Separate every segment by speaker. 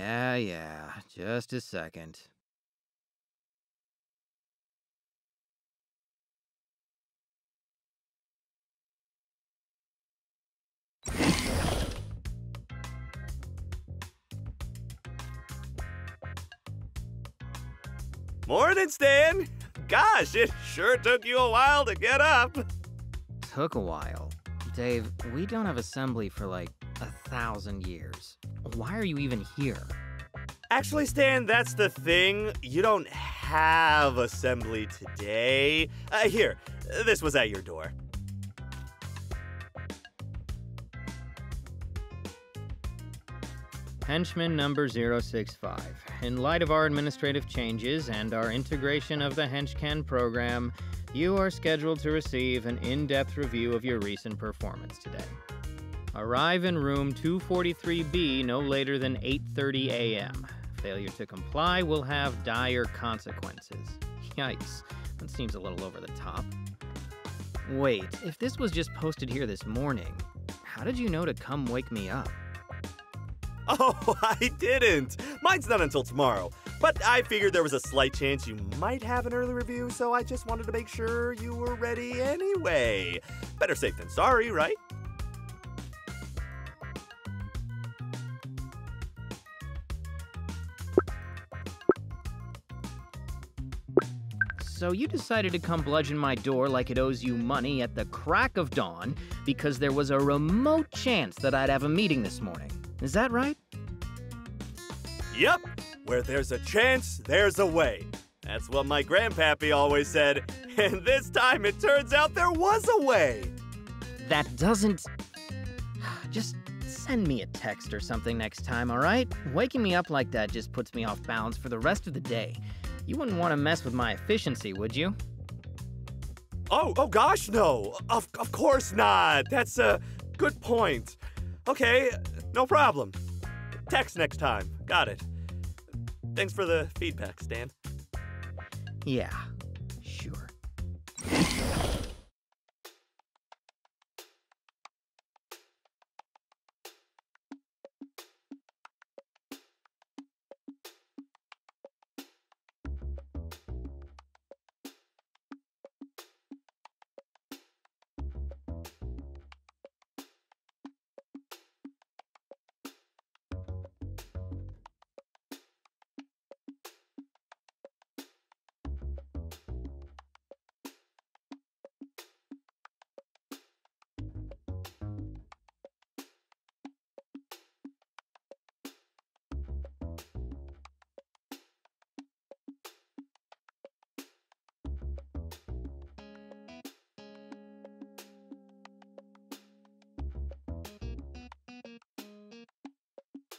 Speaker 1: Yeah, just a second.
Speaker 2: Morning, Stan! Gosh, it sure took you a while to get up.
Speaker 1: Took a while. Dave, we don't have assembly for like 1,000 years. Why are you even here?
Speaker 2: Actually, Stan, that's the thing. You don't have assembly today. Here, this was at your door.
Speaker 1: Henchman number 065. In light of our administrative changes and our integration of the HenchCan program, you are scheduled to receive an in-depth review of your recent performance today. Arrive in room 243B no later than 8:30 a.m. Failure to comply will have dire consequences. Yikes, that seems a little over the top. Wait, if this was just posted here this morning, how did you know to come wake me up?
Speaker 2: Oh, I didn't. Mine's not until tomorrow. But I figured there was a slight chance you might have an early review, so I just wanted to make sure you were ready anyway. Better safe than sorry, right?
Speaker 1: So you decided to come bludgeon my door like it owes you money at the crack of dawn because there was a remote chance that I'd have a meeting this morning. Is that right?
Speaker 2: Yep. Where there's a chance, there's a way. That's what my grandpappy always said. And this time it turns out there was a way.
Speaker 1: That doesn't... Just send me a text or something next time, all right? Waking me up like that just puts me off balance for the rest of the day. You wouldn't want to mess with my efficiency, would you?
Speaker 2: Oh gosh, no. Of course not. That's a good point. Okay, no problem. Text next time. Got it. Thanks for the feedback, Stan.
Speaker 1: Yeah, sure.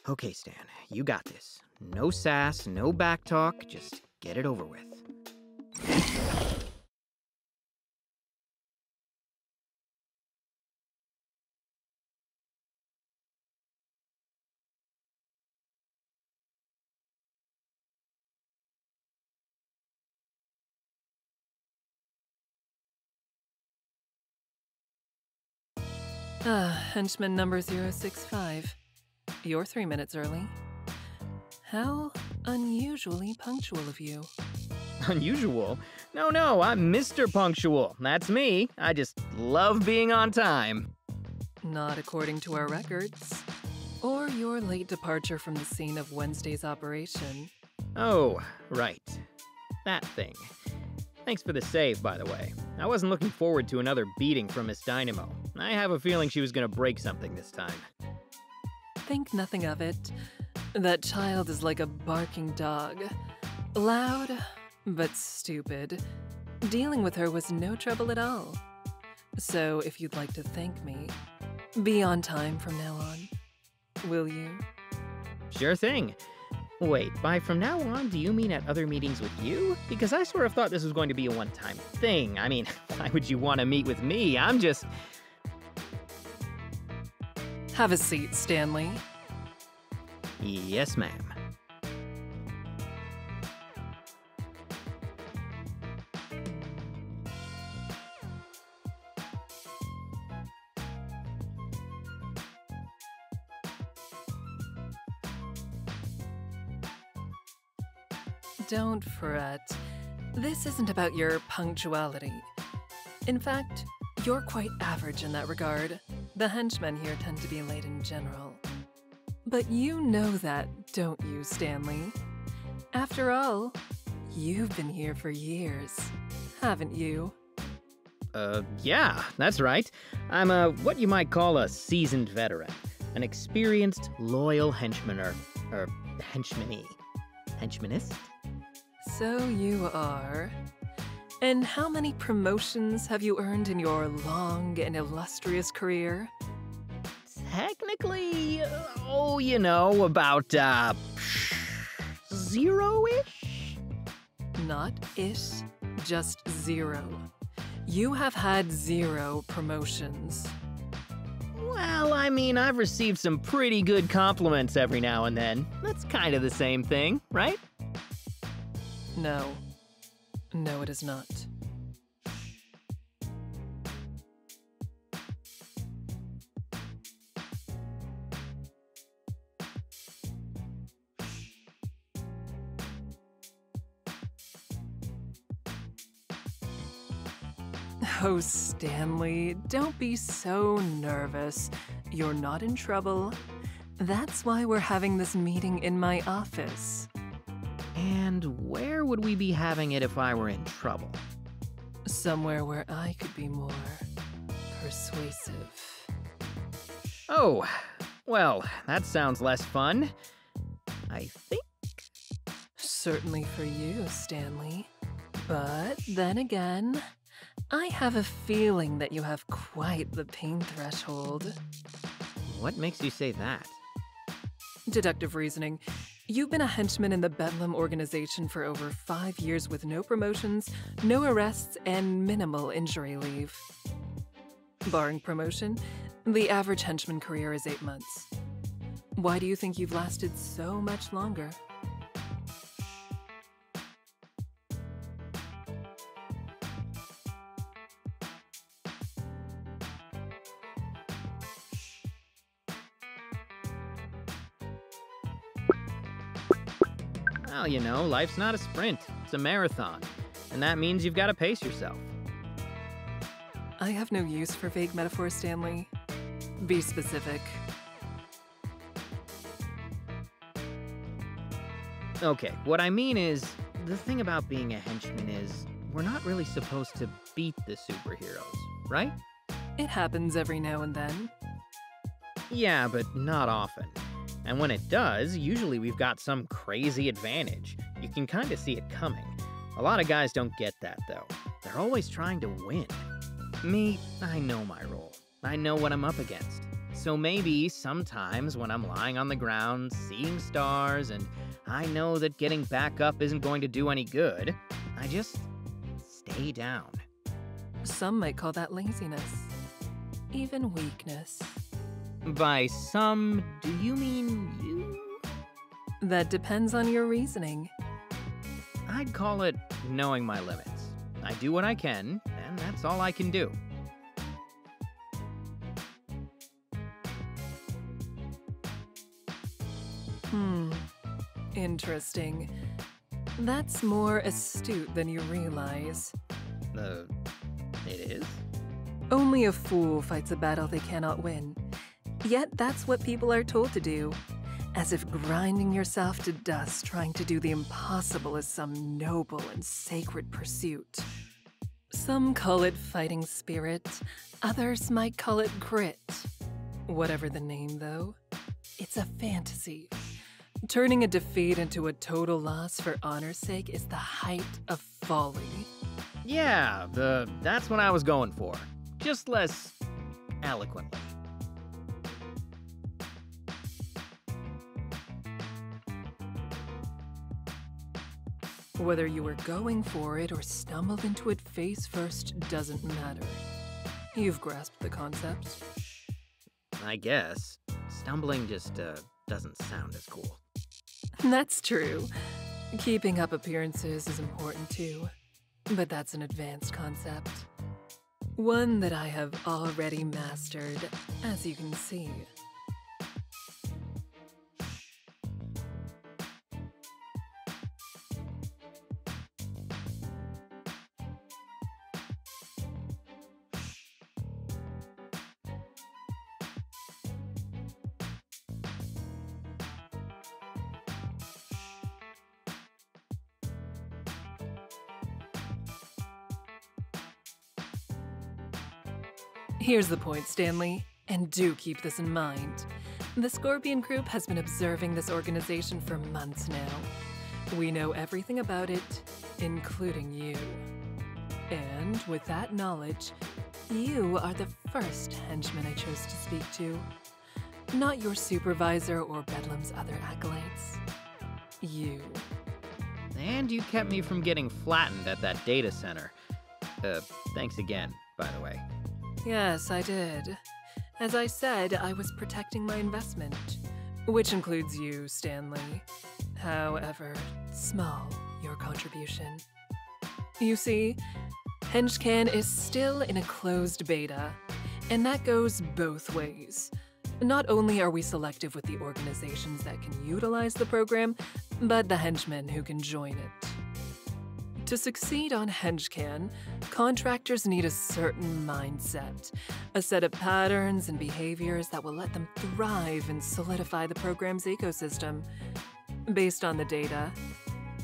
Speaker 1: Okay, Stan, you got this. No sass, no backtalk, just get it over with.
Speaker 3: Henchman number 065. You're 3 minutes early. How unusually punctual of you.
Speaker 1: Unusual? No, I'm Mr. Punctual. That's me. I just love being on time.
Speaker 3: Not according to our records. Or your late departure from the scene of Wednesday's operation.
Speaker 1: Oh, right. That thing. Thanks for the save, by the way. I wasn't looking forward to another beating from Miss Dynamo. I have a feeling she was gonna break something this time.
Speaker 3: Think nothing of it. That child is like a barking dog. Loud, but stupid. Dealing with her was no trouble at all. So if you'd like to thank me, be on time from now on. Will you?
Speaker 1: Sure thing. Wait, by from now on, do you mean at other meetings with you? Because I sort of thought this was going to be a one-time thing. I mean, why would you want to meet with me? I'm just...
Speaker 3: Have a seat, Stanley.
Speaker 1: Yes, ma'am.
Speaker 3: don't fret. This isn't about your punctuality. In fact, you're quite average in that regard. The henchmen here tend to be late in general. But you know that, don't you, Stanley? After all, you've been here for years, haven't you?
Speaker 1: Yeah, that's right. I'm what you might call a seasoned veteran. An experienced, loyal henchmaner. Henchmanee. Henchmanist?
Speaker 3: So you are. And how many promotions have you earned in your long and illustrious career?
Speaker 1: Technically, about, zero-ish?
Speaker 3: Not ish, just 0. You have had 0 promotions.
Speaker 1: Well, I mean, I've received some pretty good compliments every now and then. That's kind of the same thing, right?
Speaker 3: No. No, it is not. Oh, Stanley, don't be so nervous. You're not in trouble. That's why we're having this meeting in my office.
Speaker 1: And where would we be having it if I were in trouble?
Speaker 3: Somewhere where I could be more persuasive.
Speaker 1: Oh, well, that sounds less fun. I think.
Speaker 3: Certainly for you, Stanley. But then again, I have a feeling that you have quite the pain threshold.
Speaker 1: What makes you say that?
Speaker 3: Deductive reasoning. You've been a henchman in the Bedlam organization for over 5 years with no promotions, no arrests, and minimal injury leave. Barring promotion, the average henchman career is 8 months. Why do you think you've lasted so much longer?
Speaker 1: Well, life's not a sprint, it's a marathon. And that means you've got to pace yourself.
Speaker 3: I have no use for vague metaphors, Stanley. Be specific.
Speaker 1: Okay, what I mean is, the thing about being a henchman is, we're not really supposed to beat the superheroes, right?
Speaker 3: It happens every now and then.
Speaker 1: Yeah, but not often. And when it does, usually we've got some crazy advantage. You can kind of see it coming. A lot of guys don't get that, though. They're always trying to win. Me, I know my role. I know what I'm up against. So maybe sometimes when I'm lying on the ground, seeing stars, and I know that getting back up isn't going to do any good, I just stay down.
Speaker 3: Some might call that laziness. Even weakness.
Speaker 1: By some, do you mean you?
Speaker 3: That depends on your reasoning.
Speaker 1: I'd call it knowing my limits. I do what I can, and that's all I can do.
Speaker 3: Interesting. That's more astute than you realize.
Speaker 1: It is?
Speaker 3: Only a fool fights a battle they cannot win. Yet that's what people are told to do. As if grinding yourself to dust trying to do the impossible is some noble and sacred pursuit. Some call it fighting spirit, others might call it grit. Whatever the name, though, it's a fantasy. Turning a defeat into a total loss for honor's sake is the height of folly.
Speaker 1: Yeah, that's what I was going for. Just less eloquently.
Speaker 3: Whether you were going for it or stumbled into it face first doesn't matter. You've grasped the concept.
Speaker 1: I guess. Stumbling just doesn't sound as cool.
Speaker 3: That's true. Keeping up appearances is important too. But that's an advanced concept. One that I have already mastered, as you can see. Here's the point, Stanley, and do keep this in mind. The Scorpion Group has been observing this organization for months now. We know everything about it, including you. And with that knowledge, you are the first henchman I chose to speak to. Not your supervisor or Bedlam's other acolytes. You.
Speaker 1: And you kept me from getting flattened at that data center. Thanks again, by the way.
Speaker 3: Yes, I did. As I said, I was protecting my investment, which includes you, Stanley. However small your contribution. You see, HenchCan is still in a closed beta, and that goes both ways. Not only are we selective with the organizations that can utilize the program, but the henchmen who can join it. To succeed on HenchCan, contractors need a certain mindset, a set of patterns and behaviors that will let them thrive and solidify the program's ecosystem. Based on the data,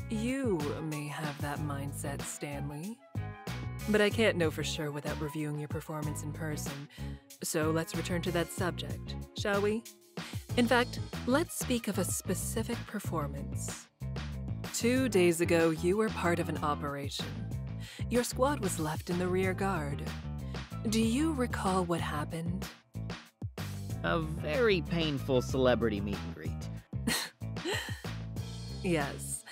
Speaker 3: you may have that mindset, Stanley. But I can't know for sure without reviewing your performance in person, so let's return to that subject, shall we? In fact, let's speak of a specific performance. 2 days ago, you were part of an operation. Your squad was left in the rear guard. Do you recall what happened?
Speaker 1: A very painful celebrity meet and greet.
Speaker 3: Yes,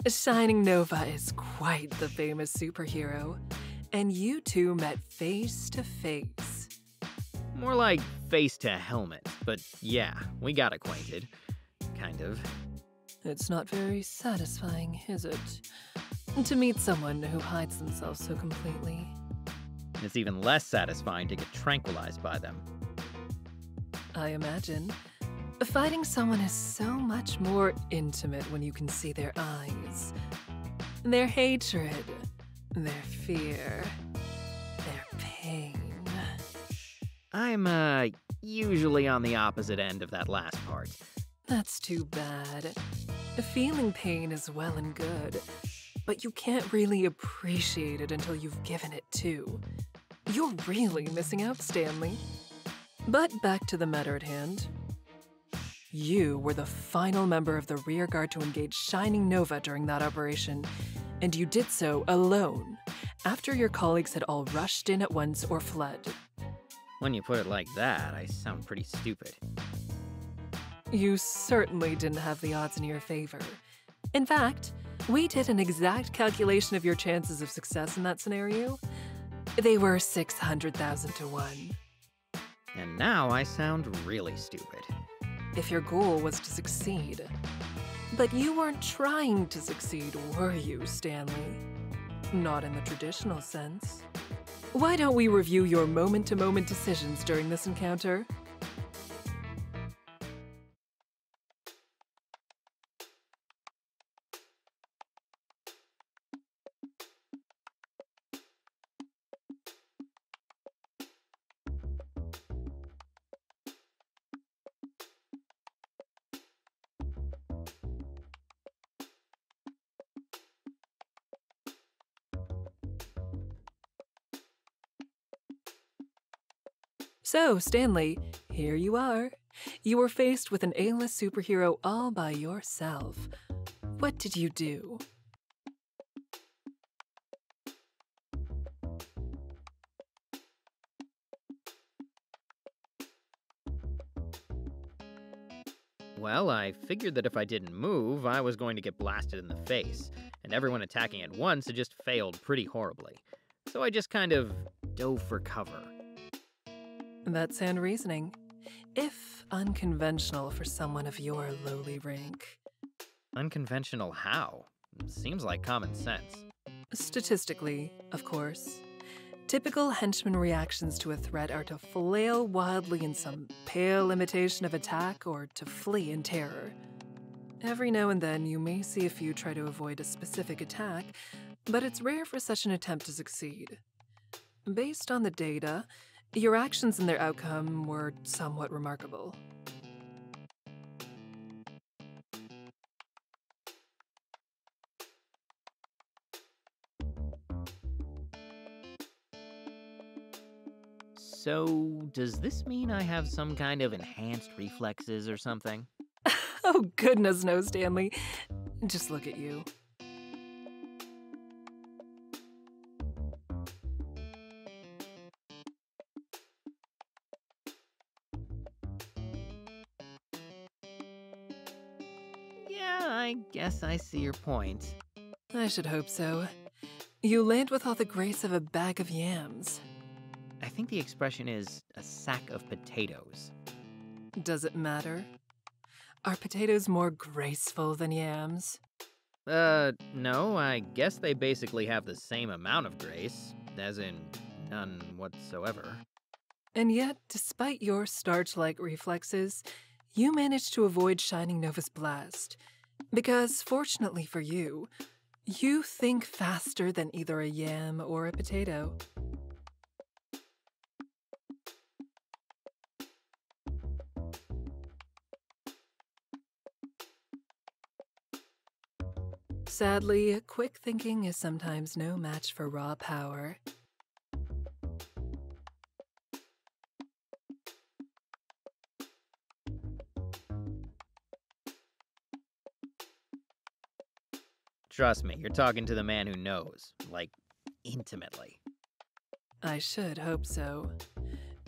Speaker 3: Shining Nova is quite the famous superhero, and you two met face to face.
Speaker 1: More like face to helmet, but yeah, we got acquainted. Kind of.
Speaker 3: It's not very satisfying, is it? To meet someone who hides themselves so completely.
Speaker 1: It's even less satisfying to get tranquilized by them.
Speaker 3: I imagine. Fighting someone is so much more intimate when you can see their eyes. Their hatred, their fear, their pain.
Speaker 1: I'm, usually on the opposite end of that last part.
Speaker 3: That's too bad. Feeling pain is well and good, but you can't really appreciate it until you've given it too. You're really missing out, Stanley. But back to the matter at hand. You were the final member of the rear guard to engage Shining Nova during that operation, and you did so alone, after your colleagues had all rushed in at once or fled.
Speaker 1: When you put it like that, I sound pretty stupid.
Speaker 3: You certainly didn't have the odds in your favor. In fact, we did an exact calculation of your chances of success in that scenario. They were 600,000 to 1.
Speaker 1: And now I sound really stupid.
Speaker 3: If your goal was to succeed. But you weren't trying to succeed, were you, Stanley? Not in the traditional sense. Why don't we review your moment-to-moment decisions during this encounter? So, Stanley, here you are. You were faced with an A-list superhero all by yourself. What did you do?
Speaker 1: Well, I figured that if I didn't move, I was going to get blasted in the face, and everyone attacking at once had just failed pretty horribly. So I just kind of dove for cover.
Speaker 3: That's sound reasoning, if unconventional for someone of your lowly rank.
Speaker 1: Unconventional how? Seems like common sense.
Speaker 3: Statistically, of course. Typical henchman reactions to a threat are to flail wildly in some pale imitation of attack or to flee in terror. Every now and then you may see a few try to avoid a specific attack, but it's rare for such an attempt to succeed. Based on the data, your actions and their outcome were somewhat remarkable.
Speaker 1: So, does this mean I have some kind of enhanced reflexes or something?
Speaker 3: Oh, goodness no, Stanley. Just look at you.
Speaker 1: Yeah, I guess I see your point.
Speaker 3: I should hope so. You land with all the grace of a bag of yams.
Speaker 1: I think the expression is a sack of potatoes.
Speaker 3: Does it matter? Are potatoes more graceful than yams?
Speaker 1: No, I guess they basically have the same amount of grace, as in none whatsoever.
Speaker 3: And yet, despite your starch-like reflexes, you managed to avoid Shining Nova's blast. Because, fortunately for you, you think faster than either a yam or a potato. Sadly, quick thinking is sometimes no match for raw power.
Speaker 1: Trust me, you're talking to the man who knows, like, intimately.
Speaker 3: I should hope so.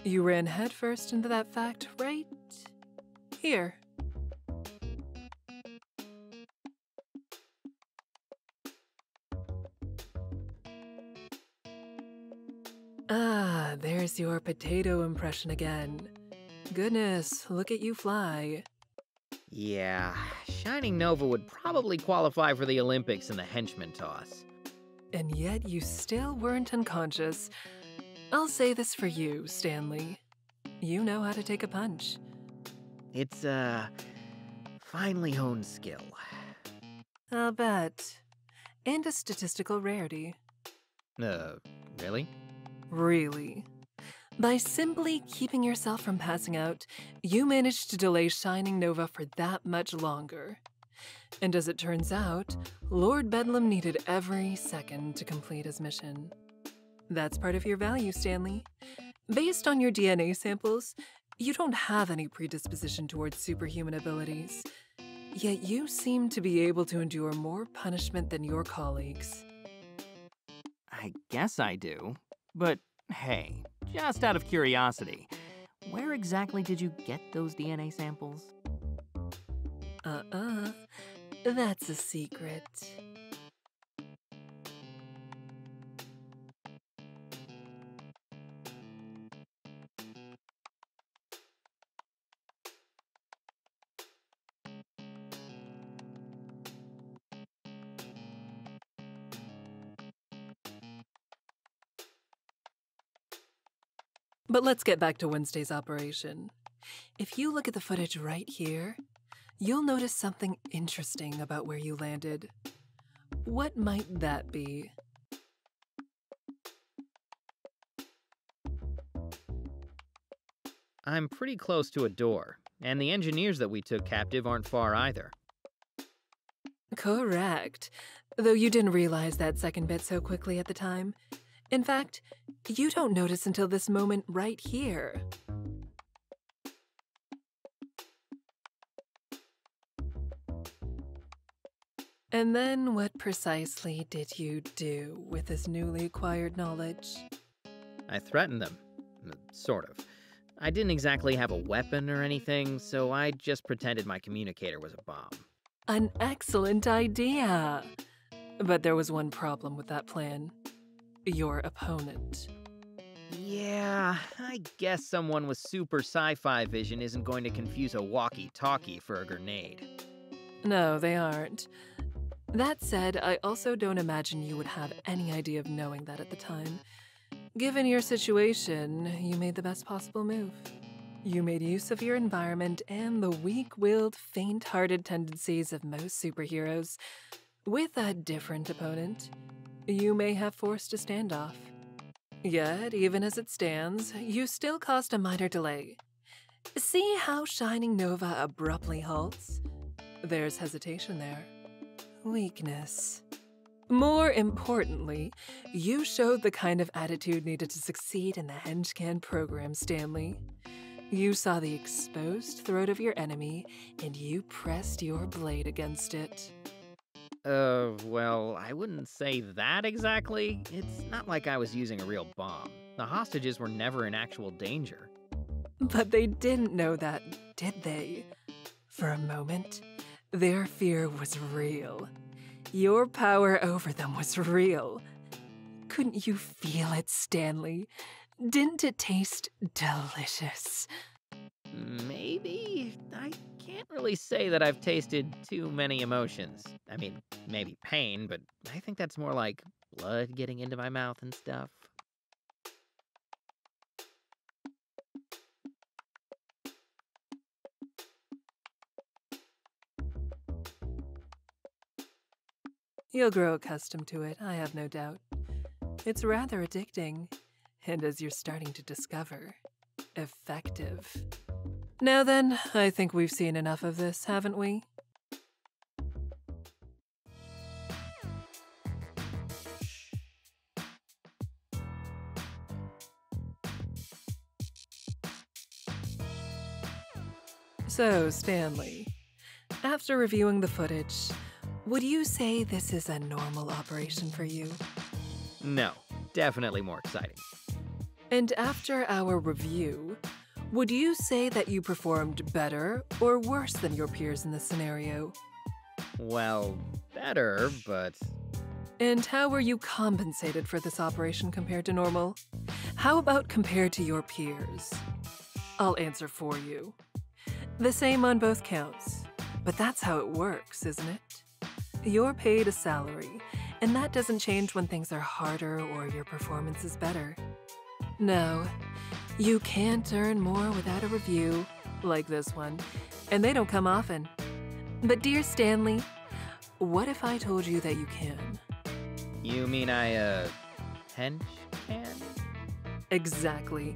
Speaker 3: You ran headfirst into that fact right here. Ah, there's your potato impression again. Goodness, look at you fly.
Speaker 1: Yeah, Shining Nova would probably qualify for the Olympics in the henchman toss.
Speaker 3: And yet you still weren't unconscious. I'll say this for you, Stanley. You know how to take a punch.
Speaker 1: It's a finely honed skill.
Speaker 3: I'll bet. And a statistical rarity.
Speaker 1: Really?
Speaker 3: Really. By simply keeping yourself from passing out, you managed to delay Shining Nova for that much longer. And as it turns out, Lord Bedlam needed every second to complete his mission. That's part of your value, Stanley. Based on your DNA samples, you don't have any predisposition towards superhuman abilities. Yet you seem to be able to endure more punishment than your colleagues.
Speaker 1: I guess I do. But hey, just out of curiosity, where exactly did you get those DNA samples?
Speaker 3: That's a secret. But let's get back to Wednesday's operation. If you look at the footage right here, you'll notice something interesting about where you landed. What might that be?
Speaker 1: I'm pretty close to a door, and the engineers that we took captive aren't far either.
Speaker 3: Correct. Though you didn't realize that second bit so quickly at the time. In fact, you don't notice until this moment right here. And then what precisely did you do with this newly acquired knowledge?
Speaker 1: I threatened them. Sort of. I didn't exactly have a weapon or anything, so I just pretended my communicator was a bomb.
Speaker 3: An excellent idea! But there was one problem with that plan. Your opponent.
Speaker 1: Yeah, I guess someone with super sci-fi vision isn't going to confuse a walkie-talkie for a grenade.
Speaker 3: No, they aren't. That said, I also don't imagine you would have any idea of knowing that at the time. Given your situation, you made the best possible move. You made use of your environment and the weak-willed, faint-hearted tendencies of most superheroes. With a different opponent, you may have forced a standoff. Yet, even as it stands, you still caused a minor delay. See how Shining Nova abruptly halts? There's hesitation there. Weakness. More importantly, you showed the kind of attitude needed to succeed in the HenchCan program, Stanley. You saw the exposed throat of your enemy, and you pressed your blade against it.
Speaker 1: Well, I wouldn't say that exactly. It's not like I was using a real bomb. The hostages were never in actual danger.
Speaker 3: But they didn't know that, did they? For a moment, their fear was real. Your power over them was real. Couldn't you feel it, Stanley? Didn't it taste delicious?
Speaker 1: Maybe? I can't really say that I've tasted too many emotions. I mean, maybe pain, but I think that's more like blood getting into my mouth and stuff.
Speaker 3: You'll grow accustomed to it, I have no doubt. It's rather addicting, and as you're starting to discover, effective. Now then, I think we've seen enough of this, haven't we? So, Stanley, after reviewing the footage, would you say this is a normal operation for you?
Speaker 1: No, definitely more exciting.
Speaker 3: And after our review, would you say that you performed better or worse than your peers in this scenario?
Speaker 1: Well, better, but...
Speaker 3: And how were you compensated for this operation compared to normal? How about compared to your peers? I'll answer for you. The same on both counts, but that's how it works, isn't it? You're paid a salary, and that doesn't change when things are harder or your performance is better. No, you can't earn more without a review, like this one, and they don't come often. But dear Stanley, what if I told you that you can?
Speaker 1: You mean hench can?
Speaker 3: Exactly.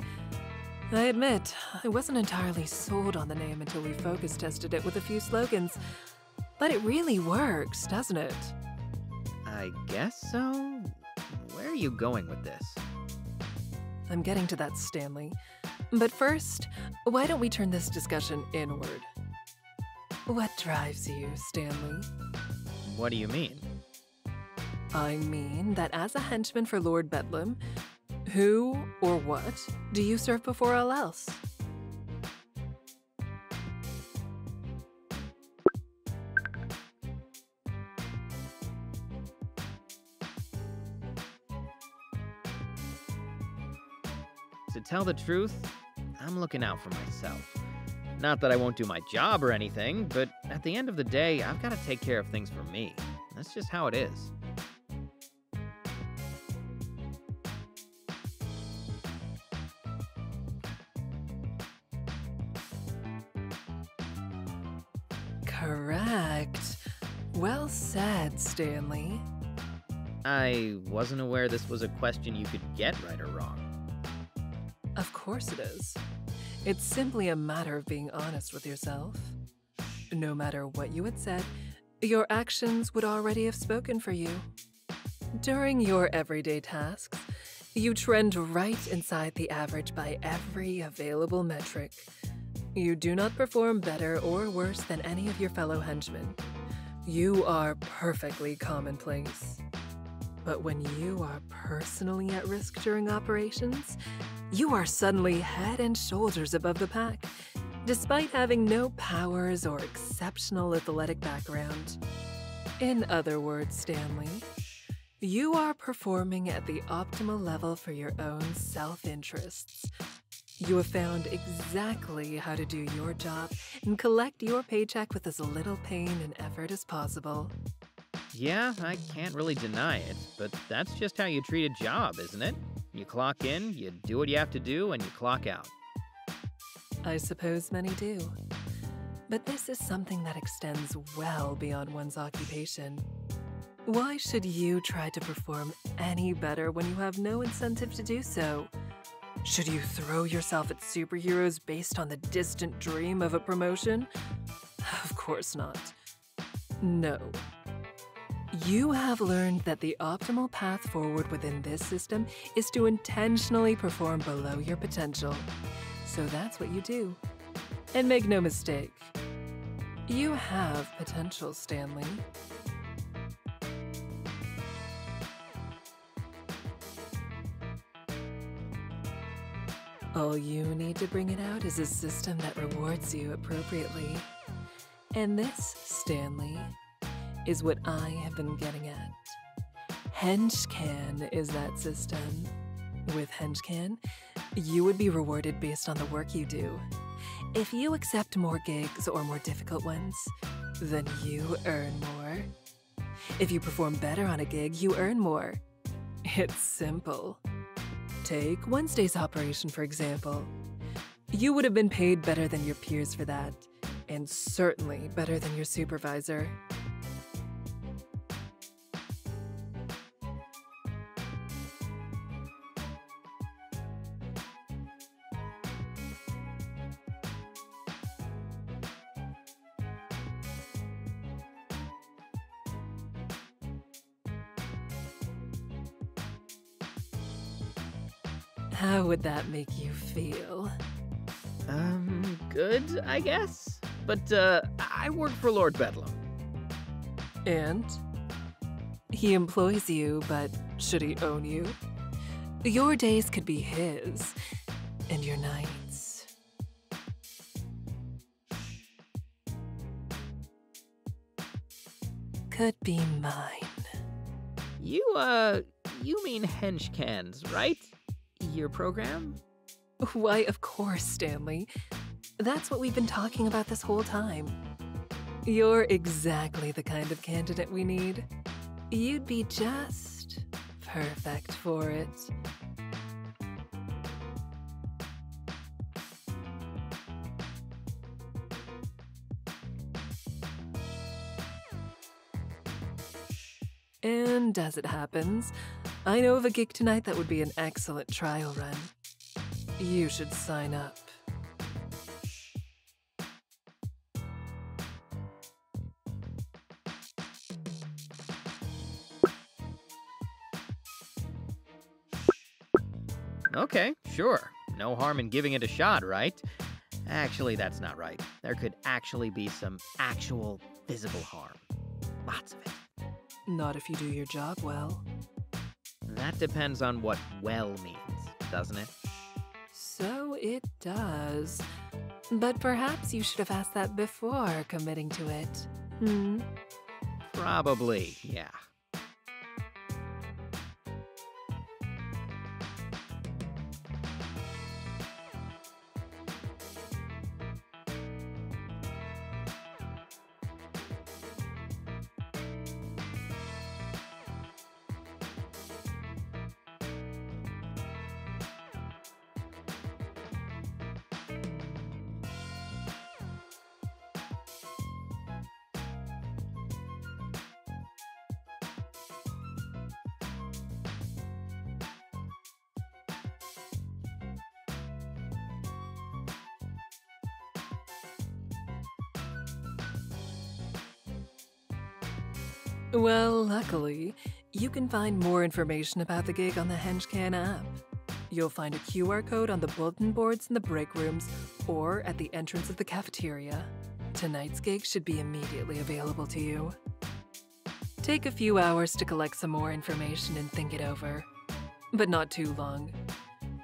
Speaker 3: I admit, I wasn't entirely sold on the name until we focus tested it with a few slogans. But it really works, doesn't it?
Speaker 1: I guess so. Where are you going with this?
Speaker 3: I'm getting to that, Stanley. But first, why don't we turn this discussion inward? What drives you, Stanley?
Speaker 1: What do you mean?
Speaker 3: I mean that as a henchman for Lord Bedlam, who or what do you serve before all else?
Speaker 1: To tell the truth, I'm looking out for myself. Not that I won't do my job or anything, but at the end of the day, I've got to take care of things for me. That's just how it is.
Speaker 3: Correct. Well said, Stanley.
Speaker 1: I wasn't aware this was a question you could get right or wrong.
Speaker 3: Of course it is. It's simply a matter of being honest with yourself. No matter what you had said, your actions would already have spoken for you. During your everyday tasks, you trend right inside the average by every available metric. You do not perform better or worse than any of your fellow henchmen. You are perfectly commonplace. But when you are personally at risk during operations, you are suddenly head and shoulders above the pack, despite having no powers or exceptional athletic background. In other words, Stanley, you are performing at the optimal level for your own self-interests. You have found exactly how to do your job and collect your paycheck with as little pain and effort as possible.
Speaker 1: Yeah, I can't really deny it, but that's just how you treat a job, isn't it? You clock in, you do what you have to do, and you clock out.
Speaker 3: I suppose many do. But this is something that extends well beyond one's occupation. Why should you try to perform any better when you have no incentive to do so? Should you throw yourself at superheroes based on the distant dream of a promotion? Of course not. No. You have learned that the optimal path forward within this system is to intentionally perform below your potential. So that's what you do. And make no mistake, you have potential, Stanley. All you need to bring it out is a system that rewards you appropriately. And this, Stanley, is what I have been getting at. HenchCan is that system. With HenchCan, you would be rewarded based on the work you do. If you accept more gigs or more difficult ones, then you earn more. If you perform better on a gig, you earn more. It's simple. Take Wednesday's operation, for example. You would have been paid better than your peers for that, and certainly better than your supervisor. How would that make you feel?
Speaker 1: Good, I guess. But, I work for Lord Bedlam.
Speaker 3: And? He employs you, but should he own you? Your days could be his, and your nights. Could be mine.
Speaker 1: You mean HenchCans, right? Your program?
Speaker 3: Why, of course, Stanley. That's what we've been talking about this whole time. You're exactly the kind of candidate we need. You'd be just perfect for it. And as it happens, I know of a gig tonight that would be an excellent trial run. You should sign up.
Speaker 1: Okay, sure. No harm in giving it a shot, right? Actually, that's not right. There could actually be some actual physical harm. Lots of it.
Speaker 3: Not if you do your job well.
Speaker 1: That depends on what well means, doesn't it?
Speaker 3: So it does. But perhaps you should have asked that before committing to it.
Speaker 1: Probably, yeah.
Speaker 3: Well, luckily, you can find more information about the gig on the HenchCan app. You'll find a QR code on the bulletin boards in the break rooms or at the entrance of the cafeteria. Tonight's gig should be immediately available to you. Take a few hours to collect some more information and think it over. But not too long.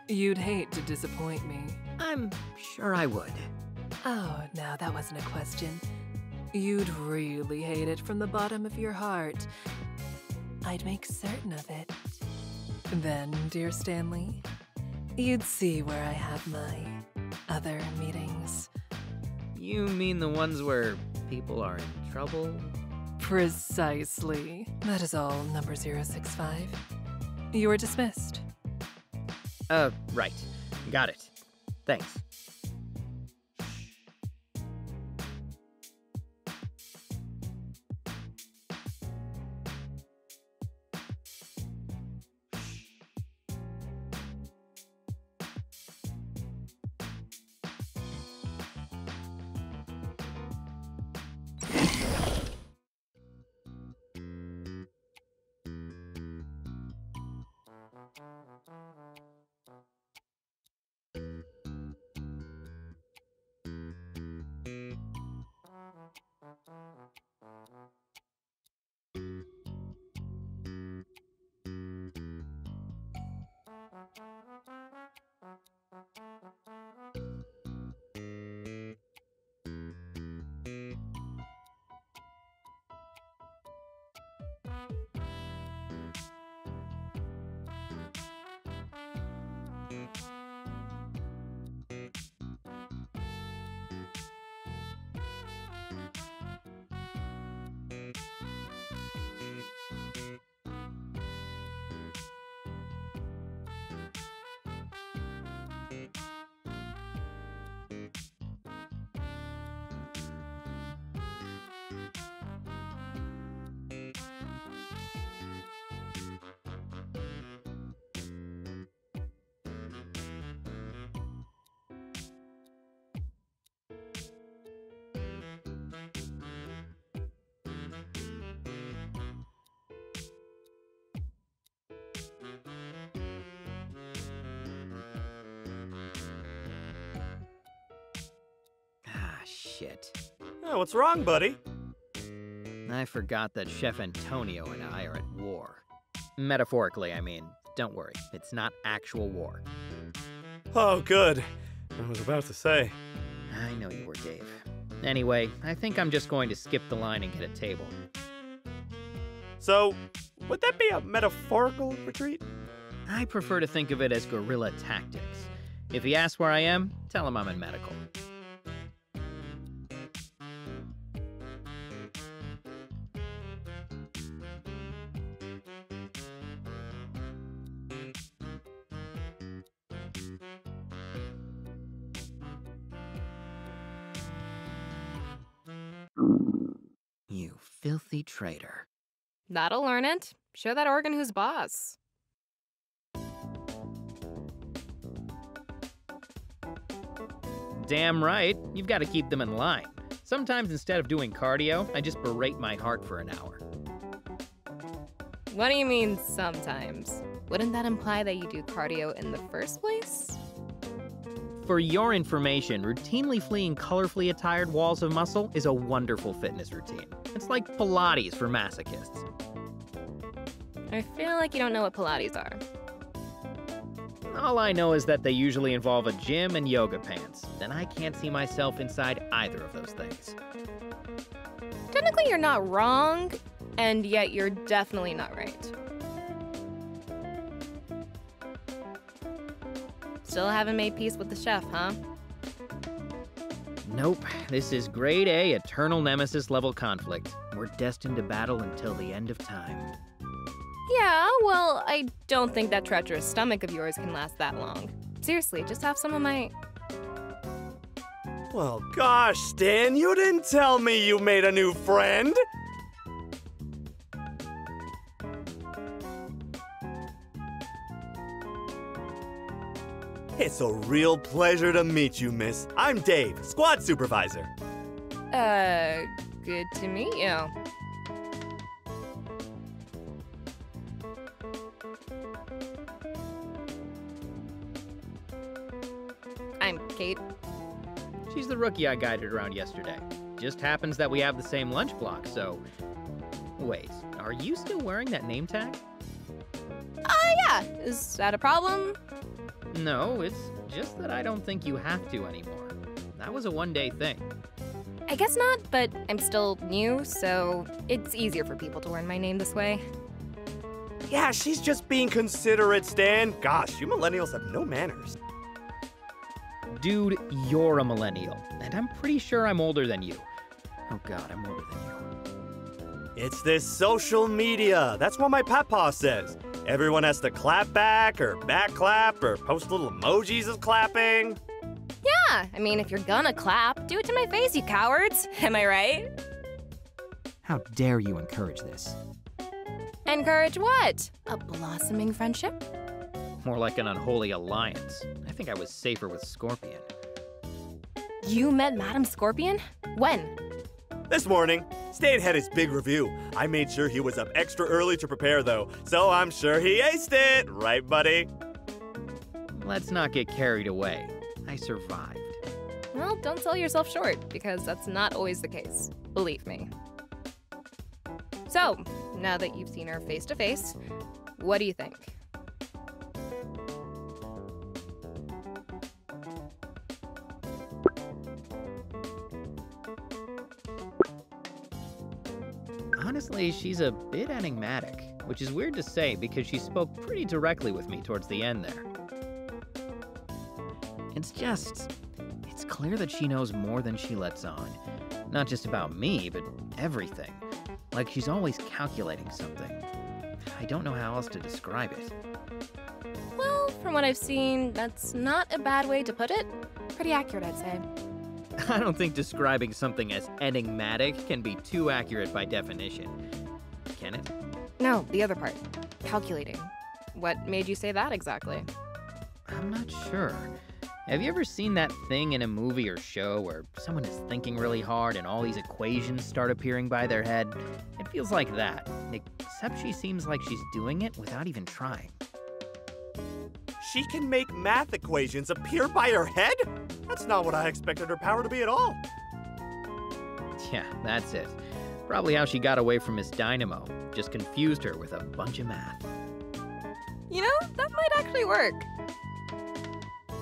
Speaker 3: You'd hate to disappoint me.
Speaker 1: I'm sure I would.
Speaker 3: Oh, no, that wasn't a question. You'd really hate it from the bottom of your heart. I'd make certain of it. Then, dear Stanley, you'd see where I have my other meetings.
Speaker 1: You mean the ones where people are in trouble?
Speaker 3: Precisely. That is all, number 065. You are dismissed.
Speaker 1: Right. Got it. Thanks. shit.
Speaker 2: Oh, what's wrong, buddy?
Speaker 1: I forgot that Chef Antonio and I are at war. Metaphorically, I mean. Don't worry, it's not actual war.
Speaker 2: Oh, good. I was about to say.
Speaker 1: I know you were, Dave. Anyway, I think I'm just going to skip the line and get a table.
Speaker 2: So, would that be a metaphorical retreat?
Speaker 1: I prefer to think of it as guerrilla tactics. If he asks where I am, tell him I'm in medical. You filthy traitor.
Speaker 4: That'll learn it. Show that organ who's boss.
Speaker 1: Damn right, you've got to keep them in line. Sometimes instead of doing cardio, I just berate my heart for an hour.
Speaker 4: What do you mean sometimes? Wouldn't that imply that you do cardio in the first place?
Speaker 1: For your information, routinely fleeing colorfully attired walls of muscle is a wonderful fitness routine. It's like Pilates for masochists.
Speaker 4: I feel like you don't know what Pilates are.
Speaker 1: All I know is that they usually involve a gym and yoga pants, and I can't see myself inside either of those things.
Speaker 4: Technically, you're not wrong, and yet you're definitely not right. Still haven't made peace with the chef, huh?
Speaker 1: Nope, this is grade A eternal nemesis level conflict. We're destined to battle until the end of time.
Speaker 4: Yeah, well, I don't think that treacherous stomach of yours can last that long. Seriously, just have some of my...
Speaker 2: Well, gosh, Stan, you didn't tell me you made a new friend! It's a real pleasure to meet you, miss. I'm Dave, squad supervisor.
Speaker 4: Good to meet you. I'm Kate.
Speaker 1: She's the rookie I guided around yesterday. Just happens that we have the same lunch block, so... Wait, are you still wearing that name tag?
Speaker 4: Yeah, is that a problem?
Speaker 1: No, it's just that I don't think you have to anymore. That was a one-day thing.
Speaker 4: I guess not, but I'm still new, so it's easier for people to learn my name this way.
Speaker 2: Yeah, she's just being considerate, Stan. Gosh, you millennials have no manners.
Speaker 1: Dude, you're a millennial, and I'm pretty sure I'm older than you. Oh god, I'm older than you.
Speaker 2: It's this social media. That's what my papa says. Everyone has to clap back or back clap or post little emojis of clapping.
Speaker 4: Yeah, I mean, if you're gonna clap, do it to my face, you cowards. Am I right?
Speaker 1: How dare you encourage this?
Speaker 4: Encourage what? A blossoming friendship?
Speaker 1: More like an unholy alliance. I think I was safer with Scorpion.
Speaker 4: You met Madam Scorpion? When?
Speaker 2: This morning, Stan had his big review. I made sure he was up extra early to prepare, though, so I'm sure he aced it. Right, buddy?
Speaker 1: Let's not get carried away. I survived.
Speaker 4: Well, don't sell yourself short, because that's not always the case. Believe me. So, now that you've seen her face to face, what do you think?
Speaker 1: Honestly, she's a bit enigmatic, which is weird to say because she spoke pretty directly with me towards the end there. It's clear that she knows more than she lets on. Not just about me, but everything. Like she's always calculating something. I don't know how else to describe it.
Speaker 4: Well, from what I've seen, that's not a bad way to put it. Pretty accurate, I'd say.
Speaker 1: I don't think describing something as enigmatic can be too accurate by definition. Can it?
Speaker 4: No, the other part. Calculating. What made you say that exactly?
Speaker 1: I'm not sure. Have you ever seen that thing in a movie or show where someone is thinking really hard and all these equations start appearing by their head? It feels like that, except she seems like she's doing it without even trying.
Speaker 2: She can make math equations appear by her head? That's not what I expected her power to be at all.
Speaker 1: Yeah, that's it. Probably how she got away from Miss Dynamo. Just confused her with a bunch of math.
Speaker 4: You know, that might actually work.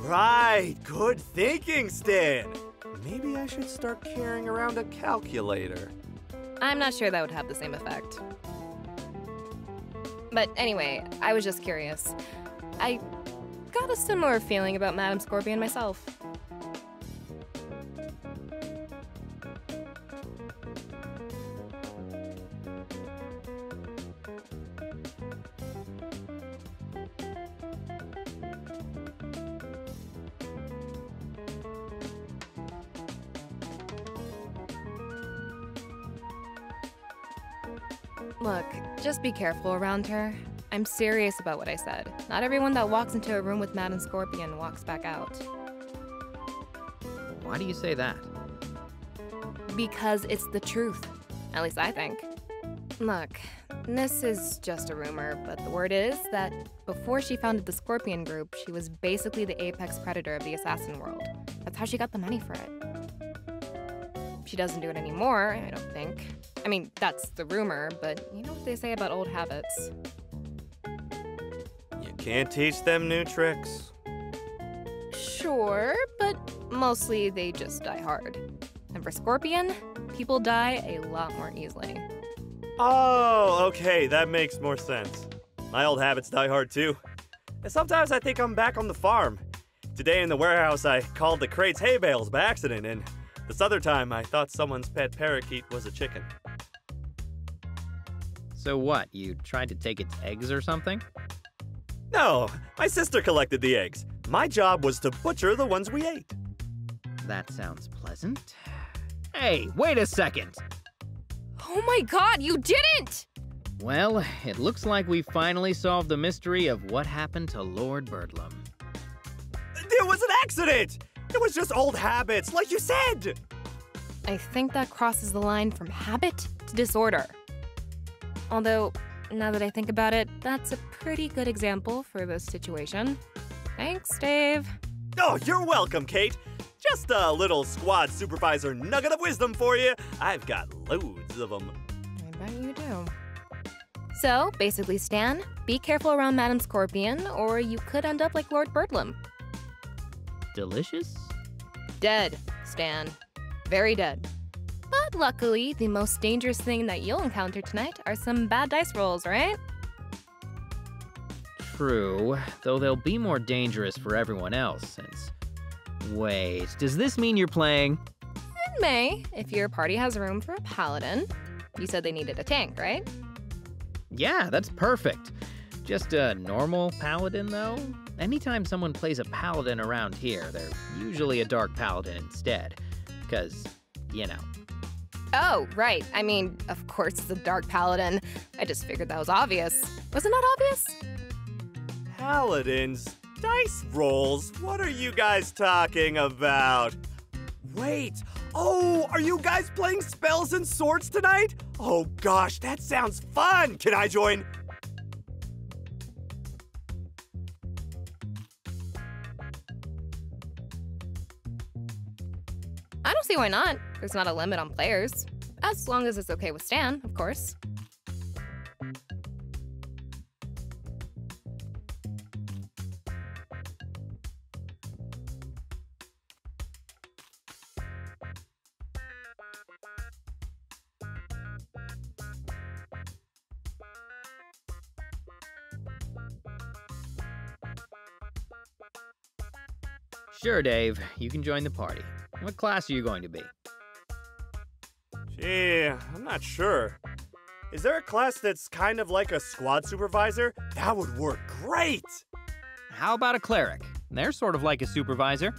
Speaker 2: Right, good thinking, Stan. Maybe I should start carrying around a calculator.
Speaker 4: I'm not sure that would have the same effect. But anyway, I was just curious. I got a similar feeling about Madame Scorpion myself. Look, just be careful around her. I'm serious about what I said. Not everyone that walks into a room with Madame Scorpion walks back out.
Speaker 1: Why do you say that?
Speaker 4: Because it's the truth. At least I think. Look, this is just a rumor, but the word is that before she founded the Scorpion Group, she was basically the apex predator of the assassin world. That's how she got the money for it. She doesn't do it anymore, I don't think. I mean, that's the rumor, but you know what they say about old habits.
Speaker 2: You can't teach them new tricks.
Speaker 4: Sure, but mostly they just die hard. And for Scorpion, people die a lot more easily.
Speaker 2: Oh, okay, that makes more sense. My old habits die hard too. And sometimes I think I'm back on the farm. Today in the warehouse, I called the crates hay bales by accident, and this other time I thought someone's pet parakeet was a chicken.
Speaker 1: So what, you tried to take its eggs or something?
Speaker 2: No, my sister collected the eggs. My job was to butcher the ones we ate.
Speaker 1: That sounds pleasant. Hey, wait a second!
Speaker 4: Oh my god, you didn't!
Speaker 1: Well, it looks like we finally solved the mystery of what happened to Lord Birdlum.
Speaker 2: It was an accident! It was just old habits, like you said!
Speaker 4: I think that crosses the line from habit to disorder. Although, now that I think about it, that's a pretty good example for this situation. Thanks, Dave.
Speaker 2: Oh, you're welcome, Kate. Just a little squad supervisor nugget of wisdom for you. I've got loads of them.
Speaker 4: I bet you do. So, basically, Stan, be careful around Madame Scorpion, or you could end up like Lord Birdlum.
Speaker 1: Delicious?
Speaker 4: Dead, Stan. Very dead. But luckily, the most dangerous thing that you'll encounter tonight are some bad dice rolls, right?
Speaker 1: True, though they'll be more dangerous for everyone else since... Wait, does this mean you're playing?
Speaker 4: It may, if your party has room for a paladin. You said they needed a tank, right?
Speaker 1: Yeah, that's perfect. Just a normal paladin, though? Anytime someone plays a paladin around here, they're usually a dark paladin instead. Because, you know.
Speaker 4: Oh, right. I mean, of course it's a dark paladin. I just figured that was obvious. Wasn't that obvious?
Speaker 2: Paladins? Dice rolls? What are you guys talking about? Wait, oh, are you guys playing spells and swords tonight? Oh gosh, that sounds fun! Can I join?
Speaker 4: I don't see why not. There's not a limit on players. As long as it's okay with Stan, of course.
Speaker 1: Sure, Dave, you can join the party. What class are you going to be?
Speaker 2: Gee, I'm not sure. Is there a class that's kind of like a squad supervisor? That would work great!
Speaker 1: How about a cleric? They're sort of like a supervisor.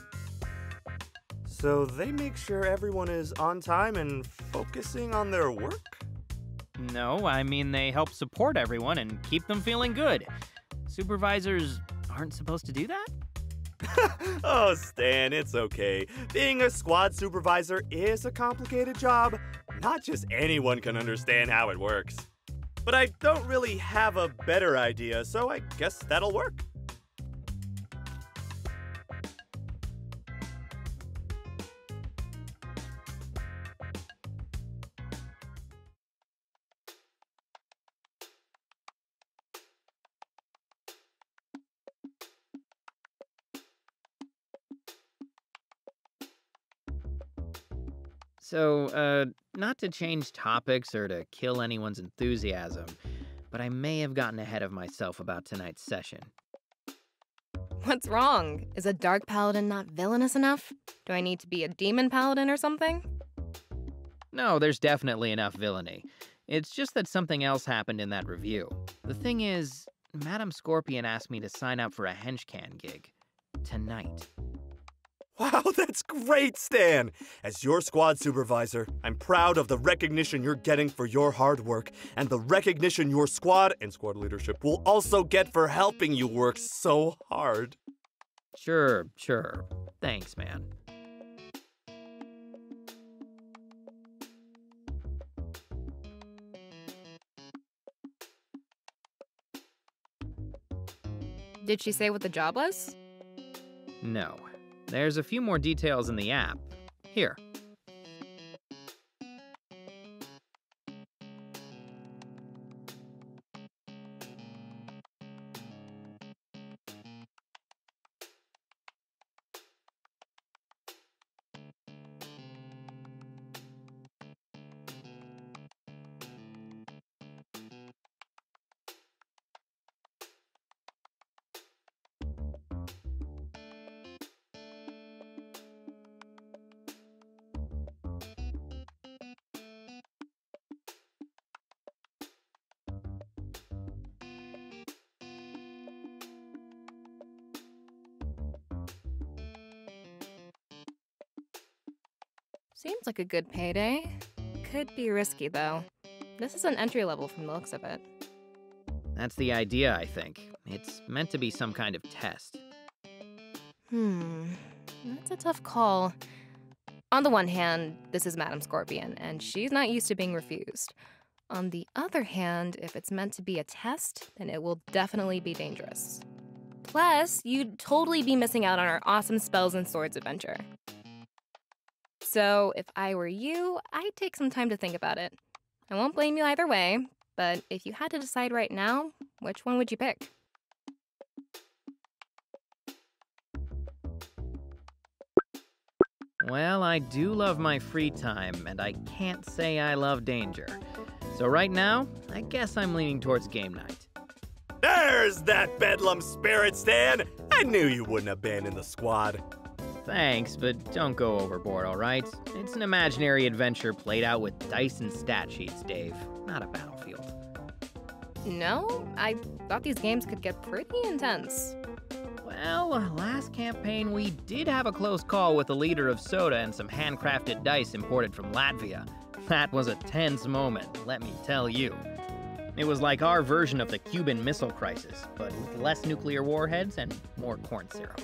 Speaker 2: So they make sure everyone is on time and focusing on their work?
Speaker 1: No, I mean they help support everyone and keep them feeling good. Supervisors aren't supposed to do that?
Speaker 2: Oh, Stan, it's okay. Being a squad supervisor is a complicated job. Not just anyone can understand how it works. But I don't really have a better idea, so I guess that'll work.
Speaker 1: So, not to change topics or to kill anyone's enthusiasm, but I may have gotten ahead of myself about tonight's session.
Speaker 4: What's wrong? Is a dark paladin not villainous enough? Do I need to be a demon paladin or something?
Speaker 1: No, there's definitely enough villainy. It's just that something else happened in that review. The thing is, Madame Scorpion asked me to sign up for a henchcan gig. Tonight.
Speaker 2: Wow, that's great, Stan! As your squad supervisor, I'm proud of the recognition you're getting for your hard work, and the recognition your squad and squad leadership will also get for helping you work so hard.
Speaker 1: Sure. Thanks, man.
Speaker 4: Did she say what the job was?
Speaker 1: No. There's a few more details in the app. Here.
Speaker 4: Seems like a good payday. Could be risky, though. This is an entry level from the looks of it.
Speaker 1: That's the idea, I think. It's meant to be some kind of test.
Speaker 4: That's a tough call. On the one hand, this is Madame Scorpion, and she's not used to being refused. On the other hand, if it's meant to be a test, then it will definitely be dangerous. Plus, you'd totally be missing out on our awesome Spells and Swords adventure. So, if I were you, I'd take some time to think about it. I won't blame you either way, but if you had to decide right now, which one would you pick?
Speaker 1: Well, I do love my free time, and I can't say I love danger. So right now, I guess I'm leaning towards game night.
Speaker 2: There's that bedlam spirit, Stan! I knew you wouldn't abandon the squad.
Speaker 1: Thanks, but don't go overboard, all right? It's an imaginary adventure played out with dice and stat sheets, Dave, not a battlefield.
Speaker 4: No, I thought these games could get pretty intense.
Speaker 1: Well, last campaign we did have a close call with the leader of Soda and some handcrafted dice imported from Latvia. That was a tense moment, let me tell you. It was like our version of the Cuban Missile Crisis, but with less nuclear warheads and more corn syrup.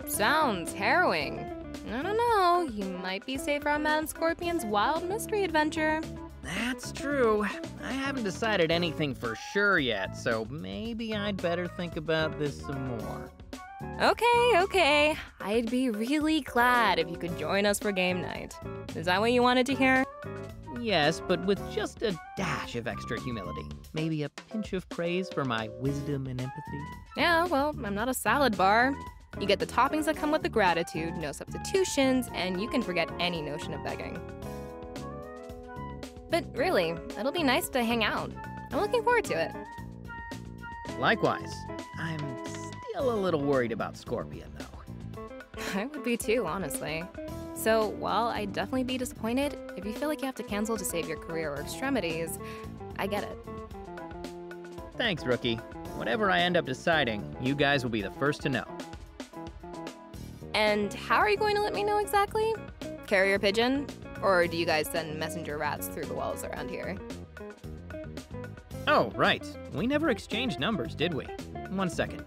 Speaker 4: Sounds harrowing. I don't know, you might be safer on Madame Scorpion's wild mystery adventure.
Speaker 1: That's true. I haven't decided anything for sure yet, so maybe I'd better think about this some more.
Speaker 4: Okay. I'd be really glad if you could join us for game night. Is that what you wanted to hear?
Speaker 1: Yes, but with just a dash of extra humility. Maybe a pinch of praise for my wisdom and empathy.
Speaker 4: Yeah, well, I'm not a salad bar. You get the toppings that come with the gratitude, no substitutions, and you can forget any notion of begging. But really, it'll be nice to hang out. I'm looking forward to it.
Speaker 1: Likewise. I'm still a little worried about Scorpion, though.
Speaker 4: I would be too, honestly. So, while I'd definitely be disappointed, if you feel like you have to cancel to save your career or extremities, I get it.
Speaker 1: Thanks, Rookie. Whatever I end up deciding, you guys will be the first to know.
Speaker 4: And how are you going to let me know exactly? Carrier pigeon? Or do you guys send messenger rats through the walls around here?
Speaker 1: Oh, right. We never exchanged numbers, did we? 1 second.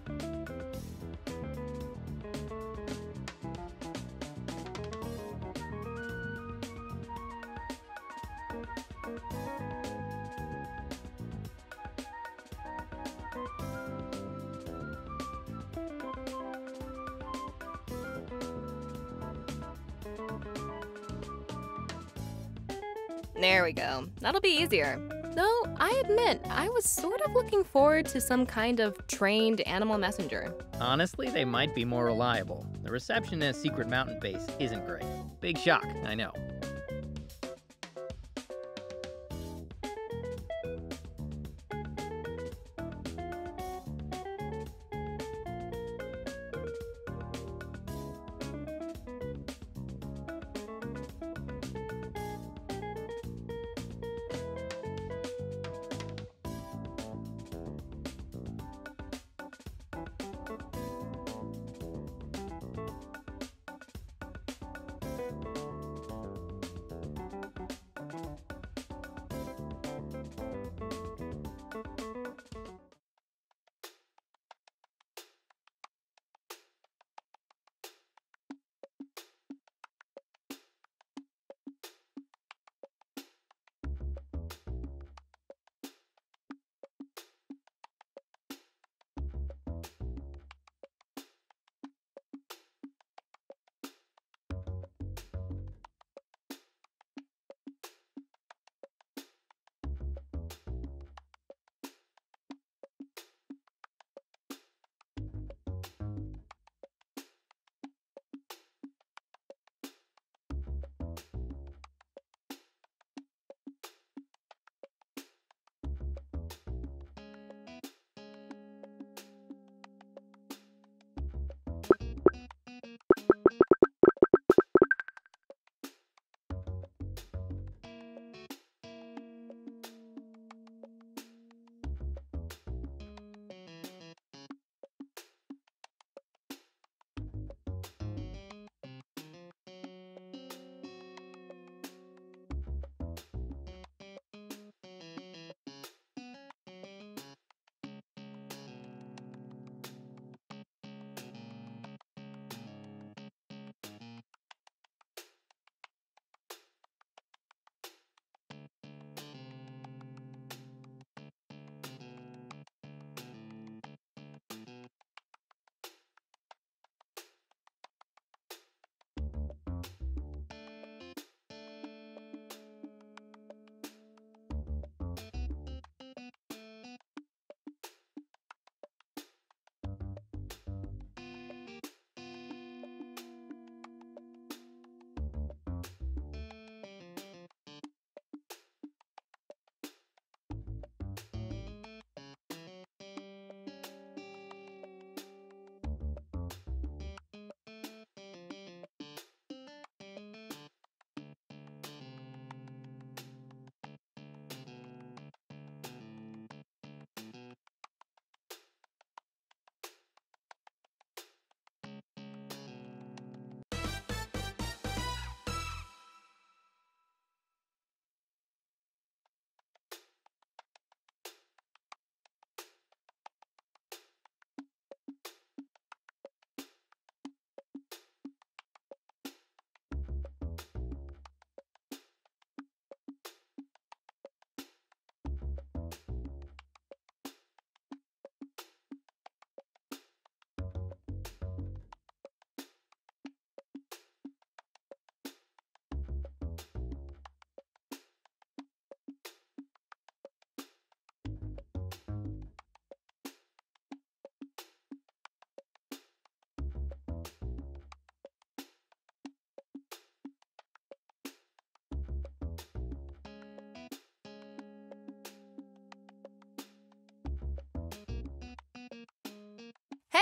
Speaker 4: There we go. That'll be easier. Though, I admit, I was sort of looking forward to some kind of trained animal messenger.
Speaker 1: Honestly, they might be more reliable. The reception at Secret Mountain Base isn't great. Big shock, I know.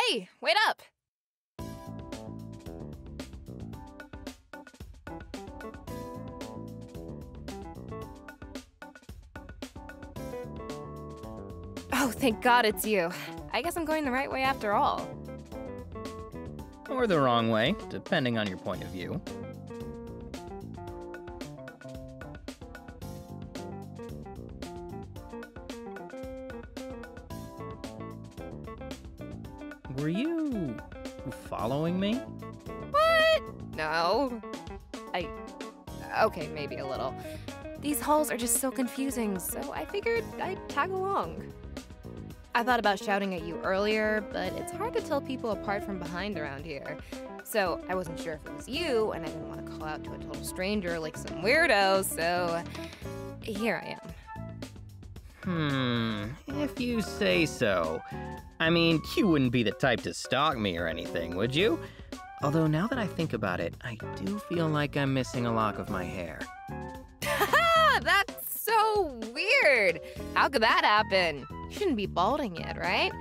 Speaker 4: Hey, wait up! Oh, thank God it's you. I guess I'm going the right way after all.
Speaker 1: Or the wrong way, depending on your point of view. Were you following me?
Speaker 4: What? No. Okay, maybe a little. These halls are just so confusing, so I figured I'd tag along. I thought about shouting at you earlier, but it's hard to tell people apart from behind around here. So I wasn't sure if it was you, and I didn't want to call out to a total stranger like some weirdo, so here I am.
Speaker 1: If you say so. I mean, you wouldn't be the type to stalk me or anything, would you? Although now that I think about it, I do feel like I'm missing a lock of my hair.
Speaker 4: That's so weird. How could that happen? You shouldn't be balding yet, right?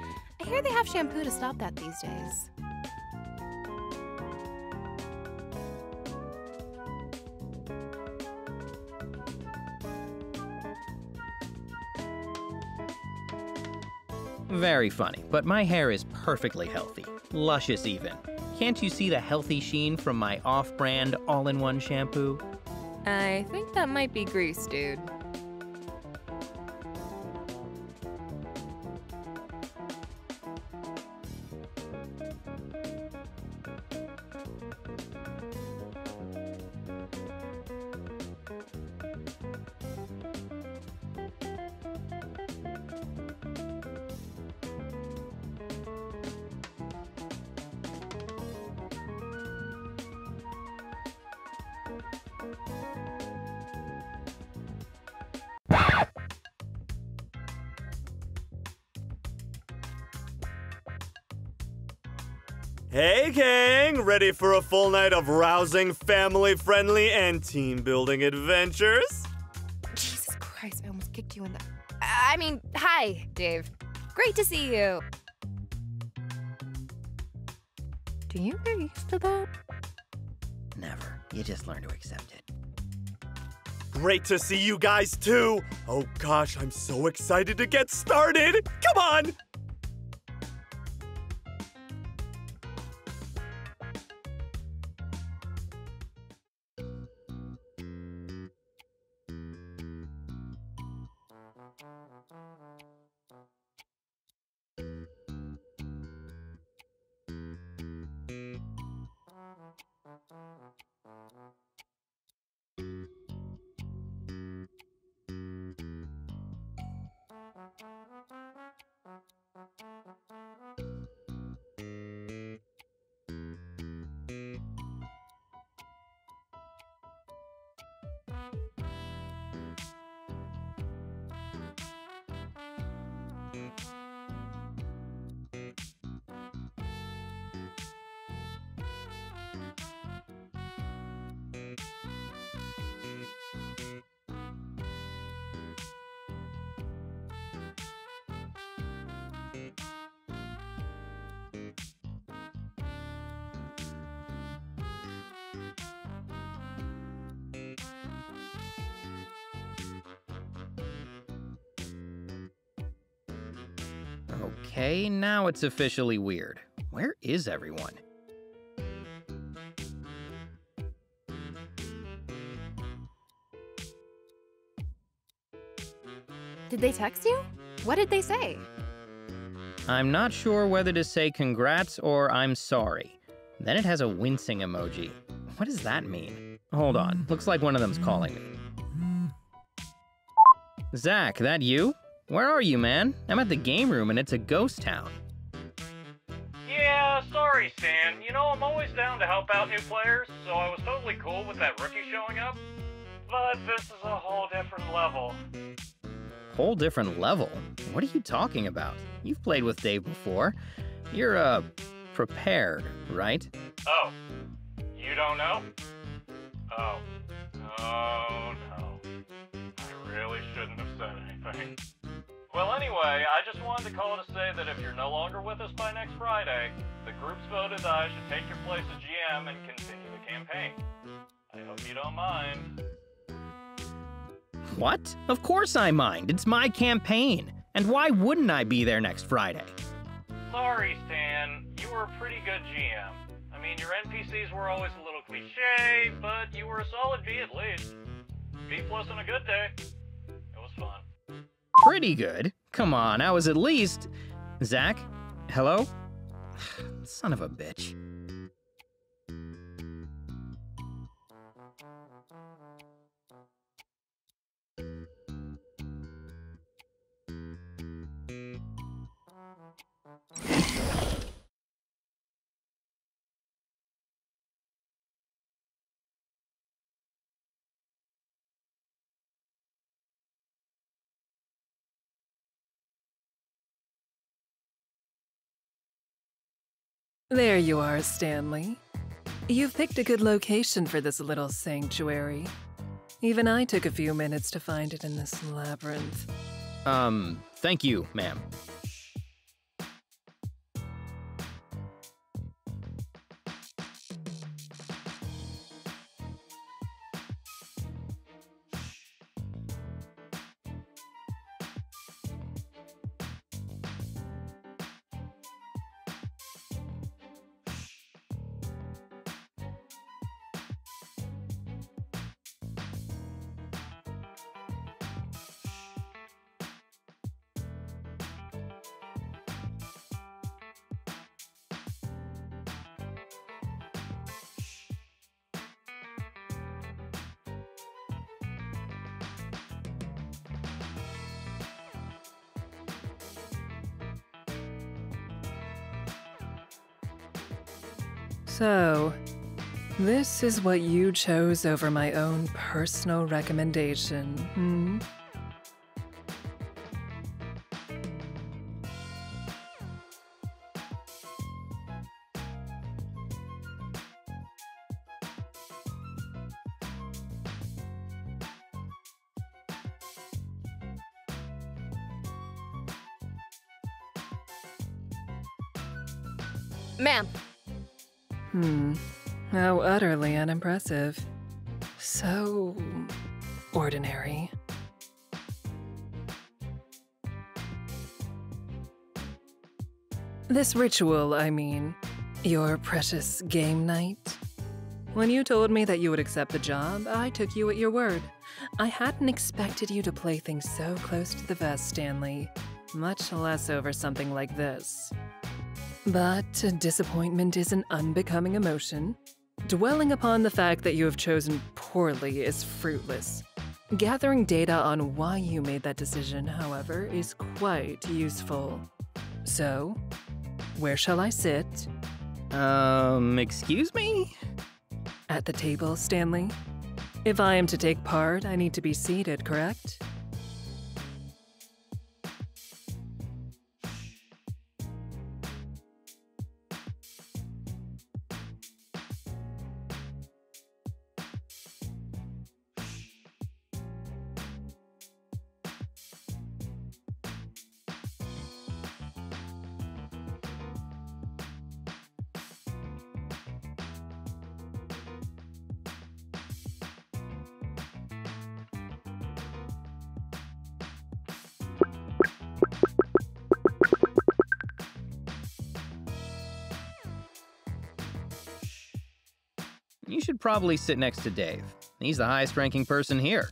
Speaker 4: I hear they have shampoo to stop that these days.
Speaker 1: Very funny, but my hair is perfectly healthy. Luscious even. Can't you see the healthy sheen from my off-brand all-in-one shampoo?
Speaker 4: I think that might be grease, dude.
Speaker 2: Hey, gang! Ready for a full night of rousing, family-friendly, and team-building adventures?
Speaker 4: Jesus Christ, I almost kicked you in the... hi, Dave. Great to see you. Do you get used to that?
Speaker 1: Never. You just learn to accept it.
Speaker 2: Great to see you guys, too! Oh gosh, I'm so excited to get started! Come on!
Speaker 1: Okay, now it's officially weird. Where is everyone?
Speaker 4: Did they text you? What did they say?
Speaker 1: I'm not sure whether to say congrats or I'm sorry. Then it has a wincing emoji. What does that mean? Hold on, looks like one of them's calling me. Zach, that you? Where are you, man? I'm at the game room and it's a ghost town.
Speaker 5: Yeah, sorry, Stan. You know, I'm always down to help out new players, so I was totally cool with that rookie showing up. But this is a whole different level.
Speaker 1: Whole different level? What are you talking about? You've played with Dave before. You're, prepared, right?
Speaker 5: Oh, you don't know? Oh. Oh, no. I really shouldn't have said anything. Well, anyway, I just wanted to call to say that if you're no longer with us by next Friday, the group's voted that I should take your place as GM and continue the campaign. I hope you don't mind.
Speaker 1: What? Of course I mind. It's my campaign. And why wouldn't I be there next Friday?
Speaker 5: Sorry, Stan. You were a pretty good GM. I mean, your NPCs were always a little cliche, but you were a solid B at least. B+ on a good day. It was fun.
Speaker 1: Pretty good. Come on, I was at least... Zach? Hello? Son of a bitch.
Speaker 3: There you are, Stanley. You've picked a good location for this little sanctuary. Even I took a few minutes to find it in this labyrinth.
Speaker 1: Thank you, ma'am.
Speaker 3: So, this is what you chose over my own personal recommendation, hmm?
Speaker 4: Ma'am.
Speaker 3: How utterly unimpressive. So ordinary. This ritual, I mean, your precious game night. When you told me that you would accept the job, I took you at your word. I hadn't expected you to play things so close to the vest, Stanley, much less over something like this. But disappointment is an unbecoming emotion. Dwelling upon the fact that you have chosen poorly is fruitless. Gathering data on why you made that decision, however, is quite useful. So, where shall I sit?
Speaker 1: Excuse me?
Speaker 3: At the table, Stanley? If I am to take part, I need to be seated, correct?
Speaker 1: You should probably sit next to Dave. He's the highest ranking person here.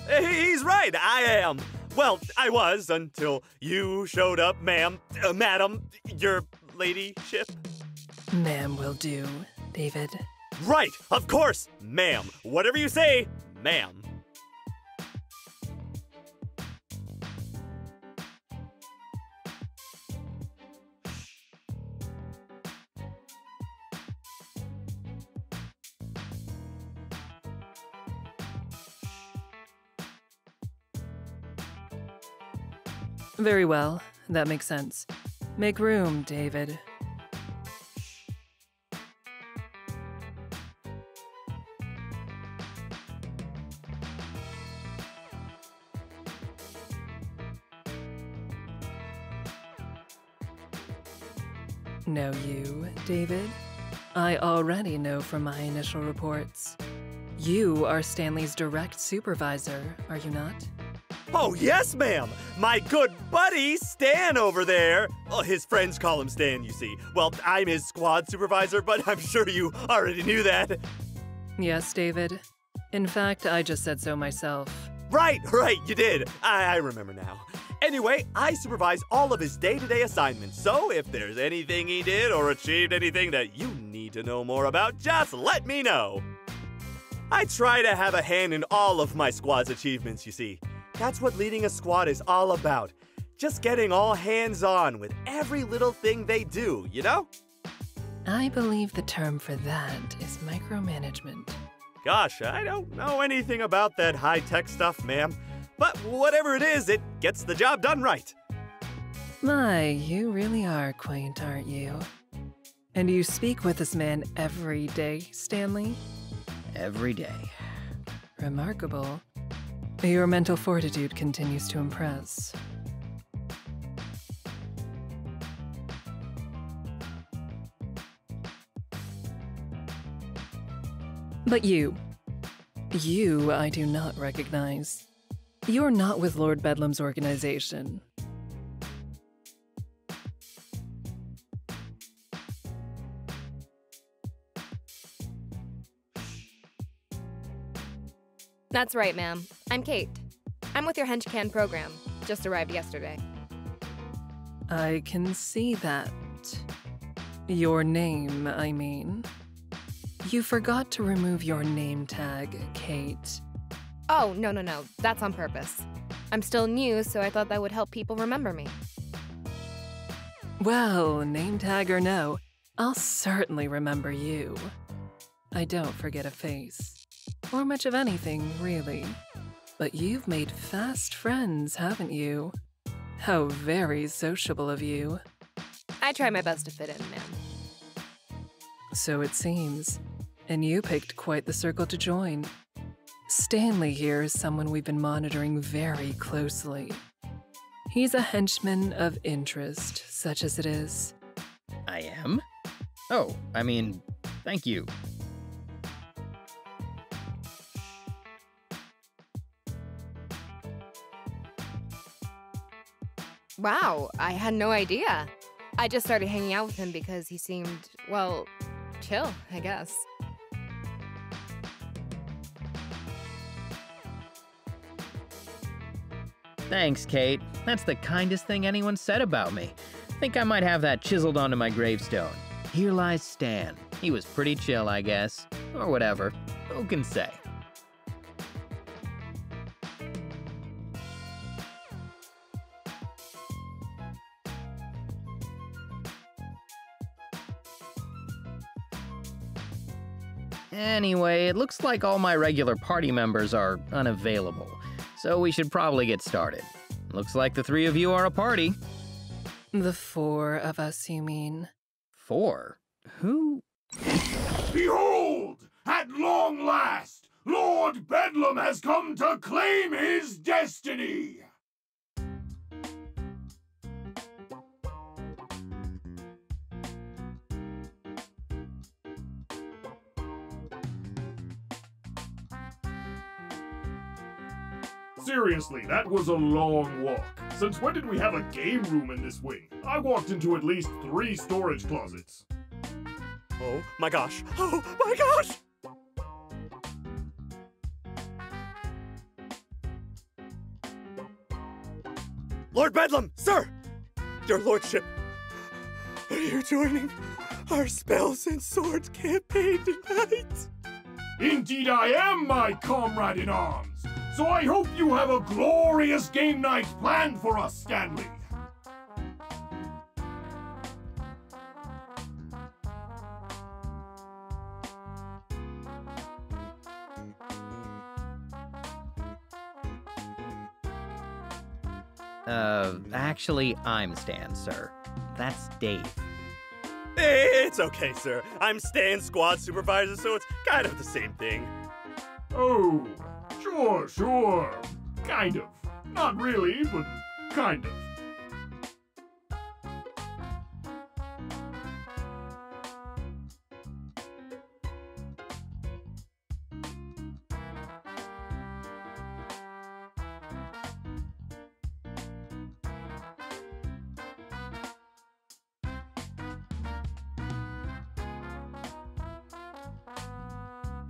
Speaker 2: He's right, I am. Well, I was until you showed up, ma'am. Madam, your ladyship.
Speaker 3: Ma'am will do, David.
Speaker 2: Right, of course, ma'am. Whatever you say, ma'am.
Speaker 3: Very well, that makes sense. Make room, David. Know you, David? I already know from my initial reports. You are Stanley's direct supervisor, are you not?
Speaker 2: Oh, yes, ma'am. My good buddy, Stan, over there. Oh, his friends call him Stan, you see. Well, I'm his squad supervisor, but I'm sure you already knew that.
Speaker 3: Yes, David. In fact, I just said so myself.
Speaker 2: Right, you did. I remember now. Anyway, I supervise all of his day-to-day assignments, so if there's anything he did or achieved anything that you need to know more about, just let me know. I try to have a hand in all of my squad's achievements, you see. That's what leading a squad is all about. Just getting all hands-on with every little thing they do, you know?
Speaker 3: I believe the term for that is micromanagement.
Speaker 2: Gosh, I don't know anything about that high-tech stuff, ma'am. But whatever it is, it gets the job done right.
Speaker 3: My, you really are quaint, aren't you? And you speak with this man every day, Stanley?
Speaker 1: Every day.
Speaker 3: Remarkable. Your mental fortitude continues to impress. But you I do not recognize. You're not with Lord Bedlam's organization.
Speaker 4: That's right, ma'am. I'm Kate. I'm with your HenchCan program. Just arrived yesterday.
Speaker 3: I can see that. Your name, I mean. You forgot to remove your name tag, Kate.
Speaker 4: Oh, no. That's on purpose. I'm still new, so I thought that would help people remember me.
Speaker 3: Well, name tag or no, I'll certainly remember you. I don't forget a face. Or much of anything, really. But you've made fast friends, haven't you? How very sociable of you.
Speaker 4: I try my best to fit in, ma'am.
Speaker 3: So it seems. And you picked quite the circle to join. Stanley here is someone we've been monitoring very closely. He's a henchman of interest, such as it is.
Speaker 1: I am? Oh, I mean, thank you.
Speaker 4: Wow, I had no idea. I just started hanging out with him because he seemed, well, chill, I guess.
Speaker 1: Thanks, Kate. That's the kindest thing anyone said about me. Think I might have that chiseled onto my gravestone. Here lies Stan. He was pretty chill, I guess. Or whatever. Who can say? Anyway, it looks like all my regular party members are unavailable, so we should probably get started. Looks like the three of you are a party.
Speaker 3: The four of us, you mean?
Speaker 1: Four? Who?
Speaker 6: Behold! At long last, Lord Bedlam has come to claim his destiny! Seriously, that was a long walk. Since when did we have a game room in this wing? I walked into at least 3 storage closets.
Speaker 2: Oh my gosh. Oh my gosh! Lord Bedlam, sir! Your lordship, are you joining our spells and swords campaign tonight?
Speaker 6: Indeed I am, my comrade in arms! So I hope you have a glorious game night planned for us, Stanley!
Speaker 1: Actually, I'm Stan, sir. That's Dave.
Speaker 2: It's okay, sir. I'm Stan's squad supervisor, so it's kind of the same thing.
Speaker 6: Oh, sure. Kind of. Not really, but kind of.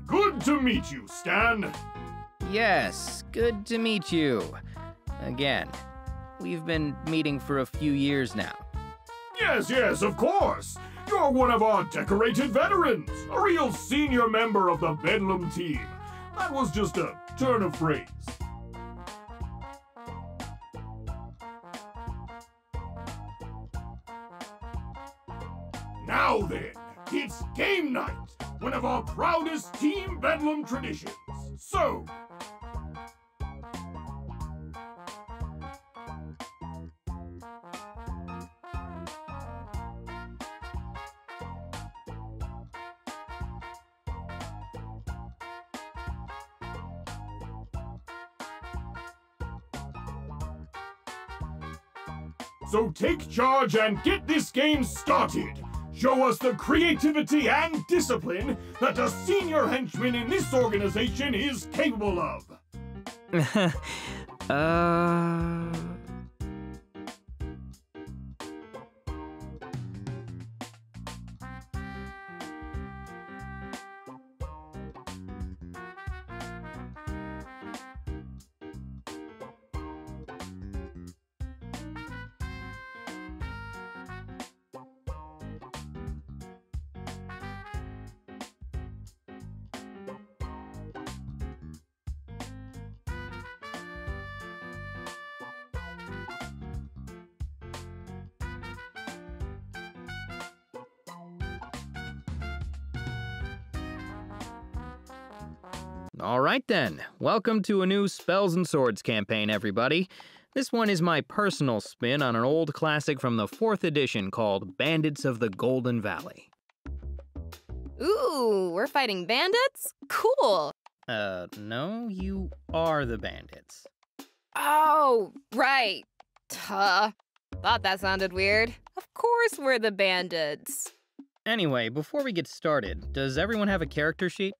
Speaker 6: Good to meet you, Stan.
Speaker 1: Yes, good to meet you. Again. We've been meeting for a few years now.
Speaker 6: Yes, of course. You're one of our decorated veterans, a real senior member of the Bedlam team. That was just a turn of phrase. Now then, it's game night, one of our proudest Team Bedlam traditions. So, So take charge and get this game started. Show us the creativity and discipline that a senior henchman in this organization is capable of.
Speaker 1: All right then, welcome to a new Spells and Swords campaign, everybody. This one is my personal spin on an old classic from the 4th edition called Bandits of the Golden Valley.
Speaker 4: Ooh, we're fighting bandits? Cool.
Speaker 1: No, you are the bandits.
Speaker 4: Oh, right. Thought that sounded weird. Of course we're the bandits.
Speaker 1: Anyway, before we get started, does everyone have a character sheet?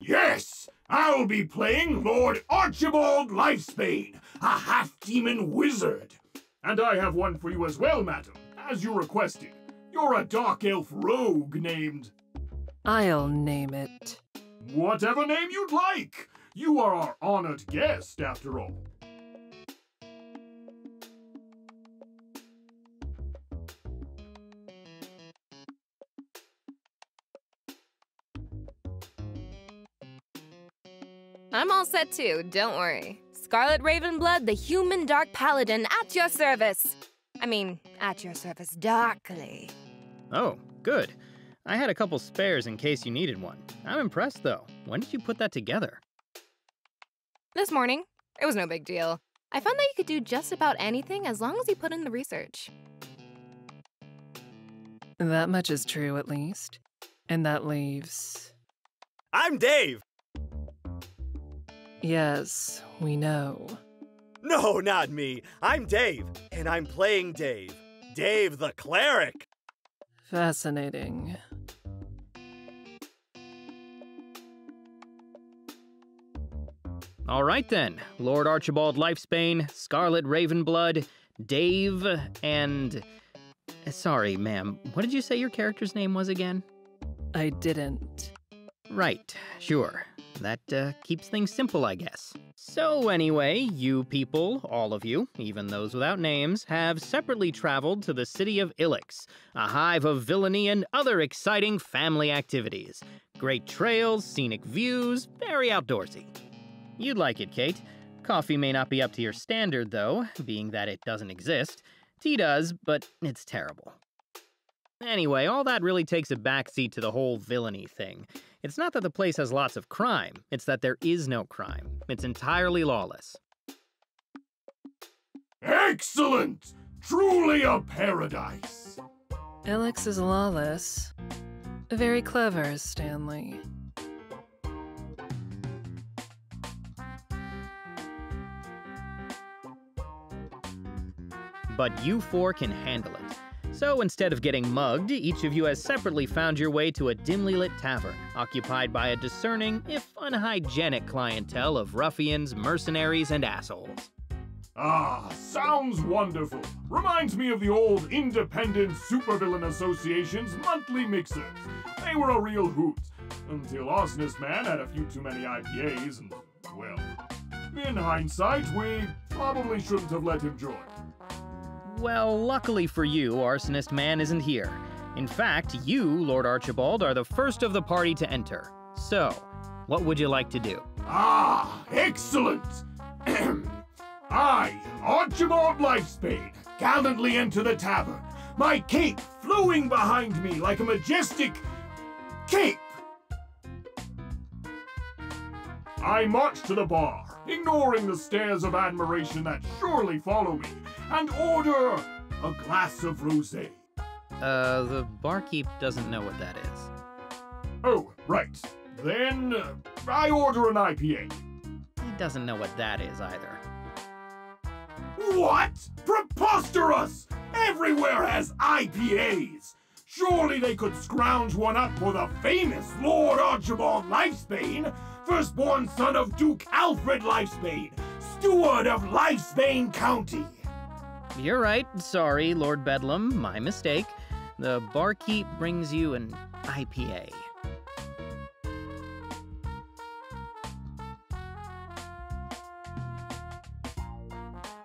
Speaker 6: Yes, I'll be playing Lord Archibald Lifesbane, a half-demon wizard. And I have one for you as well, madam, as you requested. You're a dark elf rogue named...
Speaker 3: I'll name it.
Speaker 6: Whatever name you'd like. You are our honored guest, after all.
Speaker 4: I'm all set too, don't worry. Scarlet Ravenblood, the human dark paladin, at your service. I mean, at your service darkly.
Speaker 1: Oh, good. I had a couple spares in case you needed one. I'm impressed, though. When did you put that together?
Speaker 4: This morning. It was no big deal. I found that you could do just about anything as long as you put in the research.
Speaker 3: That much is true, at least. And that leaves...
Speaker 2: I'm Dave!
Speaker 3: Yes, we know.
Speaker 2: No, not me. I'm Dave, and I'm playing Dave. Dave the Cleric!
Speaker 3: Fascinating.
Speaker 1: All right then, Lord Archibald Lifesbane, Scarlet Ravenblood, Dave, and... Sorry, ma'am, what did you say your character's name was again?
Speaker 3: I didn't.
Speaker 1: Right, sure. That keeps things simple, I guess. So anyway, you people, all of you, even those without names, have separately traveled to the city of Ilex, a hive of villainy and other exciting family activities. Great trails, scenic views, very outdoorsy. You'd like it, Kate. Coffee may not be up to your standard, though, being that it doesn't exist. Tea does, but it's terrible. Anyway, all that really takes a backseat to the whole villainy thing. It's not that the place has lots of crime, it's that there is no crime. It's entirely lawless.
Speaker 6: Excellent! Truly a paradise!
Speaker 3: Ilex is lawless. Very clever, Stanley.
Speaker 1: But you four can handle it. So instead of getting mugged, each of you has separately found your way to a dimly lit tavern, occupied by a discerning, if unhygienic clientele of ruffians, mercenaries, and assholes.
Speaker 6: Ah, sounds wonderful. Reminds me of the old Independent Supervillain Association's monthly mixers. They were a real hoot, until Arsonist Man had a few too many IPAs and, well, in hindsight, we probably shouldn't have let him join.
Speaker 1: Well, luckily for you, Arsonist Man isn't here. In fact, you, Lord Archibald, are the first of the party to enter. So, what would you like to do?
Speaker 6: Ah, excellent! I, Archibald Lifesbane, gallantly enter the tavern, my cape flowing behind me like a majestic cape. I march to the bar, ignoring the stares of admiration that surely follow me, and order a glass of rosé.
Speaker 1: The barkeep doesn't know what that is.
Speaker 6: Oh, right. Then, I order an IPA.
Speaker 1: He doesn't know what that is either.
Speaker 6: What? Preposterous! Everywhere has IPAs! Surely they could scrounge one up for the famous Lord Archibald Lifesbane, firstborn son of Duke Alfred Lifesbane, steward of Lifesbane County.
Speaker 1: You're right. Sorry, Lord Bedlam. My mistake. The barkeep brings you an IPA.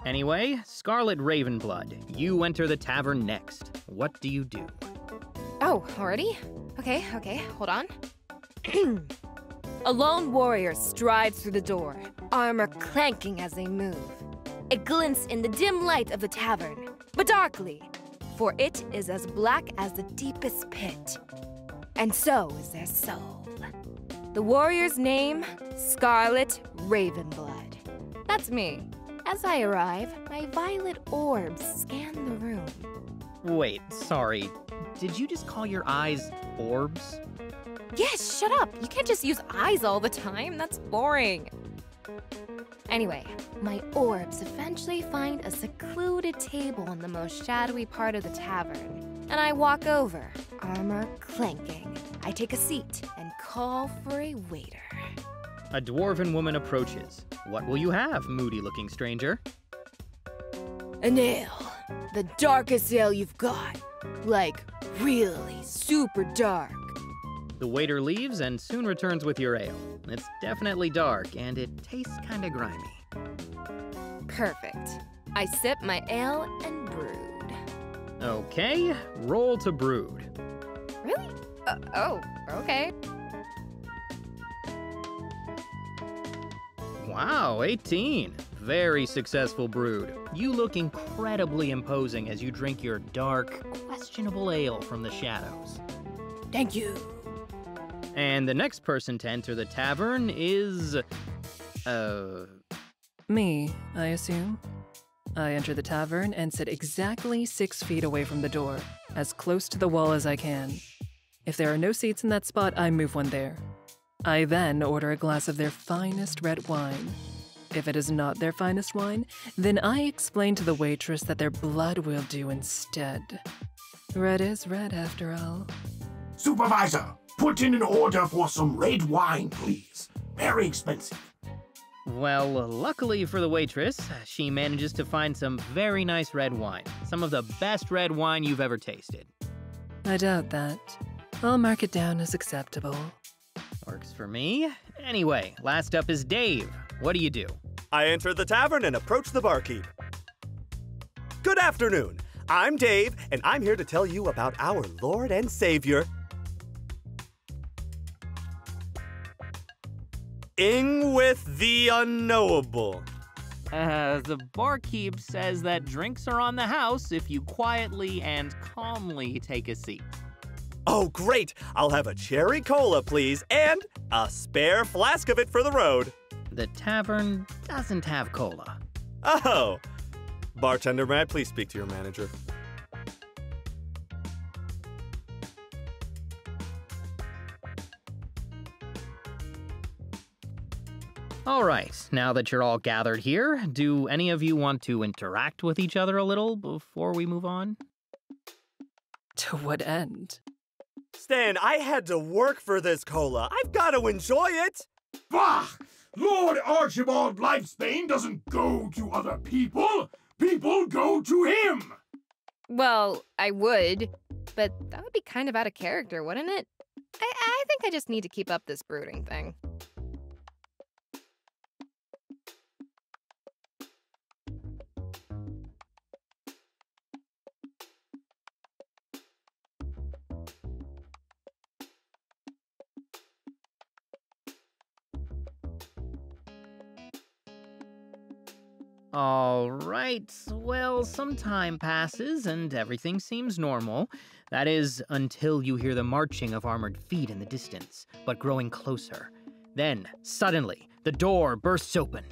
Speaker 1: Anyway, Scarlet Ravenblood, you enter the tavern next. What do you do?
Speaker 4: Oh, already? Okay, hold on. A lone warrior strides through the door, armor clanking as they move. It glints in the dim light of the tavern, but darkly, for it is as black as the deepest pit. And so is their soul. The warrior's name, Scarlet Ravenblood. That's me. As I arrive, my violet orbs scan the room.
Speaker 1: Wait, sorry. Did you just call your eyes orbs?
Speaker 4: Yes, shut up. You can't just use eyes all the time. That's boring. Anyway, my orbs eventually find a secluded table in the most shadowy part of the tavern. And I walk over, armor clanking. I take a seat and call for a waiter.
Speaker 1: A dwarven woman approaches. What will you have, moody-looking stranger?
Speaker 4: An ale. The darkest ale you've got. Like, really super dark.
Speaker 1: The waiter leaves and soon returns with your ale. It's definitely dark, and it tastes kinda grimy.
Speaker 4: Perfect. I sip my ale and brood.
Speaker 1: Okay, roll to brood.
Speaker 4: Really? Oh, okay.
Speaker 1: Wow, 18. Very successful brood. You look incredibly imposing as you drink your dark, questionable ale from the shadows.
Speaker 4: Thank you.
Speaker 1: And the next person to enter the tavern is...
Speaker 3: Me, I assume. I enter the tavern and sit exactly 6 feet away from the door, as close to the wall as I can. If there are no seats in that spot, I move one there. I then order a glass of their finest red wine. If it is not their finest wine, then I explain to the waitress that their blood will do instead. Red is red, after all.
Speaker 6: Supervisor, put in an order for some red wine, please. Very expensive.
Speaker 1: Well, luckily for the waitress, she manages to find some very nice red wine. Some of the best red wine you've ever tasted.
Speaker 3: I doubt that. I'll mark it down as acceptable.
Speaker 1: Works for me. Anyway, last up is Dave. What do you do?
Speaker 2: I enter the tavern and approach the barkeep. Good afternoon. I'm Dave, and I'm here to tell you about our Lord and Savior, Ing with the Unknowable.
Speaker 1: The barkeep says that drinks are on the house if you quietly and calmly take a seat.
Speaker 2: Oh, great! I'll have a cherry cola, please, and a spare flask of it for the road.
Speaker 1: The tavern doesn't have cola.
Speaker 2: Oh. Bartender, may I please speak to your manager?
Speaker 1: All right, now that you're all gathered here, do any of you want to interact with each other a little before we move on?
Speaker 3: To what end?
Speaker 2: Stan, I had to work for this cola. I've got to enjoy it.
Speaker 6: Bah! Lord Archibald Lifesbane doesn't go to other people. People go to him.
Speaker 4: Well, I would, but that would be kind of out of character, wouldn't it? I think I just need to keep up this brooding thing.
Speaker 1: All right, well, some time passes and everything seems normal. That is, until you hear the marching of armored feet in the distance, but growing closer. Then, suddenly, the door bursts open.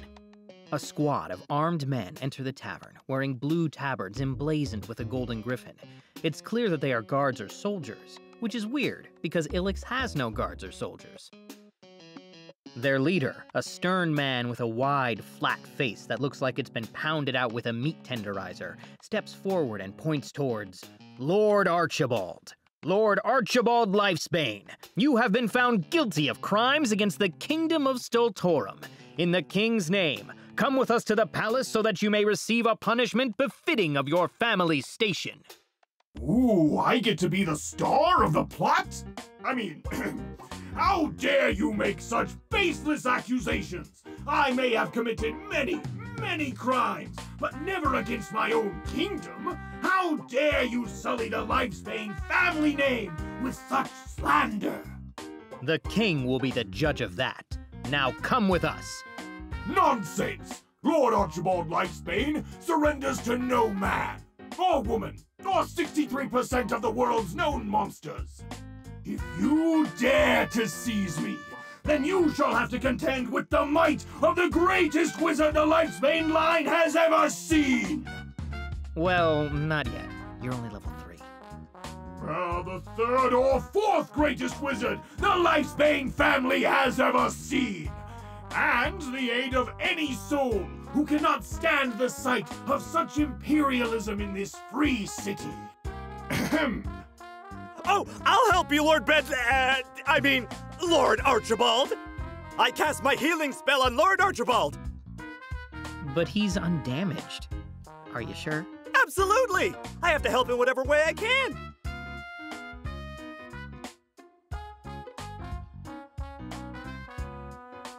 Speaker 1: A squad of armed men enter the tavern, wearing blue tabards emblazoned with a golden griffin. It's clear that they are guards or soldiers, which is weird, because Ilix has no guards or soldiers. Their leader, a stern man with a wide, flat face that looks like it's been pounded out with a meat tenderizer, steps forward and points towards Lord Archibald. Lord Archibald Lifesbane, you have been found guilty of crimes against the Kingdom of Stoltorum. In the King's name, come with us to the palace so that you may receive a punishment befitting of your family's station.
Speaker 6: Ooh, I get to be the star of the plot? I mean, how dare you make such baseless accusations? I may have committed many crimes, but never against my own kingdom. How dare you sully the Lifesbane family name with such slander?
Speaker 1: The king will be the judge of that. Now come with us.
Speaker 6: Nonsense! Lord Archibald Lifesbane surrenders to no man, or woman, or 63% of the world's known monsters. If you dare to seize me, then you shall have to contend with the might of the greatest wizard the Lifesbane line has ever seen!
Speaker 1: Well, not yet. You're only level 3.
Speaker 6: The third or fourth greatest wizard the Lifesbane family has ever seen! And the aid of any soul who cannot stand the sight of such imperialism in this free city. Ahem.
Speaker 2: Oh, I'll help you, Lord Archibald! I cast my healing spell on Lord Archibald!
Speaker 1: But he's undamaged. Are you sure?
Speaker 2: Absolutely! I have to help in whatever way I can!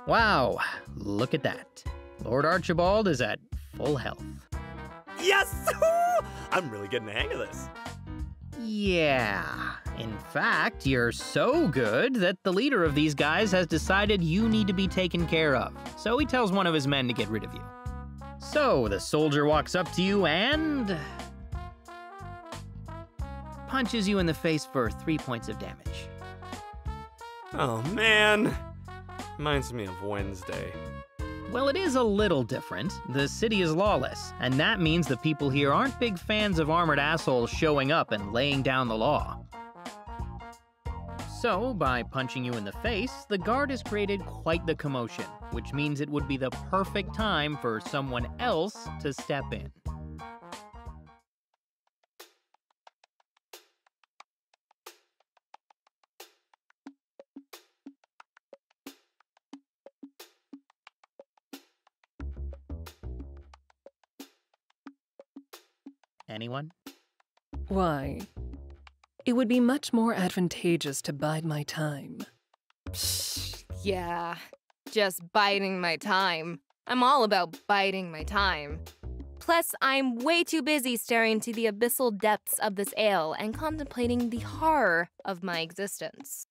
Speaker 1: Wow, look at that. Lord Archibald is at full health.
Speaker 2: Yes! I'm really getting the hang of this.
Speaker 1: Yeah. In fact, you're so good that the leader of these guys has decided you need to be taken care of. So he tells one of his men to get rid of you. So the soldier walks up to you and punches you in the face for 3 points of damage.
Speaker 2: Oh, man. Reminds me of Wednesday.
Speaker 1: Well, it is a little different. The city is lawless, and that means the people here aren't big fans of armored assholes showing up and laying down the law. So, by punching you in the face, the guard has created quite the commotion, which means it would be the perfect time for someone else to step in. Anyone?
Speaker 3: Why? It would be much more advantageous to bide my time.
Speaker 4: Yeah, just biding my time. I'm all about biding my time. Plus, I'm way too busy staring into the abyssal depths of this ale and contemplating the horror of my existence.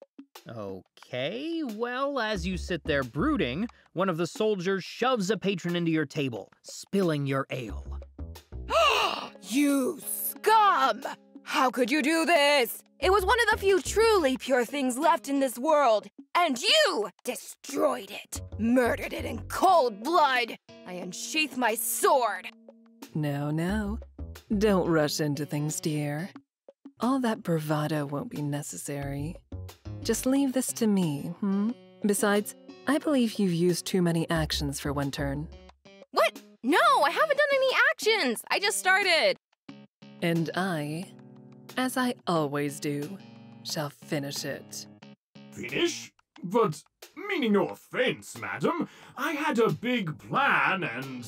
Speaker 1: Okay, well, as you sit there brooding, one of the soldiers shoves a patron into your table, spilling your ale.
Speaker 4: You scum! How could you do this? It was one of the few truly pure things left in this world, and you destroyed it, murdered it in cold blood. I unsheath my sword.
Speaker 3: No. Don't rush into things, dear. All that bravado won't be necessary. Just leave this to me, Besides, I believe you've used too many actions for one turn.
Speaker 4: What? No, I haven't done any actions. I just started.
Speaker 3: And I, as I always do, shall finish it.
Speaker 6: Finish? But, meaning no offense, madam, I had a big plan and...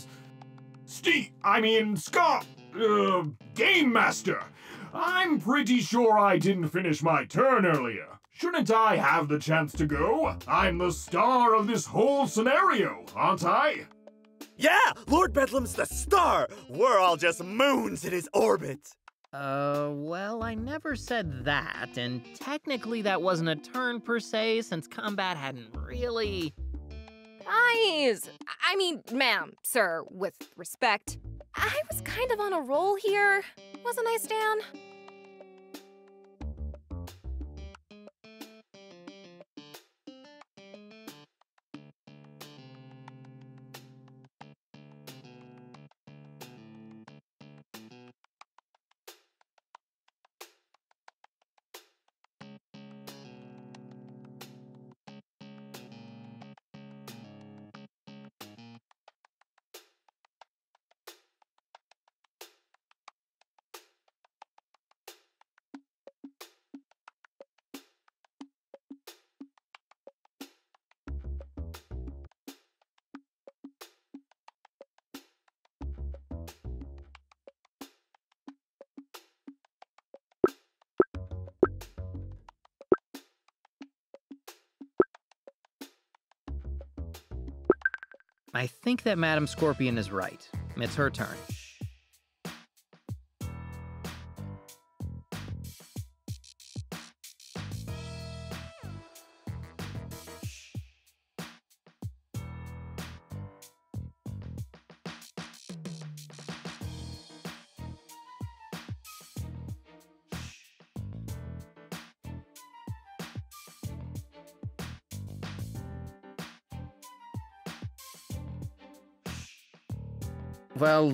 Speaker 6: Game Master! I'm pretty sure I didn't finish my turn earlier. Shouldn't I have the chance to go? I'm the star of this whole scenario, aren't I?
Speaker 2: Yeah! Lord Bedlam's the star! We're all just moons in his orbit!
Speaker 1: Well, I never said that, and technically that wasn't a turn per se, since combat hadn't really...
Speaker 4: Guys! Ma'am, sir, with respect. I was kind of on a roll here, wasn't I, Stan?
Speaker 1: I think that Madam Scorpion is right. It's her turn. Well,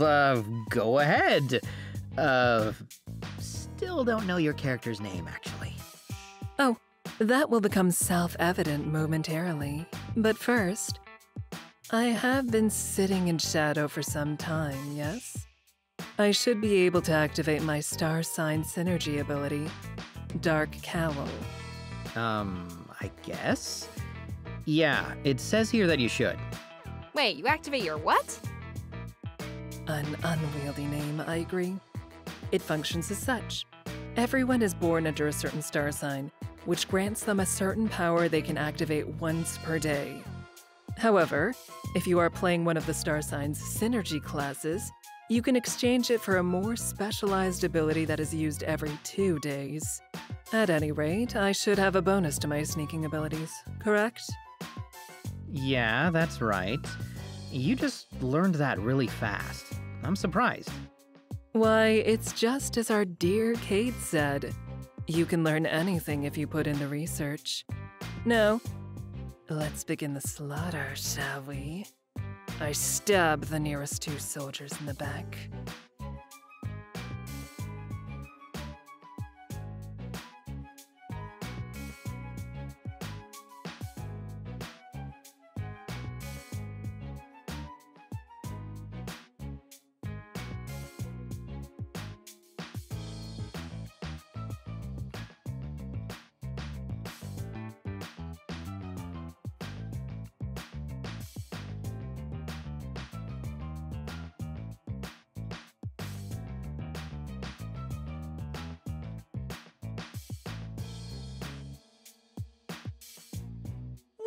Speaker 1: go ahead. Still don't know your character's name, actually.
Speaker 3: Oh, that will become self-evident momentarily. But first, I have been sitting in shadow for some time, yes? I should be able to activate my star sign synergy ability, Dark Cowl.
Speaker 1: I guess? Yeah, it says here that you should.
Speaker 4: Wait, you activate your what?
Speaker 3: An unwieldy name, I agree. It functions as such. Everyone is born under a certain star sign, which grants them a certain power they can activate once per day. However, if you are playing one of the star sign's synergy classes, you can exchange it for a more specialized ability that is used every 2 days. At any rate, I should have a bonus to my sneaking abilities, correct?
Speaker 1: Yeah, that's right. You just learned that really fast. I'm surprised.
Speaker 3: Why, it's just as our dear Kate said. You can learn anything if you put in the research. Now, let's begin the slaughter, shall we? I stab the nearest 2 soldiers in the back.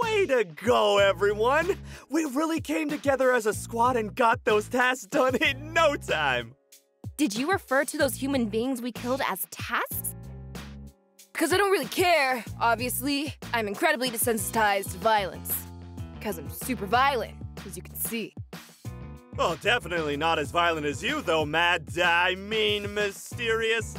Speaker 2: Way to go, everyone! We really came together as a squad and got those tasks done in no time!
Speaker 4: Did you refer to those human beings we killed as tasks? Because I don't really care, obviously. I'm incredibly desensitized to violence. Because I'm super violent, as you can see.
Speaker 2: Well, definitely not as violent as you, though, mysterious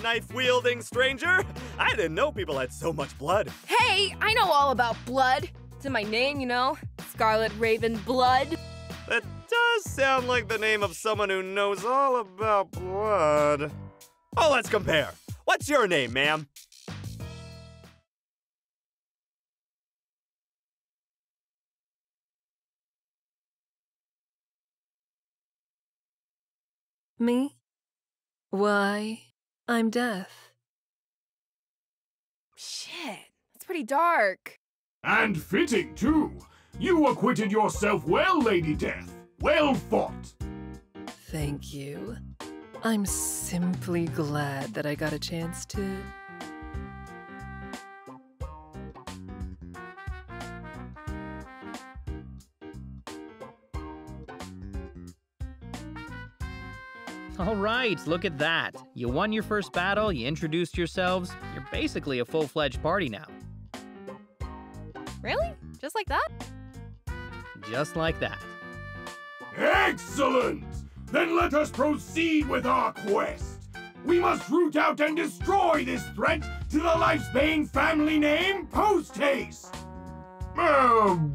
Speaker 2: knife-wielding stranger. I didn't know people had so much blood.
Speaker 4: Hey, I know all about blood. It's in my name, you know? Scarlet Raven Blood.
Speaker 2: That does sound like the name of someone who knows all about blood. Oh, let's compare. What's your name, ma'am?
Speaker 3: Me? Why, I'm Death.
Speaker 4: Shit, that's pretty dark.
Speaker 6: And fitting, too. You acquitted yourself well, Lady Death. Well fought.
Speaker 3: Thank you. I'm simply glad that I got a chance to...
Speaker 1: All right, look at that. You won your first battle, you introduced yourselves. You're basically a full-fledged party now.
Speaker 4: Really? Just like that?
Speaker 1: Just like that.
Speaker 6: Excellent! Then let us proceed with our quest. We must root out and destroy this threat to the Lifesbane family name post-haste.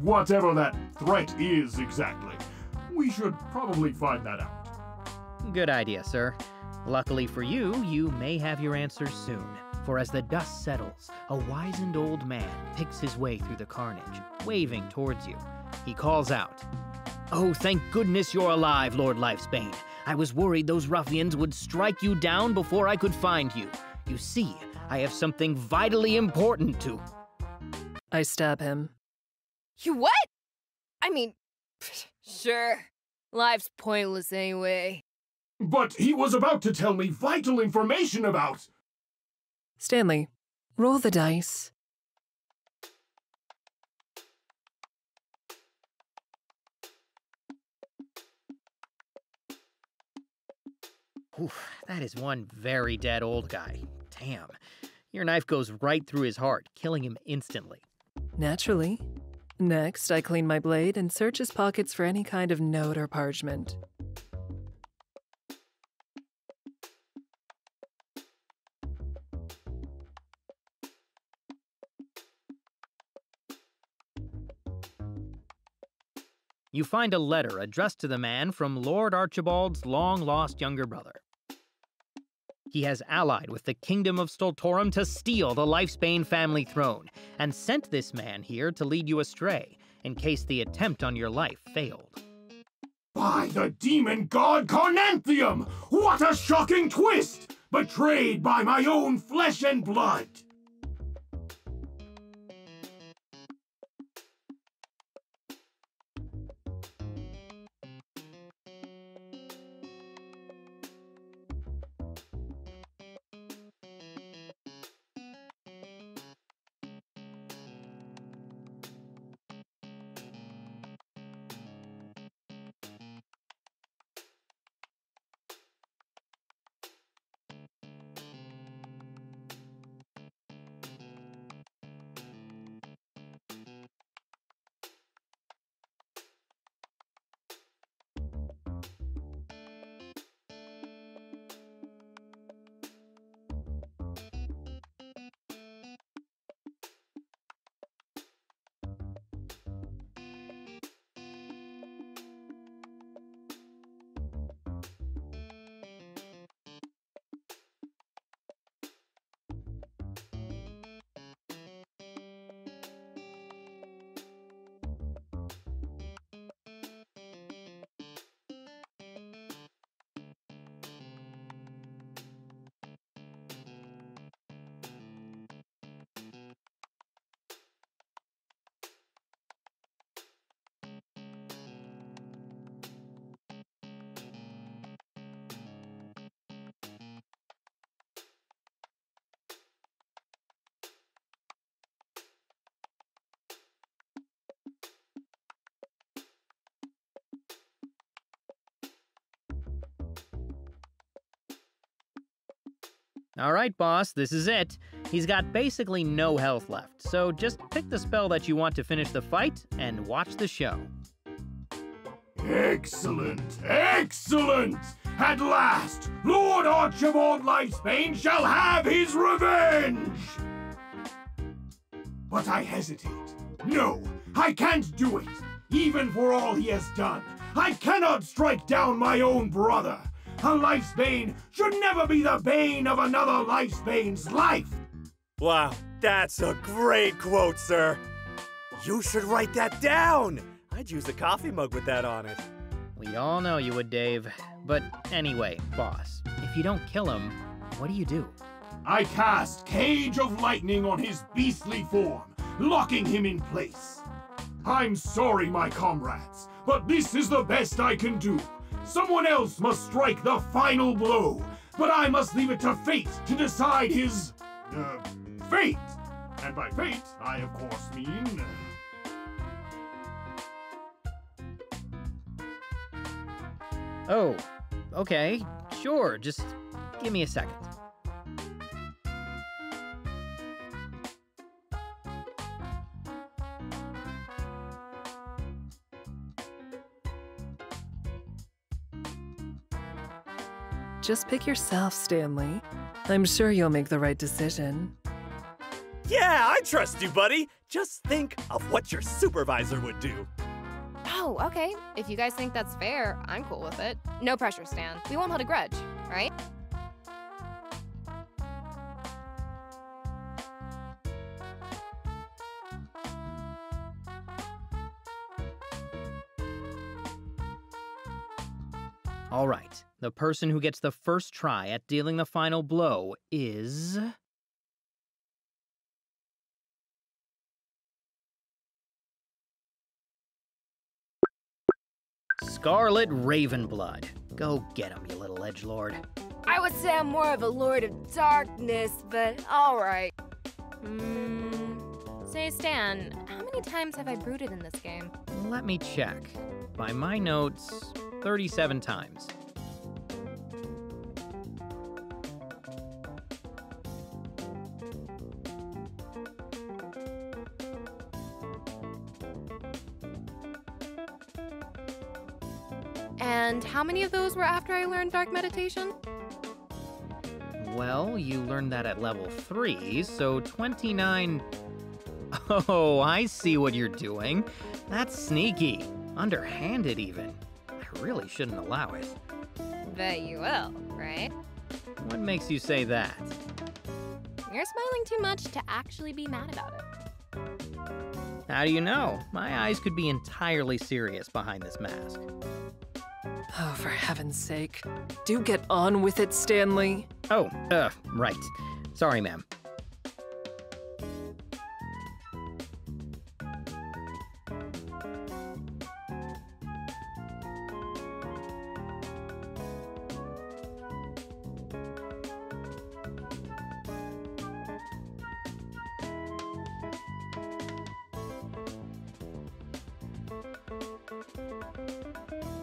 Speaker 6: Whatever that threat is exactly. We should probably find that out.
Speaker 1: Good idea, sir. Luckily for you, you may have your answers soon. For as the dust settles, a wizened old man picks his way through the carnage, waving towards you. He calls out, "Oh, thank goodness you're alive, Lord Lifesbane. I was worried those ruffians would strike you down before I could find you. You see, I have something vitally important to..."
Speaker 3: I stab him.
Speaker 4: You what? I mean, sure. Life's pointless anyway.
Speaker 6: But he was about to tell me vital information about...
Speaker 3: Stanley, roll the dice.
Speaker 1: Oof, that is one very dead old guy. Damn. Your knife goes right through his heart, killing him instantly.
Speaker 3: Naturally. Next, I clean my blade and search his pockets for any kind of note or parchment.
Speaker 1: You find a letter addressed to the man from Lord Archibald's long-lost younger brother. He has allied with the Kingdom of Stoltorum to steal the Lifesbane family throne, and sent this man here to lead you astray, in case the attempt on your life failed.
Speaker 6: By the demon god Carnanthium! What a shocking twist! Betrayed by my own flesh and blood!
Speaker 1: All right, boss, this is it. He's got basically no health left, so just pick the spell that you want to finish the fight and watch the show.
Speaker 6: Excellent! Excellent! At last, Lord Archibald Lifesbane shall have his revenge! But I hesitate. No, I can't do it, even for all he has done. I cannot strike down my own brother. A Lifesbane should never be the bane of another Lifesbane's life!
Speaker 2: Wow, that's a great quote, sir. You should write that down. I'd use a coffee mug with that on it.
Speaker 1: We all know you would, Dave. But anyway, boss, if you don't kill him, what do you do?
Speaker 6: I cast Cage of Lightning on his beastly form, locking him in place. I'm sorry, my comrades, but this is the best I can do. Someone else must strike the final blow, but I must leave it to fate to decide his, fate. And by fate, I of course mean...
Speaker 1: Oh, okay, sure, just give me a second.
Speaker 3: Just pick yourself, Stanley. I'm sure you'll make the right decision.
Speaker 2: Yeah, I trust you, buddy. Just think of what your supervisor would do.
Speaker 4: Oh, okay. If you guys think that's fair, I'm cool with it. No pressure, Stan. We won't hold a grudge, right?
Speaker 1: All right, the person who gets the first try at dealing the final blow is... Scarlet Ravenblood. Go get him, you little edgelord.
Speaker 4: I would say I'm more of a Lord of Darkness, but alright. Say, Stan, how many times have I brooded in this game?
Speaker 1: Let me check. By my notes, 37 times.
Speaker 4: And how many of those were after I learned Dark Meditation?
Speaker 1: Well, you learned that at level 3, so 29... Oh, I see what you're doing. That's sneaky. Underhanded, even. I really shouldn't allow it.
Speaker 4: Bet you will, right?
Speaker 1: What makes you say that?
Speaker 4: You're smiling too much to actually be mad about it.
Speaker 1: How do you know? My eyes could be entirely serious behind this mask.
Speaker 3: Oh, for heaven's sake. Do get on with it, Stanley.
Speaker 1: Oh, right. Sorry, ma'am.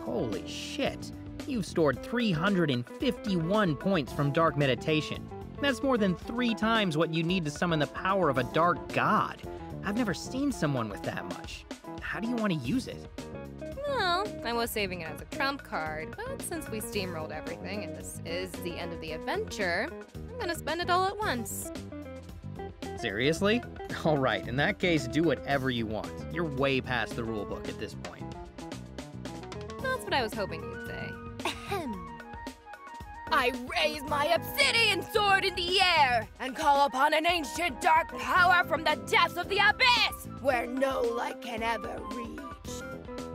Speaker 1: Holy shit. You've stored 351 points from Dark Meditation. That's more than 3 times what you need to summon the power of a dark god. I've never seen someone with that much. How do you want to use it?
Speaker 4: Well, I was saving it as a trump card, but since we steamrolled everything and this is the end of the adventure, I'm gonna spend it all at once.
Speaker 1: Seriously? Alright, in that case, do whatever you want. You're way past the rulebook at this point.
Speaker 4: That's what I was hoping you'd say. Ahem.
Speaker 7: I raise my obsidian sword in the air and call upon an ancient dark power from the depths of the abyss, where no light can ever reach.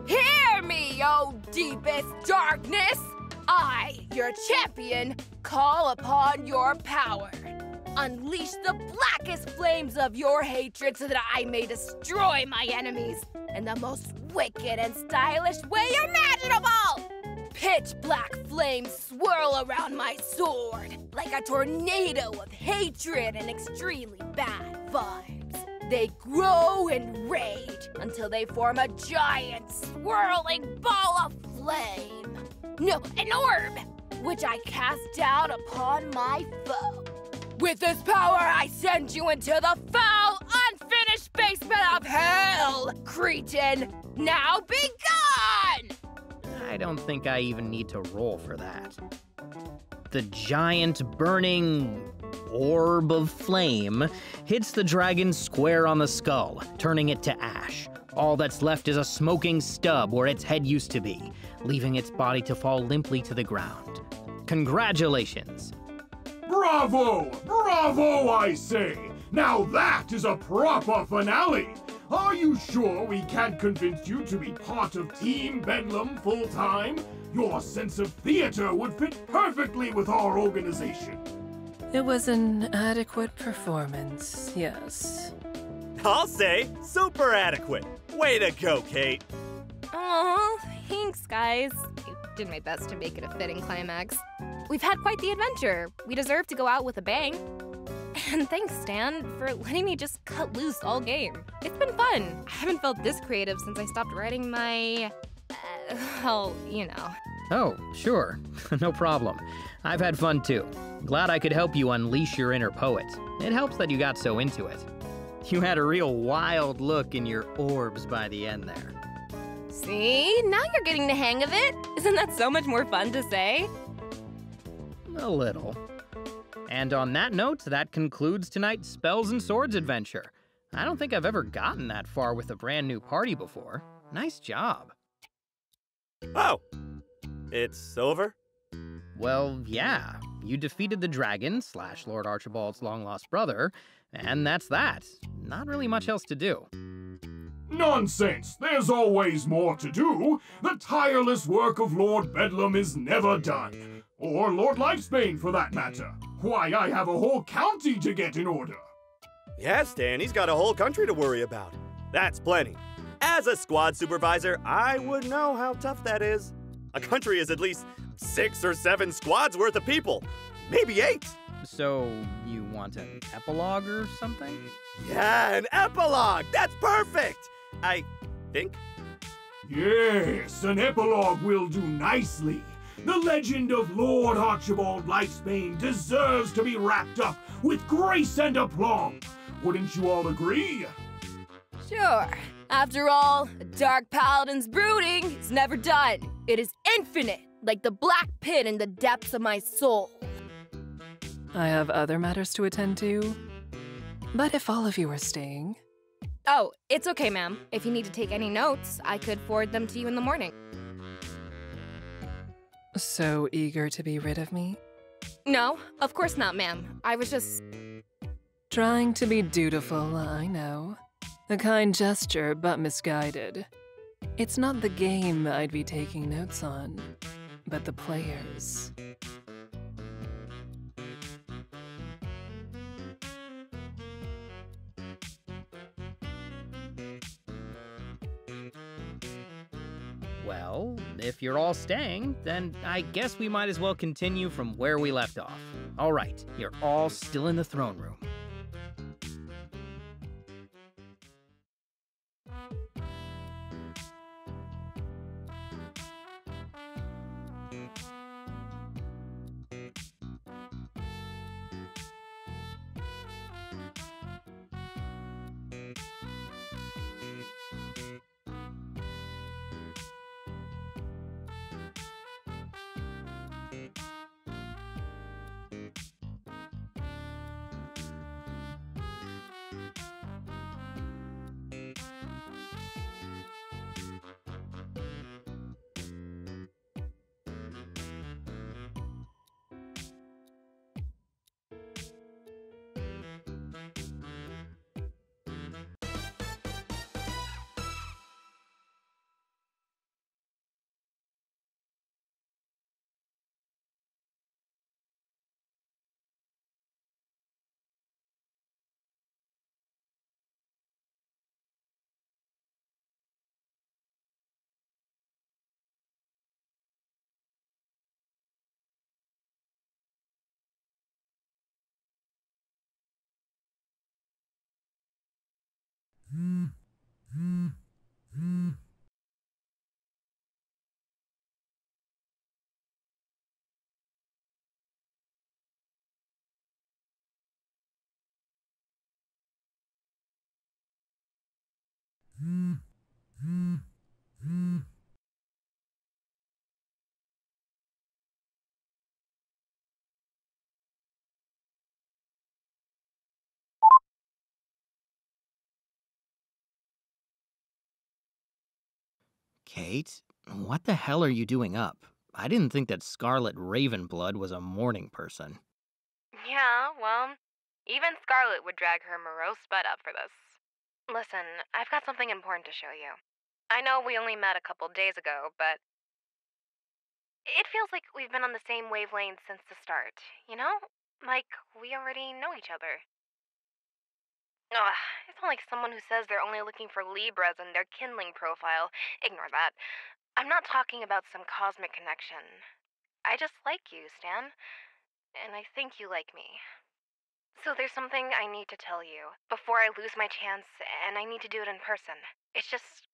Speaker 7: Hear me, O deepest darkness! I, your champion, call upon your power. Unleash the blackest flames of your hatred so that I may destroy my enemies in the most wicked and stylish way imaginable! Pitch black flames swirl around my sword like a tornado of hatred and extremely bad vibes. They grow and rage until they form a giant swirling ball of flame. No, an orb, which I cast down upon my foe. With this power, I send you into the foul, unfinished basement of hell, Cretin! Now be gone!
Speaker 1: I don't think I even need to roll for that. The giant burning orb of flame hits the dragon square on the skull, turning it to ash. All that's left is a smoking stub where its head used to be, leaving its body to fall limply to the ground. Congratulations!
Speaker 6: Bravo! Bravo, I say! Now that is a proper finale! Are you sure we can't convince you to be part of Team Bedlam full-time? Your sense of theater would fit perfectly with our organization.
Speaker 3: It was an adequate performance, yes.
Speaker 2: I'll say super adequate. Way to go, Kate.
Speaker 4: Oh, thanks, guys. I did my best to make it a fitting climax. We've had quite the adventure. We deserve to go out with a bang. And thanks, Stan, for letting me just cut loose all game. It's been fun. I haven't felt this creative since I stopped writing my... well, you know.
Speaker 1: Oh, sure. No problem. I've had fun too. Glad I could help you unleash your inner poet. It helps that you got so into it. You had a real wild look in your orbs by the end there.
Speaker 4: See? Now you're getting the hang of it. Isn't that so much more fun to say?
Speaker 1: A little. And on that note, that concludes tonight's Spells and Swords adventure. I don't think I've ever gotten that far with a brand new party before. Nice job.
Speaker 2: Oh, it's over?
Speaker 1: Well, yeah. You defeated the dragon / Lord Archibald's long-lost brother, and that's that. Not really much else to do.
Speaker 6: Nonsense! There's always more to do! The tireless work of Lord Bedlam is never done. Or Lord Lifesbane, for that matter. Why, I have a whole county to get in order.
Speaker 2: Yes, Dan, he's got a whole country to worry about. That's plenty. As a squad supervisor, I would know how tough that is. A country is at least 6 or 7 squads worth of people. Maybe 8.
Speaker 1: So, you want an epilogue or something?
Speaker 2: Yeah, an epilogue! That's perfect! I think.
Speaker 6: Yes, an epilogue will do nicely. The legend of Lord Archibald Lifesbane deserves to be wrapped up with grace and aplomb. Wouldn't you all agree?
Speaker 7: Sure. After all, a dark paladin's brooding is never done. It is infinite, like the black pit in the depths of my soul.
Speaker 3: I have other matters to attend to. But if all of you are staying...
Speaker 4: Oh, it's okay, ma'am. If you need to take any notes, I could forward them to you in the morning.
Speaker 3: So eager to be rid of me?
Speaker 4: No, of course not, ma'am. I was just...
Speaker 3: Trying to be dutiful, I know. A kind gesture, but misguided. It's not the game I'd be taking notes on, but the players.
Speaker 1: Well, if you're all staying, then I guess we might as well continue from where we left off. All right, you're all still in the throne room. Kate, what the hell are you doing up? I didn't think that Scarlet Ravenblood was a morning person.
Speaker 8: Yeah, well, even Scarlet would drag her morose butt up for this. Listen, I've got something important to show you. I know we only met a couple days ago, but it feels like we've been on the same wavelength since the start, you know? Like, we already know each other. Ugh, it's not like someone who says they're only looking for Libras in their kindling profile. Ignore that. I'm not talking about some cosmic connection. I just like you, Stan. And I think you like me. So there's something I need to tell you before I lose my chance, and I need to do it in person. It's just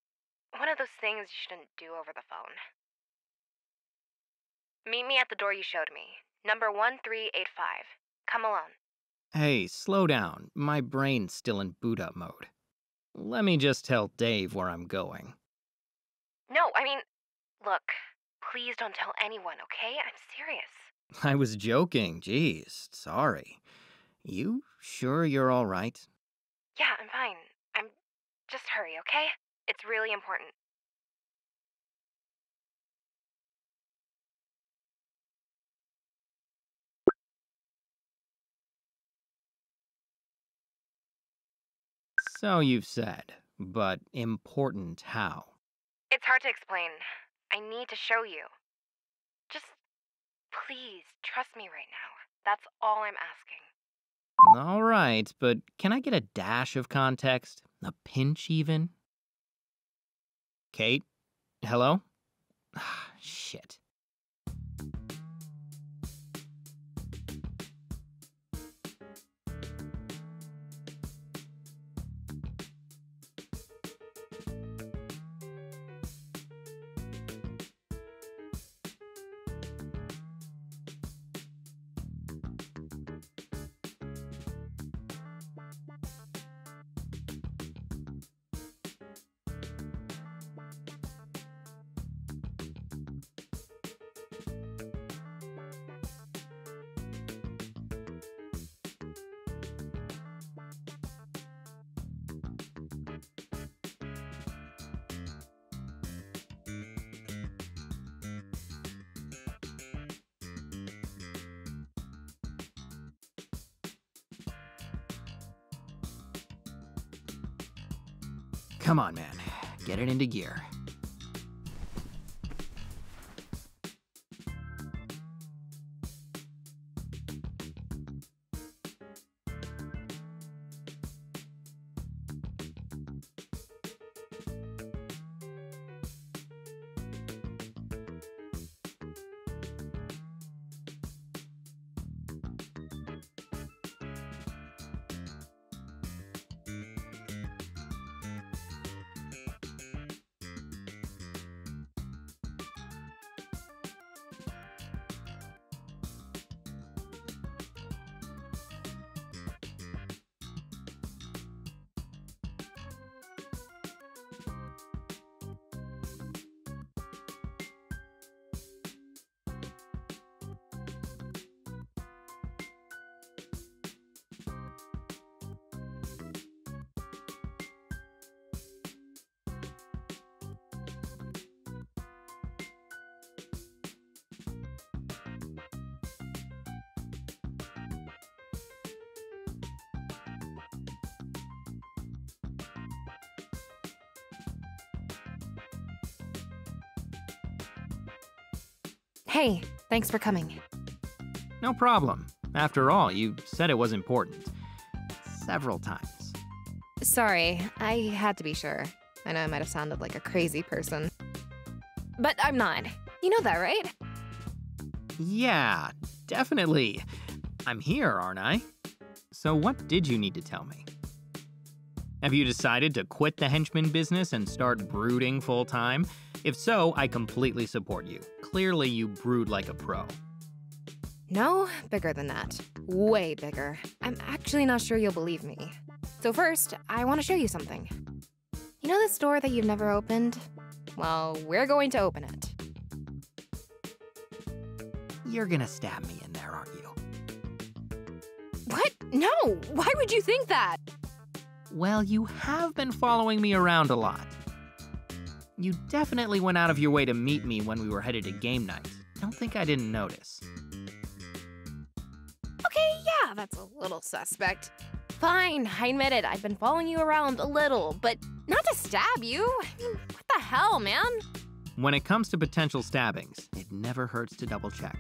Speaker 8: one of those things you shouldn't do over the phone. Meet me at the door you showed me. Number 1385. Come alone.
Speaker 1: Hey, slow down. My brain's still in boot-up mode. Let me just tell Dave where I'm going.
Speaker 8: No, I mean, look, please don't tell anyone, okay? I'm serious.
Speaker 1: I was joking. Jeez, sorry. You sure you're all right?
Speaker 8: Yeah, I'm fine. Just hurry, okay? It's really important.
Speaker 1: So you've said, but important how?
Speaker 8: It's hard to explain. I need to show you. Just please trust me right now. That's all I'm asking.
Speaker 1: All right, but can I get a dash of context? A pinch, even? Kate? Hello? Shit. Come on, man. Get it into gear.
Speaker 4: Hey, thanks for coming.
Speaker 1: No problem. After all, you said it was important. Several times.
Speaker 4: Sorry, I had to be sure. I know I might have sounded like a crazy person. But I'm not. You know that, right?
Speaker 1: Yeah, definitely. I'm here, aren't I? So what did you need to tell me? Have you decided to quit the henchman business and start brooding full-time? If so, I completely support you. Clearly, you brood like a pro.
Speaker 4: No, bigger than that. Way bigger. I'm actually not sure you'll believe me. So first, I want to show you something. You know this door that you've never opened? Well, we're going to open it.
Speaker 1: You're gonna stab me in there, aren't you?
Speaker 4: What? No! Why would you think that?
Speaker 1: Well, you have been following me around a lot. You definitely went out of your way to meet me when we were headed to game night. Don't think I didn't notice.
Speaker 4: Okay, yeah, that's a little suspect. Fine, I admit it. I've been following you around a little, but not to stab you. I mean, what the hell, man?
Speaker 1: When it comes to potential stabbings, it never hurts to double check.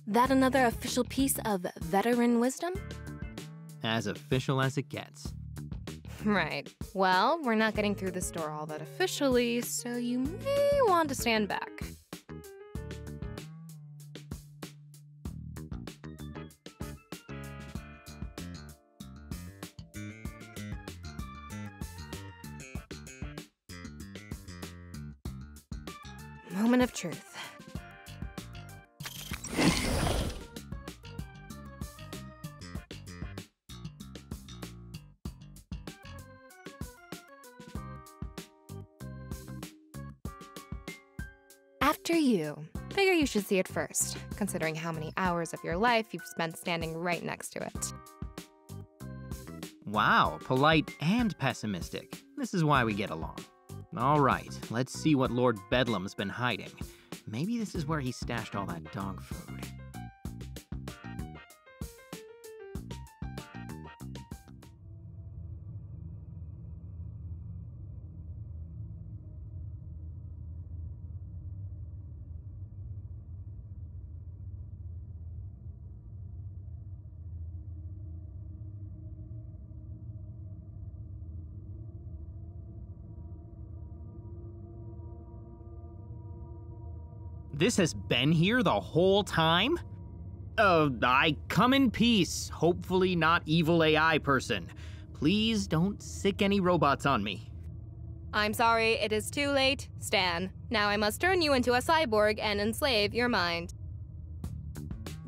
Speaker 4: That another official piece of veteran wisdom?
Speaker 1: As official as it gets.
Speaker 4: Right. Well, we're not getting through this door all that officially, so you may want to stand back. Moment of truth. After you. Figure you should see it first, considering how many hours of your life you've spent standing right next to it.
Speaker 1: Wow, polite and pessimistic. This is why we get along. All right, let's see what Lord Bedlam's been hiding. Maybe this is where he stashed all that dog food. This has been here the whole time? I come in peace, hopefully not evil AI person. Please don't sick any robots on me.
Speaker 4: I'm sorry, it is too late, Stan. Now I must turn you into a cyborg and enslave your mind.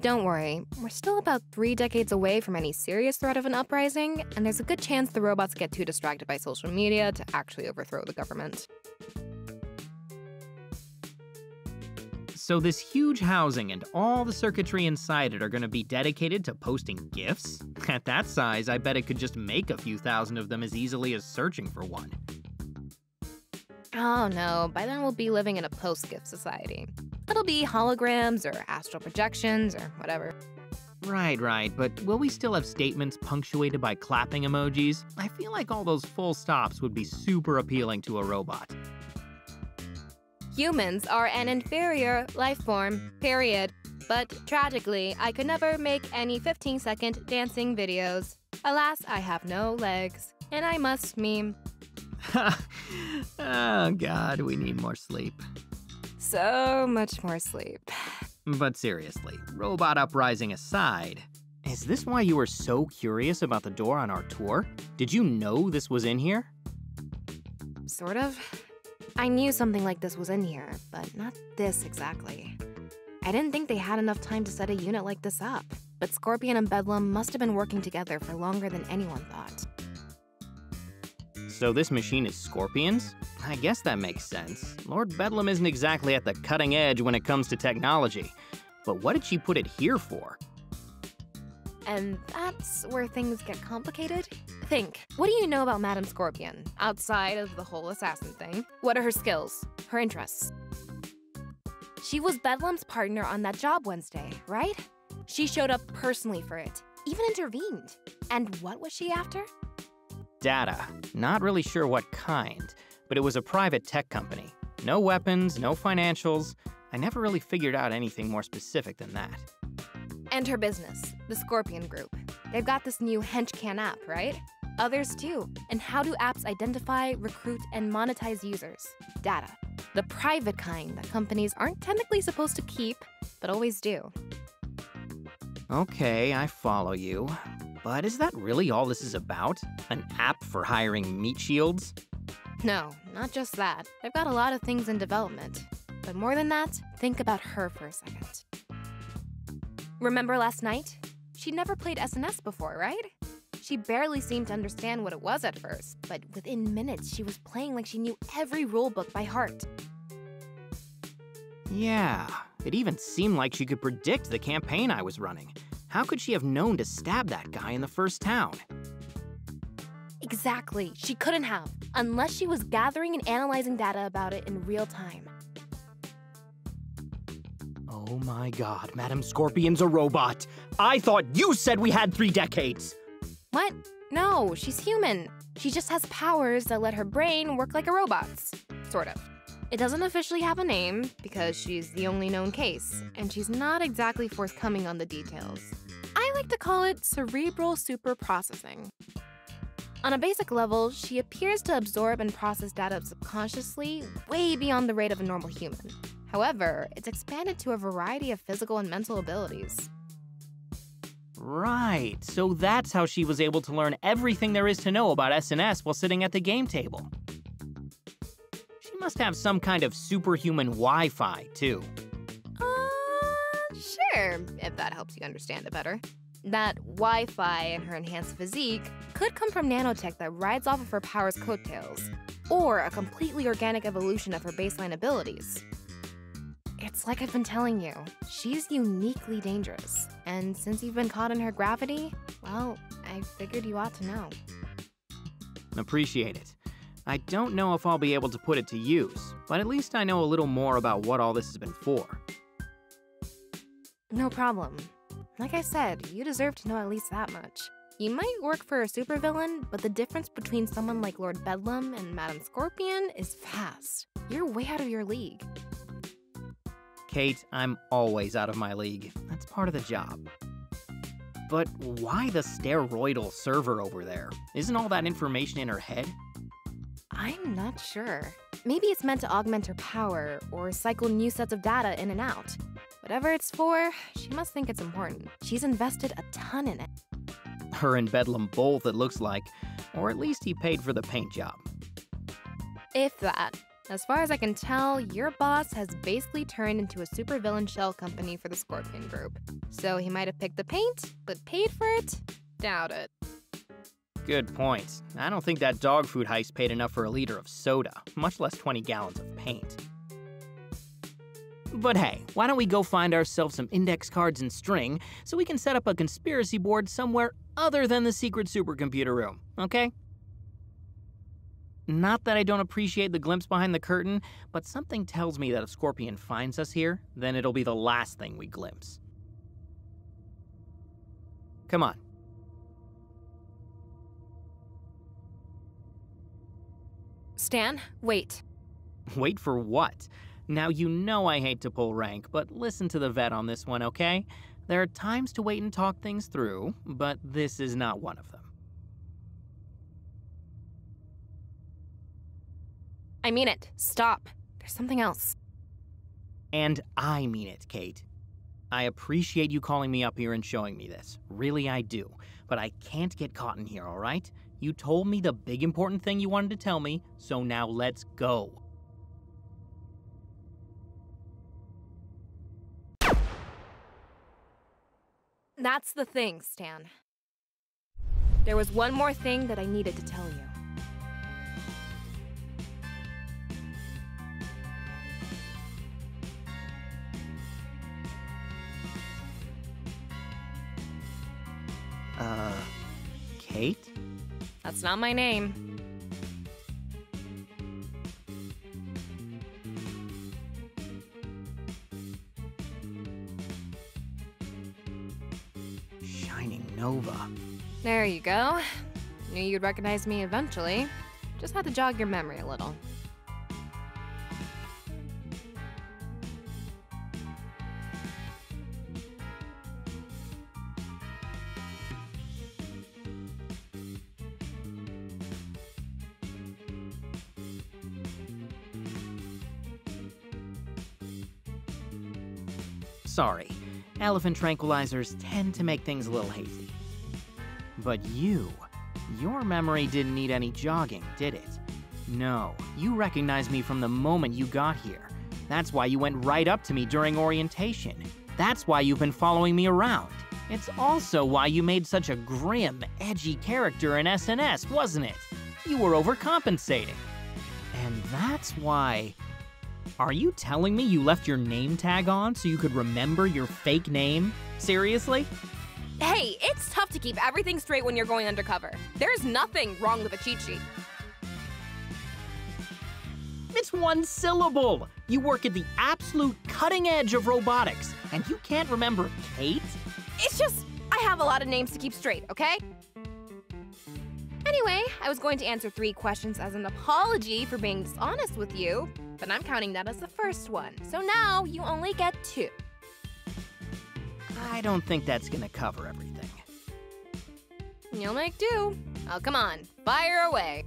Speaker 4: Don't worry, we're still about 3 decades away from any serious threat of an uprising, and there's a good chance the robots get too distracted by social media to actually overthrow the government.
Speaker 1: So this huge housing and all the circuitry inside it are gonna be dedicated to posting GIFs? At that size, I bet it could just make a few thousand of them as easily as searching for one.
Speaker 4: Oh no, by then we'll be living in a post-GIF society. It'll be holograms or astral projections or whatever.
Speaker 1: Right, but will we still have statements punctuated by clapping emojis? I feel like all those full stops would be super appealing to a robot.
Speaker 4: Humans are an inferior life form, period. But tragically, I could never make any 15-second dancing videos. Alas, I have no legs, and I must meme.
Speaker 1: Oh God, we need more sleep.
Speaker 4: So much more sleep.
Speaker 1: But seriously, robot uprising aside, is this why you were so curious about the door on our tour? Did you know this was in here?
Speaker 4: Sort of. I knew something like this was in here, but not this exactly. I didn't think they had enough time to set a unit like this up, but Scorpion and Bedlam must have been working together for longer than anyone thought.
Speaker 1: So this machine is Scorpion's? I guess that makes sense. Lord Bedlam isn't exactly at the cutting edge when it comes to technology. But what did she put it here for?
Speaker 4: And that's where things get complicated. Think, what do you know about Madame Scorpion, outside of the whole assassin thing? What are her skills, her interests? She was Bedlam's partner on that job Wednesday, right? She showed up personally for it, even intervened. And what was she after?
Speaker 1: Data. Not really sure what kind, but it was a private tech company. No weapons, no financials. I never really figured out anything more specific than that.
Speaker 4: And her business, the Scorpion Group. They've got this new HenchCan app, right? Others too. And how do apps identify, recruit, and monetize users? Data. The private kind that companies aren't technically supposed to keep, but always do.
Speaker 1: Okay, I follow you. But is that really all this is about? An app for hiring meat shields?
Speaker 4: No, not just that. They've got a lot of things in development. But more than that, think about her for a second. Remember last night? She'd never played SNS before, right? She barely seemed to understand what it was at first, but within minutes she was playing like she knew every rulebook by heart.
Speaker 1: Yeah, it even seemed like she could predict the campaign I was running. How could she have known to stab that guy in the first town?
Speaker 4: Exactly, she couldn't have, unless she was gathering and analyzing data about it in real time.
Speaker 1: Oh my God, Madame Scorpion's a robot. I thought you said we had 3 decades.
Speaker 4: What? No, she's human. She just has powers that let her brain work like a robot's. Sort of. It doesn't officially have a name, because she's the only known case, and she's not exactly forthcoming on the details. I like to call it cerebral superprocessing. On a basic level, she appears to absorb and process data subconsciously, way beyond the rate of a normal human. However, it's expanded to a variety of physical and mental abilities.
Speaker 1: Right, so that's how she was able to learn everything there is to know about SNS while sitting at the game table. She must have some kind of superhuman Wi-Fi, too.
Speaker 4: Sure, if that helps you understand it better. That Wi-Fi and her enhanced physique could come from nanotech that rides off of her power's coattails, or a completely organic evolution of her baseline abilities. It's like I've been telling you, she's uniquely dangerous. And since you've been caught in her gravity, well, I figured you ought to know.
Speaker 1: Appreciate it. I don't know if I'll be able to put it to use, but at least I know a little more about what all this has been for.
Speaker 4: No problem. Like I said, you deserve to know at least that much. You might work for a supervillain, but the difference between someone like Lord Bedlam and Madame Scorpion is vast. You're way out of your league.
Speaker 1: Kate, I'm always out of my league. That's part of the job. But why the steroidal server over there? Isn't all that information in her head?
Speaker 4: I'm not sure. Maybe it's meant to augment her power or cycle new sets of data in and out. Whatever it's for, she must think it's important. She's invested a ton in it.
Speaker 1: Her and Bedlam both, it looks like. Or at least he paid for the paint job.
Speaker 4: If that. As far as I can tell, your boss has basically turned into a supervillain shell company for the Scorpion Group. So he might have picked the paint, but paid for it? Doubt it.
Speaker 1: Good point. I don't think that dog food heist paid enough for a liter of soda, much less 20 gallons of paint. But hey, why don't we go find ourselves some index cards and string so we can set up a conspiracy board somewhere other than the secret supercomputer room, okay? Not that I don't appreciate the glimpse behind the curtain, but something tells me that if Scorpion finds us here, then it'll be the last thing we glimpse. Come on.
Speaker 4: Stan, wait.
Speaker 1: Wait for what? Now you know I hate to pull rank, but listen to the vet on this one, okay? There are times to wait and talk things through, but this is not one of them.
Speaker 4: I mean it. Stop. There's something else.
Speaker 1: And I mean it, Kate. I appreciate you calling me up here and showing me this. Really, I do. But I can't get caught in here, all right? You told me the big important thing you wanted to tell me, so now let's go.
Speaker 4: That's the thing, Stan. There was one more thing that I needed to tell you.
Speaker 1: Kate?
Speaker 4: That's not my name.
Speaker 1: Shining Nova.
Speaker 4: There you go. Knew you'd recognize me eventually. Just had to jog your memory a little.
Speaker 1: Sorry, elephant tranquilizers tend to make things a little hazy. But your memory didn't need any jogging, did it? No, you recognized me from the moment you got here. That's why you went right up to me during orientation. That's why you've been following me around. It's also why you made such a grim, edgy character in SNS, wasn't it? You were overcompensating. And that's why... Are you telling me you left your name tag on so you could remember your fake name? Seriously?
Speaker 4: Hey, it's tough to keep everything straight when you're going undercover. There's nothing wrong with a cheat sheet.
Speaker 1: It's one syllable. You work at the absolute cutting edge of robotics, and you can't remember Kate?
Speaker 4: It's just, I have a lot of names to keep straight, okay? Anyway, I was going to answer 3 questions as an apology for being dishonest with you, but I'm counting that as the first one. So now you only get 2.
Speaker 1: I don't think that's gonna cover everything.
Speaker 4: You'll make do. Oh, come on, fire away.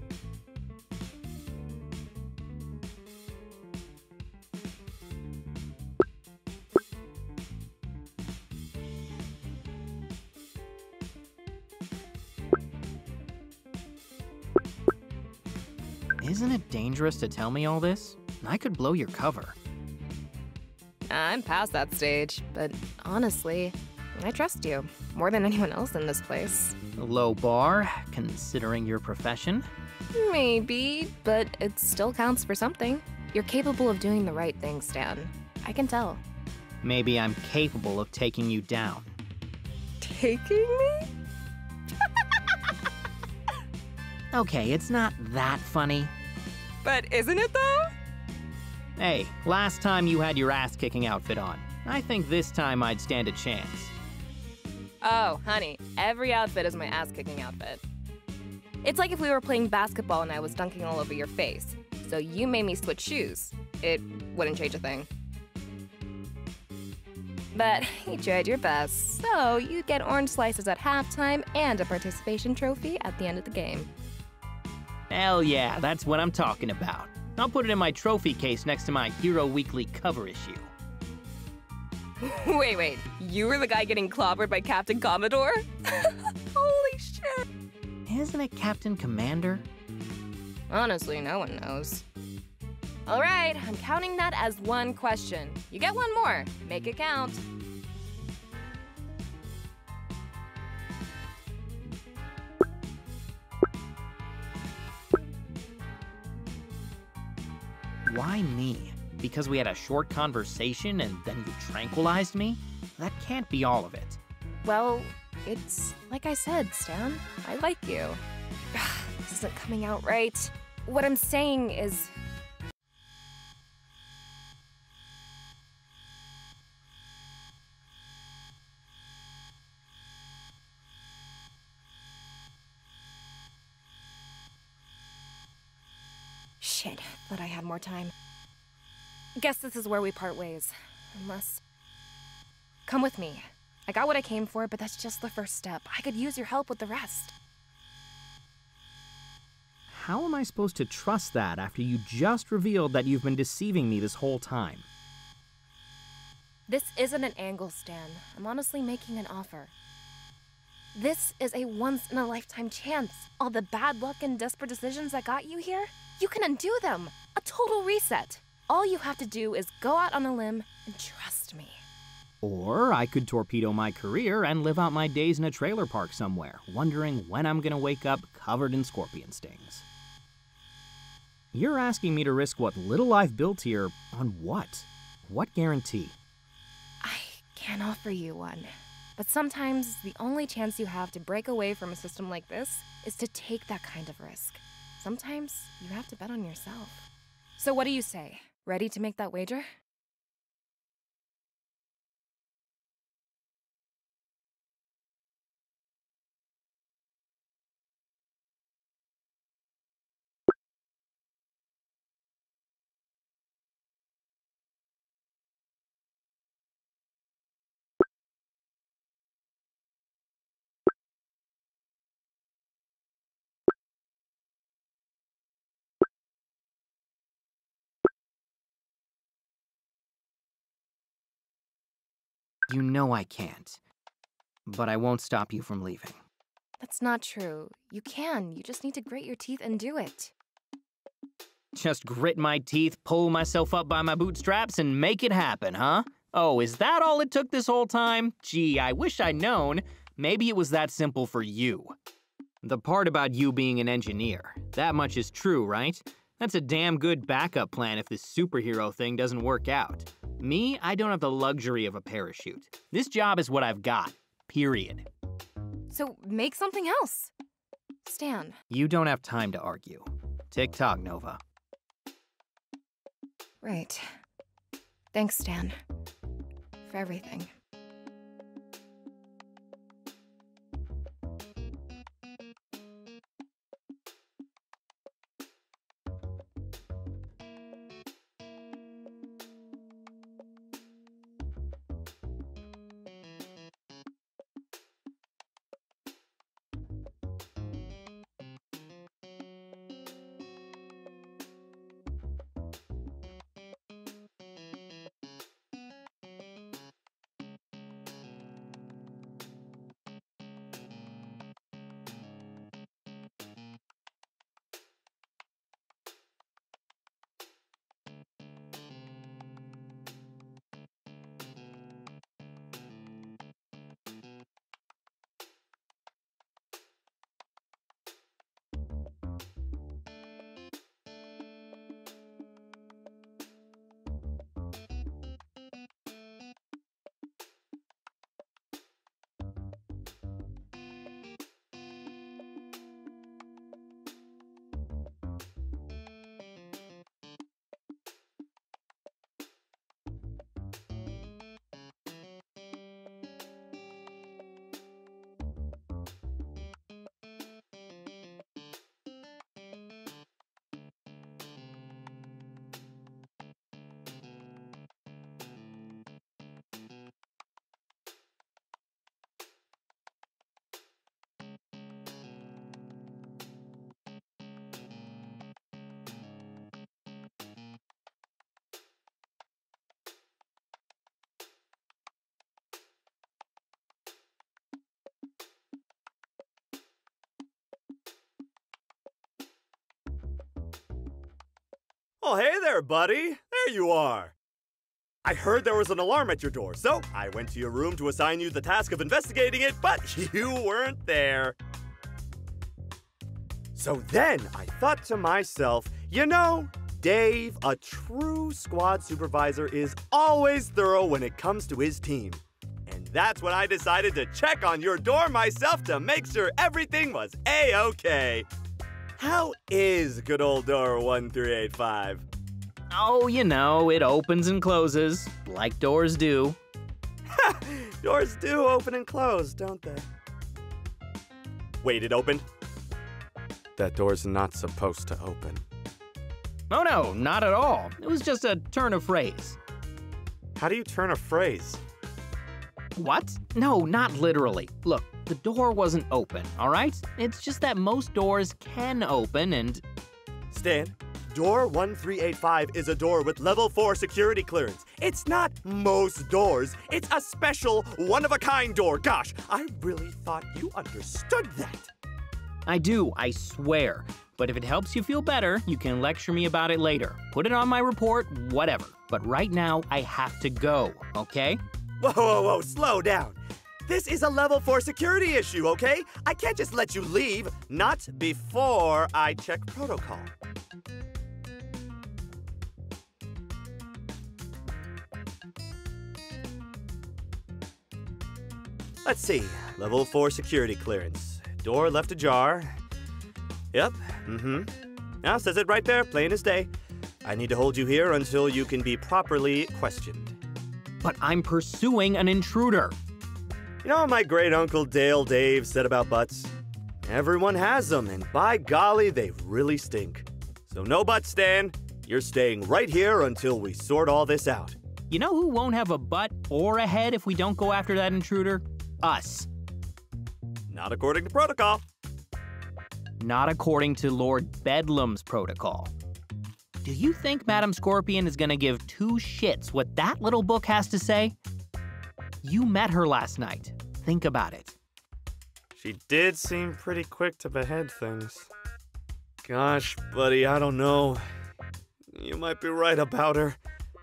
Speaker 1: Isn't it dangerous to tell me all this? I could blow your cover.
Speaker 4: I'm past that stage, but honestly, I trust you more than anyone else in this place.
Speaker 1: A low bar, considering your profession?
Speaker 4: Maybe, but it still counts for something. You're capable of doing the right thing, Stan. I can tell.
Speaker 1: Maybe I'm capable of taking you down.
Speaker 4: Taking me?
Speaker 1: Okay, it's not that funny.
Speaker 4: But isn't it though?
Speaker 1: Hey, last time you had your ass-kicking outfit on. I think this time I'd stand a chance.
Speaker 4: Oh, honey, every outfit is my ass-kicking outfit. It's like if we were playing basketball and I was dunking all over your face. So you made me switch shoes. It wouldn't change a thing. But you tried your best, so you get orange slices at halftime and a participation trophy at the end of the game.
Speaker 1: Hell yeah, that's what I'm talking about. I'll put it in my trophy case next to my Hero Weekly cover issue.
Speaker 4: Wait, you were the guy getting clobbered by Captain Commodore? Holy shit!
Speaker 1: Isn't it Captain Commander?
Speaker 4: Honestly, no one knows. All right, I'm counting that as 1 question. You get 1 more. Make it count.
Speaker 1: Why me? Because we had a short conversation and then you tranquilized me? That can't be all of it.
Speaker 4: Well, it's like I said, Stan. I like you. This isn't coming out right. What I'm saying is... Shit, thought I had more time. Guess this is where we part ways. Unless... Come with me. I got what I came for, but that's just the first step. I could use your help with the rest.
Speaker 1: How am I supposed to trust that after you just revealed that you've been deceiving me this whole time?
Speaker 4: This isn't an angle, Stan. I'm honestly making an offer. This is a once-in-a-lifetime chance. All the bad luck and desperate decisions that got you here, you can undo them. A total reset. All you have to do is go out on a limb and trust me.
Speaker 1: Or I could torpedo my career and live out my days in a trailer park somewhere, wondering when I'm gonna wake up covered in scorpion stings. You're asking me to risk what little I've built here on what? What guarantee?
Speaker 4: I can't offer you one. But sometimes the only chance you have to break away from a system like this is to take that kind of risk. Sometimes you have to bet on yourself. So what do you say? Ready to make that wager?
Speaker 1: You know I can't. But I won't stop you from leaving.
Speaker 4: That's not true. You can. You just need to grit your teeth and do it.
Speaker 1: Just grit my teeth, pull myself up by my bootstraps, and make it happen, huh? Oh, is that all it took this whole time? Gee, I wish I'd known. Maybe it was that simple for you. The part about you being an engineer, that much is true, right? That's a damn good backup plan if this superhero thing doesn't work out. Me, I don't have the luxury of a parachute. This job is what I've got, period.
Speaker 4: So make something else. Stan.
Speaker 1: You don't have time to argue. Tick-tock, Nova.
Speaker 4: Right. Thanks, Stan. For everything.
Speaker 2: Oh, hey there, buddy. There you are. I heard there was an alarm at your door, so I went to your room to assign you the task of investigating it, but you weren't there. So then I thought to myself, you know, Dave, a true squad supervisor is always thorough when it comes to his team. And that's when I decided to check on your door myself to make sure everything was A-okay. How is good old door 1385?
Speaker 1: Oh, you know, it opens and closes, like doors do.
Speaker 2: Doors do open and close, don't they? Wait, it opened? That door's not supposed to open.
Speaker 1: Oh no, not at all. It was just a turn of phrase.
Speaker 2: How do you turn a phrase?
Speaker 1: What? No, not literally. Look, the door wasn't open, all right? It's just that most doors can open and...
Speaker 2: Stan, door 1385 is a door with level 4 security clearance. It's not most doors. It's a special, one-of-a-kind door. Gosh, I really thought you understood that.
Speaker 1: I do, I swear. But if it helps you feel better, you can lecture me about it later. Put it on my report, whatever. But right now, I have to go, okay?
Speaker 2: Whoa, whoa, whoa, slow down. This is a level 4 security issue, okay? I can't just let you leave, not before I check protocol. Let's see, level 4 security clearance. Door left ajar. Yep, Now, says it right there, plain as day. I need to hold you here until you can be properly questioned.
Speaker 1: But I'm pursuing an intruder.
Speaker 2: You know what my great uncle Dale Dave said about butts? Everyone has them, and by golly, they really stink. So no butts, Stan. You're staying right here until we sort all this out.
Speaker 1: You know who won't have a butt or a head if we don't go after that intruder? Us.
Speaker 2: Not according to protocol.
Speaker 1: Not according to Lord Bedlam's protocol. Do you think Madam Scorpion is gonna give two shits what that little book has to say? You met her last night. Think about it.
Speaker 2: She did seem pretty quick to behead things. Gosh, buddy, I don't know. You might be right about her.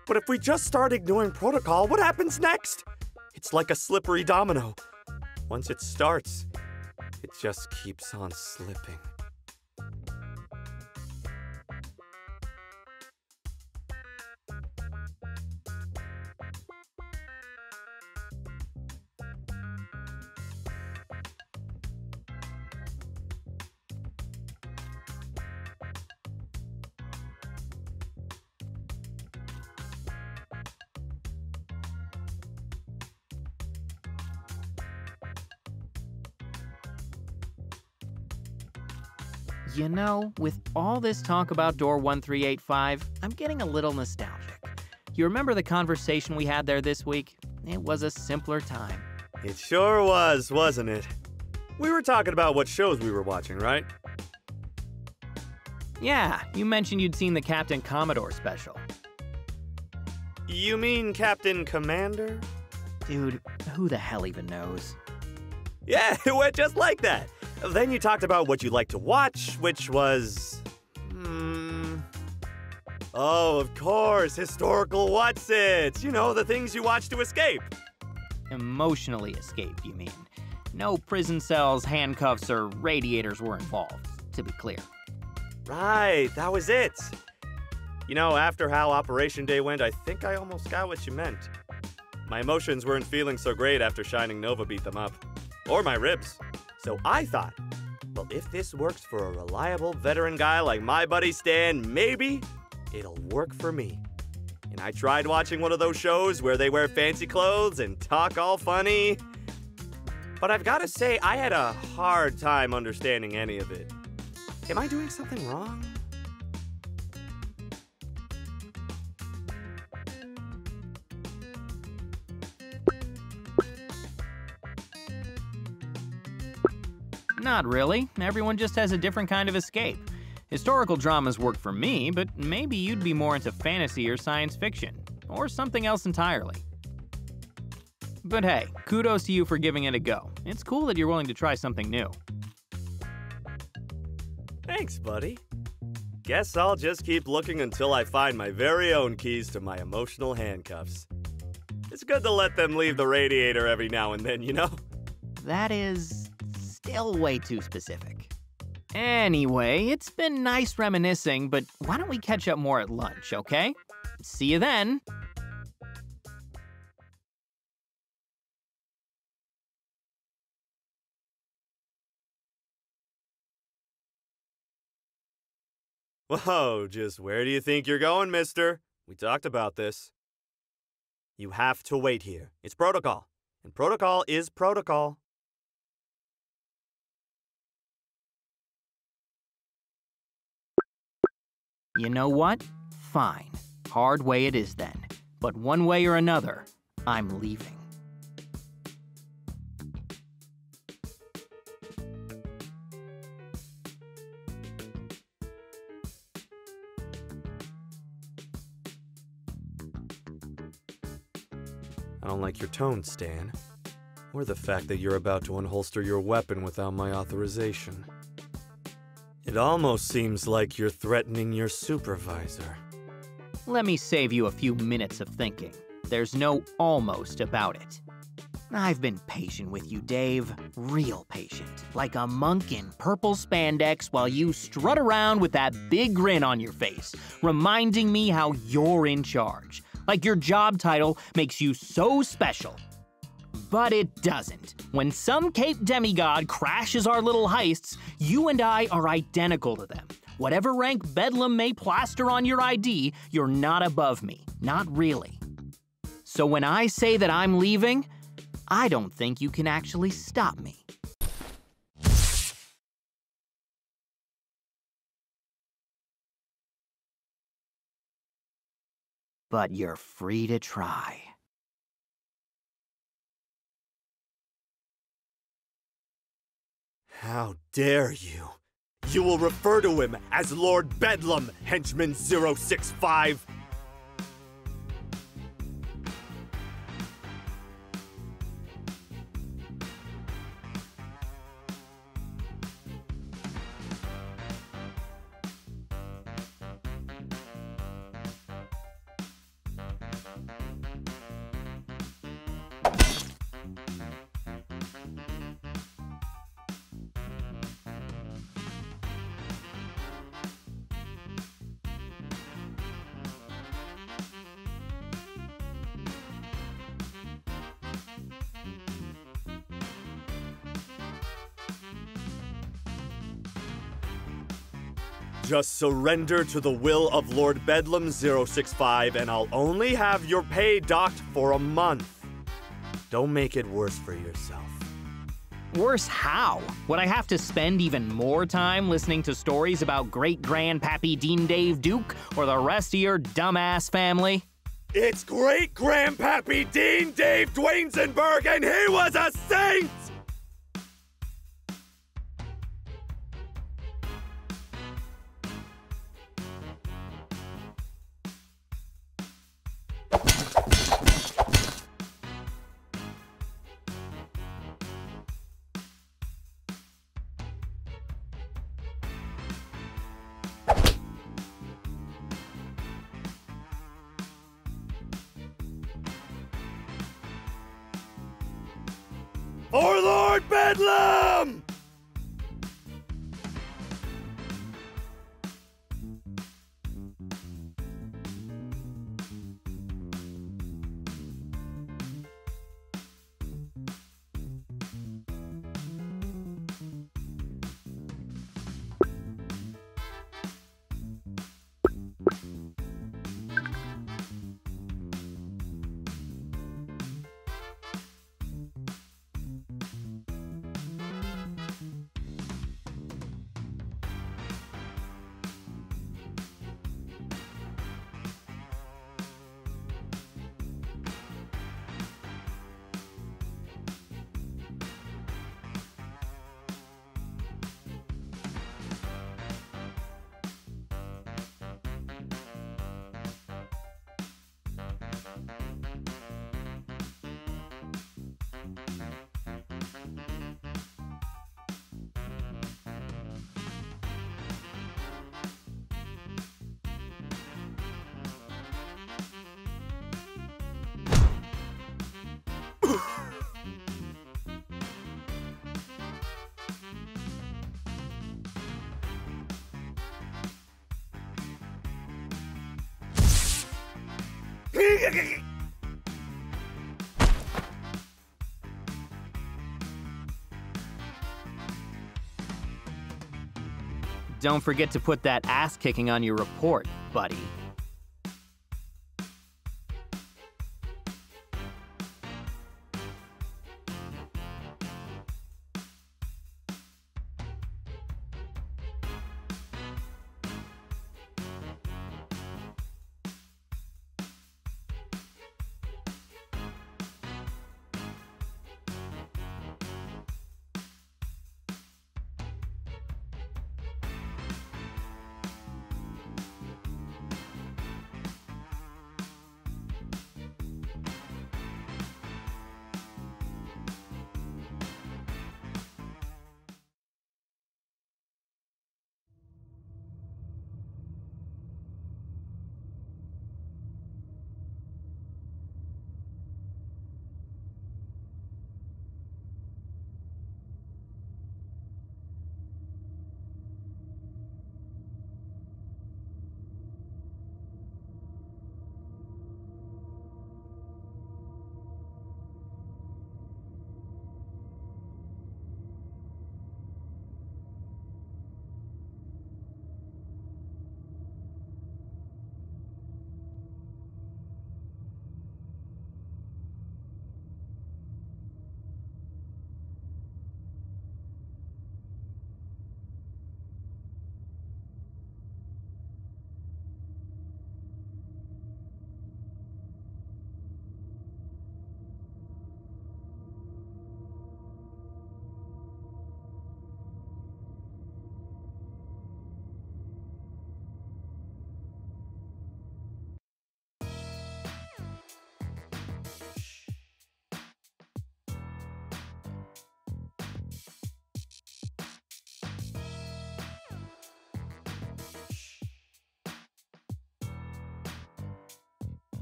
Speaker 2: But if we just start ignoring protocol, what happens next? It's like a slippery domino. Once it starts, it just keeps on slipping.
Speaker 1: You know, with all this talk about door 1385, I'm getting a little nostalgic. You remember the conversation we had there this week? It was a simpler time.
Speaker 2: It sure was, wasn't it? We were talking about what shows we were watching, right?
Speaker 1: Yeah, you mentioned you'd seen the Captain Commodore special.
Speaker 2: You mean Captain Commander?
Speaker 1: Dude, who the hell even knows?
Speaker 2: Yeah, it went just like that. Then you talked about what you like to watch, which was... Oh, of course, historical what's-its. You know, the things you watch to escape.
Speaker 1: Emotionally escape, you mean? No prison cells, handcuffs, or radiators were involved, to be clear.
Speaker 2: Right, that was it. You know, after how Operation Day went, I think I almost got what you meant. My emotions weren't feeling so great after Shining Nova beat them up. Or my ribs. So I thought, well, if this works for a reliable veteran guy like my buddy Stan, maybe it'll work for me. And I tried watching one of those shows where they wear fancy clothes and talk all funny. But I've got to say, I had a hard time understanding any of it. Am I doing something wrong?
Speaker 1: Not really. Everyone just has a different kind of escape. Historical dramas work for me, but maybe you'd be more into fantasy or science fiction, or something else entirely. But hey, kudos to you for giving it a go. It's cool that you're willing to try something new.
Speaker 2: Thanks, buddy. Guess I'll just keep looking until I find my very own keys to my emotional handcuffs. It's good to let them leave the radiator every now and then, you know?
Speaker 1: That is still way too specific. Anyway, it's been nice reminiscing, but why don't we catch up more at lunch, okay? See you then.
Speaker 2: Whoa, just where do you think you're going, mister? We talked about this. You have to wait here. It's protocol. And protocol is protocol.
Speaker 1: You know what? Fine. Hard way it is then. But one way or another, I'm leaving.
Speaker 2: I don't like your tone, Stan. Or the fact that you're about to unholster your weapon without my authorization. It almost seems like you're threatening your supervisor.
Speaker 1: Let me save you a few minutes of thinking. There's no almost about it. I've been patient with you, Dave. Real patient. Like a monk in purple spandex while you strut around with that big grin on your face, reminding me how you're in charge. Like your job title makes you so special. But it doesn't. When some Cape demigod crashes our little heists, you and I are identical to them. Whatever rank Bedlam may plaster on your ID, you're not above me. Not really. So when I say that I'm leaving, I don't think you can actually stop me. But you're free to try.
Speaker 2: How dare you? You will refer to him as Lord Bedlam, Henchman 065. Just surrender to the will of Lord Bedlam 065 and I'll only have your pay docked for a month. Don't make it worse for yourself.
Speaker 1: Worse how? Would I have to spend even more time listening to stories about great-grandpappy Dean Dave Duke or the rest of your dumbass family?
Speaker 2: It's great-grandpappy Dean Dave Dwaynesenberg and he was a saint! For Lord Bedlam!
Speaker 1: Don't forget to put that ass kicking on your report, buddy.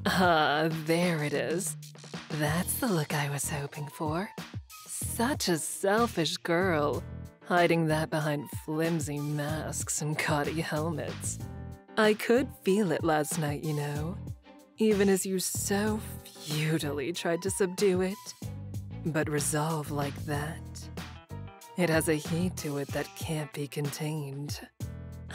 Speaker 3: Ah, there it is. That's the look I was hoping for. Such a selfish girl, hiding that behind flimsy masks and gaudy helmets. I could feel it last night, you know, even as you so futilely tried to subdue it. But resolve like that, it has a heat to it that can't be contained.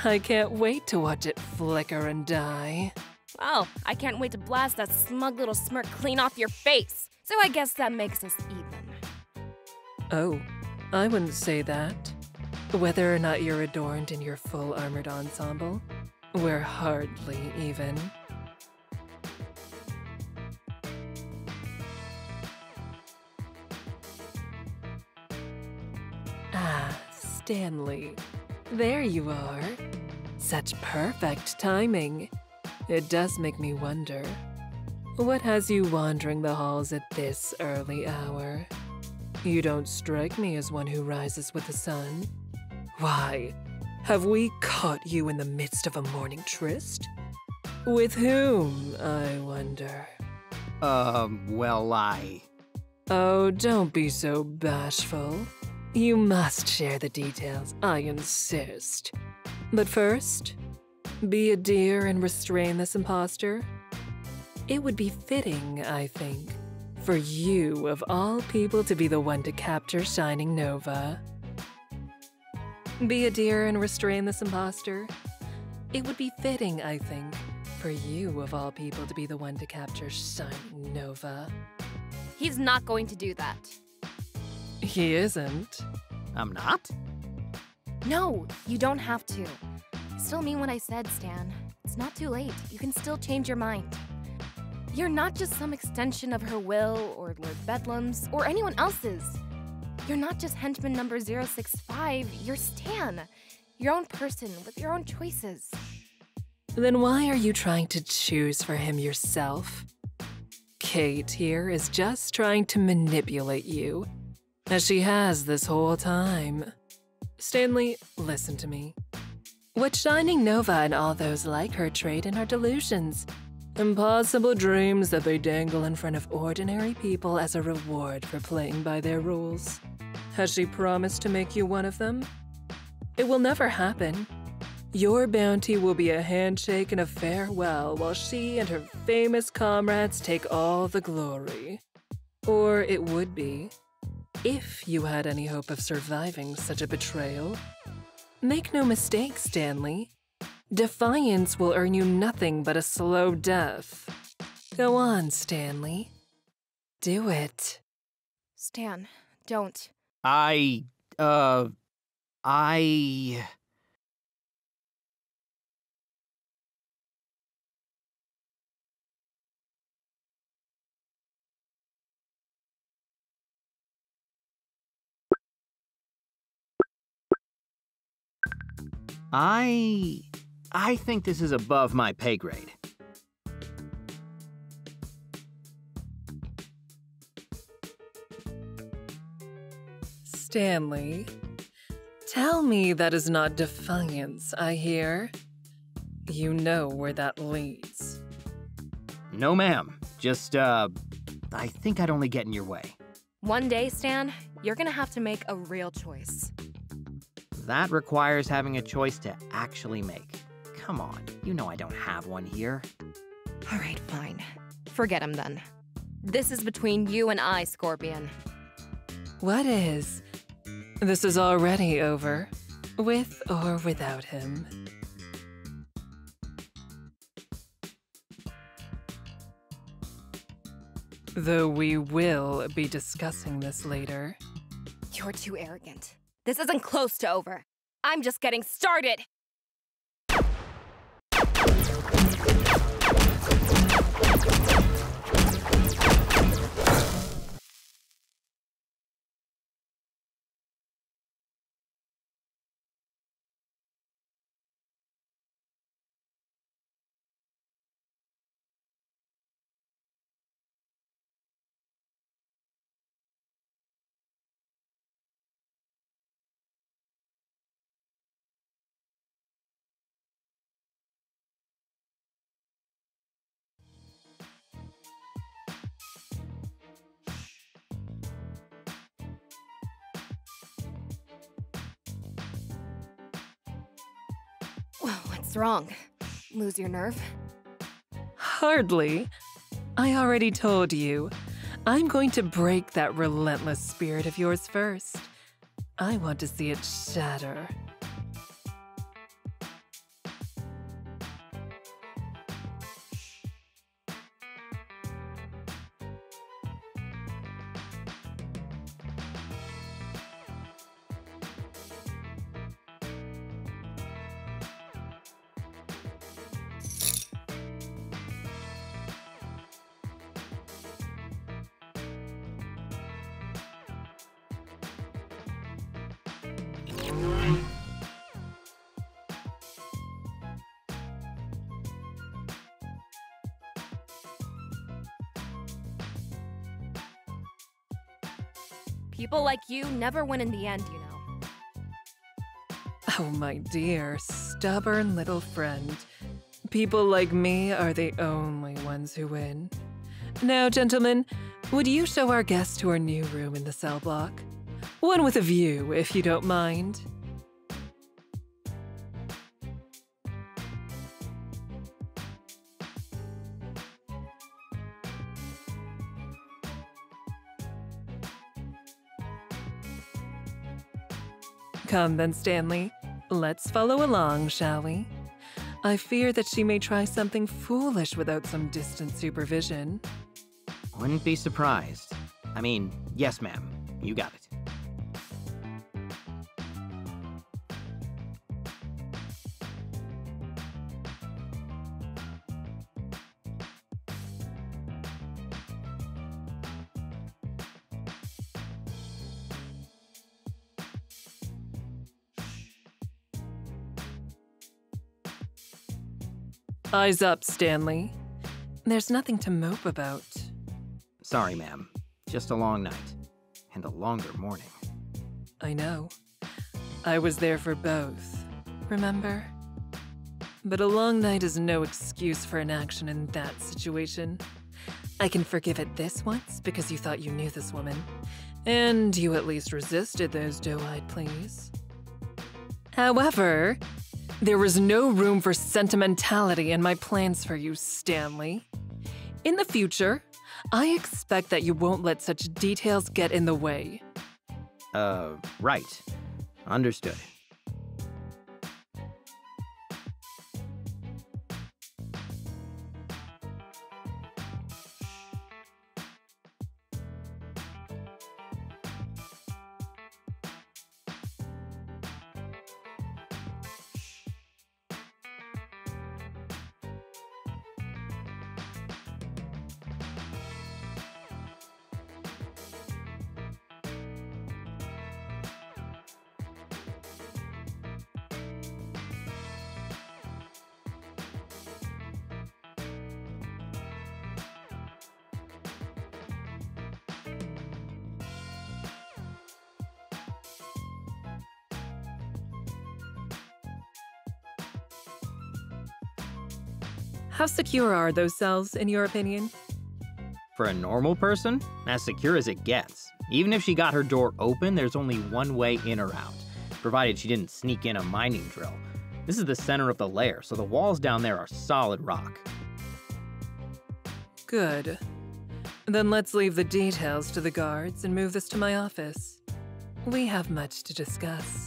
Speaker 3: I can't wait to watch it flicker and die.
Speaker 7: Well, I can't wait to blast that smug little smirk clean off your face. So I guess that makes us even.
Speaker 3: Oh, I wouldn't say that. Whether or not you're adorned in your full armored ensemble, we're hardly even. Ah, Stanley. There you are. Such perfect timing. It does make me wonder. What has you wandering the halls at this early hour? You don't strike me as one who rises with the sun. Why, have we caught you in the midst of a morning tryst? With whom, I wonder?
Speaker 1: Well,
Speaker 3: Oh, don't be so bashful. You must share the details, I insist. But first, be a dear and restrain this impostor. It would be fitting, I think, for you of all people to be the one to capture Shining Nova. Be a dear and restrain this impostor. It would be fitting, I think, for you of all people to be the one to capture Shining Nova.
Speaker 7: He's not going to do that.
Speaker 3: He isn't.
Speaker 1: I'm not?
Speaker 7: No, you don't have to. Still mean what I said, Stan. It's not too late. You can still change your mind. You're not just some extension of her will, or Lord Bedlam's, or anyone else's. You're not just henchman number 065, you're Stan. Your own person, with your own choices.
Speaker 3: Then why are you trying to choose for him yourself? Kate here is just trying to manipulate you, as she has this whole time. Stanley, listen to me. What Shining Nova and all those like her trade in are delusions. Impossible dreams that they dangle in front of ordinary people as a reward for playing by their rules. Has she promised to make you one of them? It will never happen. Your bounty will be a handshake and a farewell while she and her famous comrades take all the glory. Or it would be, if you had any hope of surviving such a betrayal. Make no mistake, Stanley. Defiance will earn you nothing but a slow death. Go on, Stanley. Do it.
Speaker 7: Stan, don't.
Speaker 1: I think this is above my pay grade.
Speaker 3: Stanley, tell me that is not defiance, I hear. You know where that leads.
Speaker 1: No, ma'am. Just, I think I'd only get in your way.
Speaker 7: One day, Stan, you're gonna have to make a real choice.
Speaker 1: That requires having a choice to actually make. Come on, you know I don't have one here.
Speaker 7: All right, fine. Forget him then. This is between you and I, Scorpion.
Speaker 3: What is? This is already over, with or without him. Though we will be discussing this later.
Speaker 7: You're too arrogant. This isn't close to over. I'm just getting started.
Speaker 4: What's wrong? Lose your nerve?
Speaker 3: Hardly. I already told you. I'm going to break that relentless spirit of yours first. I want to see it shatter.
Speaker 4: People like you never win in the end, you know.
Speaker 3: Oh, my dear, stubborn little friend. People like me are the only ones who win. Now, gentlemen, would you show our guest to our new room in the cell block? One with a view, if you don't mind. Come then, Stanley. Let's follow along, shall we? I fear that she may try something foolish without some distant supervision.
Speaker 1: Wouldn't be surprised. I mean, yes, ma'am. You got it.
Speaker 3: Eyes up, Stanley. There's nothing to mope about.
Speaker 1: Sorry, ma'am. Just a long night. And a longer morning.
Speaker 3: I know. I was there for both, remember? But a long night is no excuse for inaction in that situation. I can forgive it this once because you thought you knew this woman. And you at least resisted those doe-eyed pleas. However, there was no room for sentimentality in my plans for you, Stanley. In the future, I expect that you won't let such details get in the way.
Speaker 1: Right. Understood.
Speaker 3: How secure are those cells, in your opinion?
Speaker 1: For a normal person, as secure as it gets. Even if she got her door open, there's only one way in or out, provided she didn't sneak in a mining drill. This is the center of the lair, so the walls down there are solid rock.
Speaker 3: Good. Then let's leave the details to the guards and move this to my office. We have much to discuss.